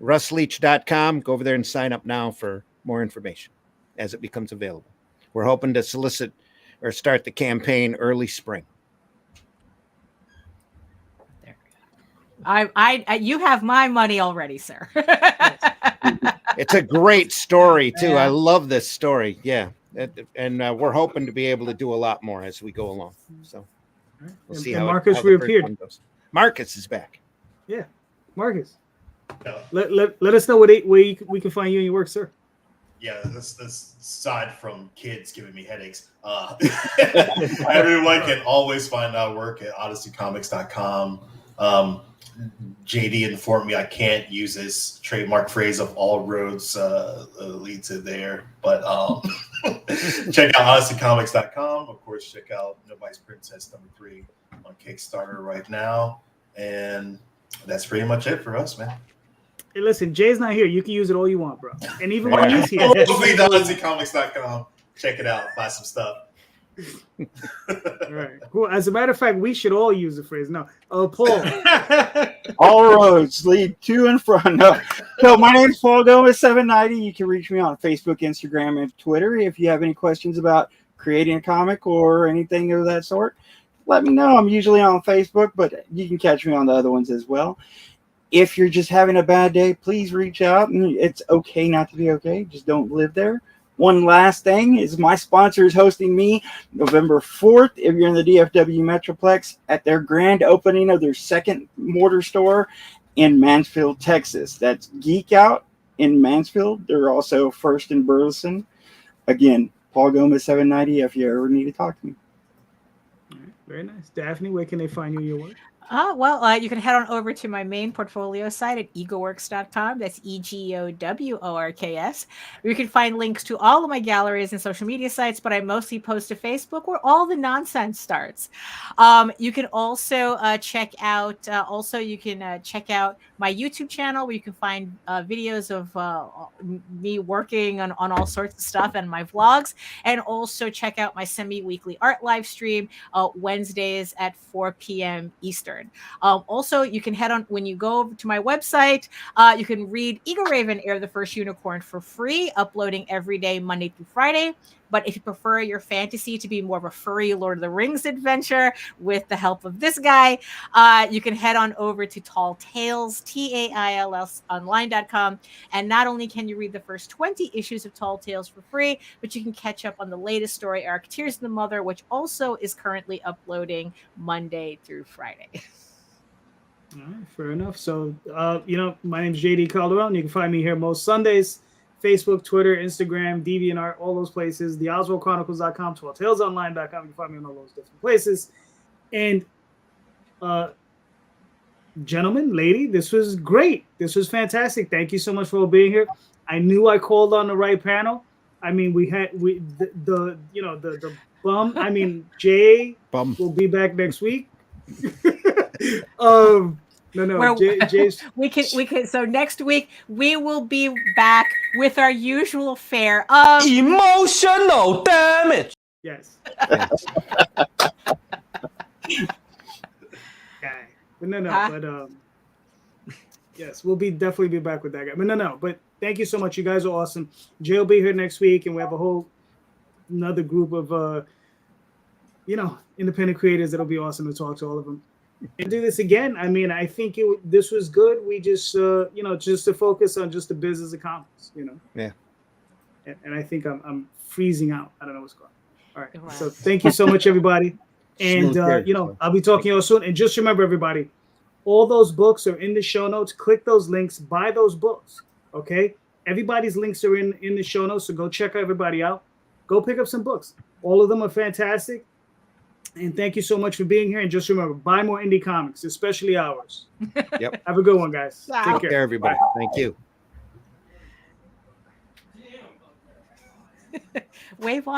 russleach.com. Go over there and sign up now for more information as it becomes available. We're hoping to solicit or start the campaign early spring. There we go. You have my money already, sir. It's a great story too. I love this story. Yeah. And we're hoping to be able to do a lot more as we go along. So we'll see how Marcus reappeared. Marcus is back. Yeah. Marcus. Let us know where we can find you and your work, sir. yeah, this aside from kids giving me headaches, everyone can always find our work at odysseycomics.com. JD informed me I can't use this trademark phrase of all roads lead to there, but check out odysseycomics.com. Of course, check out Nobody's Princess #3 on Kickstarter right now, and that's pretty much it for us, man. Hey, listen, Jay's not here. You can use it all you want, bro. And even when he's here, Hopefully, odysseycomics.com. Check it out. Buy some stuff. all right. Cool. As a matter of fact, we should all use the phrase. No, Paul. All roads lead to and from. No. So my name's Paul Gomez 790. You can reach me on Facebook, Instagram, and Twitter. If you have any questions about creating a comic or anything of that sort, let me know. I'm usually on Facebook, but you can catch me on the other ones as well. If you're just having a bad day, please reach out. And it's okay not to be okay. Just don't live there. One last thing is my sponsor is hosting me November 4th. If you're in the DFW Metroplex at their grand opening of their second mortar store in Mansfield, Texas. That's Geek Out in Mansfield. They're also first in Burleson. Again, Paul Gomez 790 if you ever need to talk to me. All right, very nice. Daphne, where can they find you in your work? You can head on over to my main portfolio site at egoworks.com. That's EGOWORKS. You can find links to all of my galleries and social media sites, but I mostly post to Facebook where all the nonsense starts. You can also check out my YouTube channel where you can find videos of me working on all sorts of stuff and my vlogs, and also check out my semi-weekly art live stream Wednesdays at 4 p.m. Eastern. Also, you can head on when you go over to my website. You can read Eagle Raven, Heir of the First Unicorn for free, uploading every day, Monday through Friday. But if you prefer your fantasy to be more of a furry Lord of the Rings adventure with the help of this guy, you can head on over to Tall Tales, TAILS online.com. And not only can you read the first 20 issues of Tall Tales for free, but you can catch up on the latest story arc, Tears of the Mother, which also is currently uploading Monday through Friday. All right, fair enough. So, my name is JD Calderon. You can find me here most Sundays. Facebook, Twitter, Instagram, DeviantArt, all those places. TheOswaldChronicles.com, TallTalesOnline.com. You can find me on all those different places. And, gentlemen, lady, this was great. This was fantastic. Thank you so much for being here. I knew I called on the right panel. I mean, the bum. I mean, Jay will be back next week. Jay's... we can. So next week we will be back with our usual fare of emotional damage. Yes. Yes, we'll definitely be back with that guy. But thank you so much. You guys are awesome. Jay will be here next week, and we have another group of independent creators that'll be awesome to talk to all of them. And do this again. I mean, I think this was good. We just just to focus on just the business of comics, Yeah. And I think I'm freezing out. I don't know what's going on. All right. Wow. So thank you so much, everybody. And I'll be talking to you all soon. And just remember, everybody, all those books are in the show notes. Click those links. Buy those books. Okay. Everybody's links are in the show notes. So go check everybody out. Go pick up some books. All of them are fantastic. And thank you so much for being here. And just remember, buy more indie comics, especially ours. Yep. Have a good one, guys. Wow. Take Take care, everybody. Bye. Thank you. Wave off.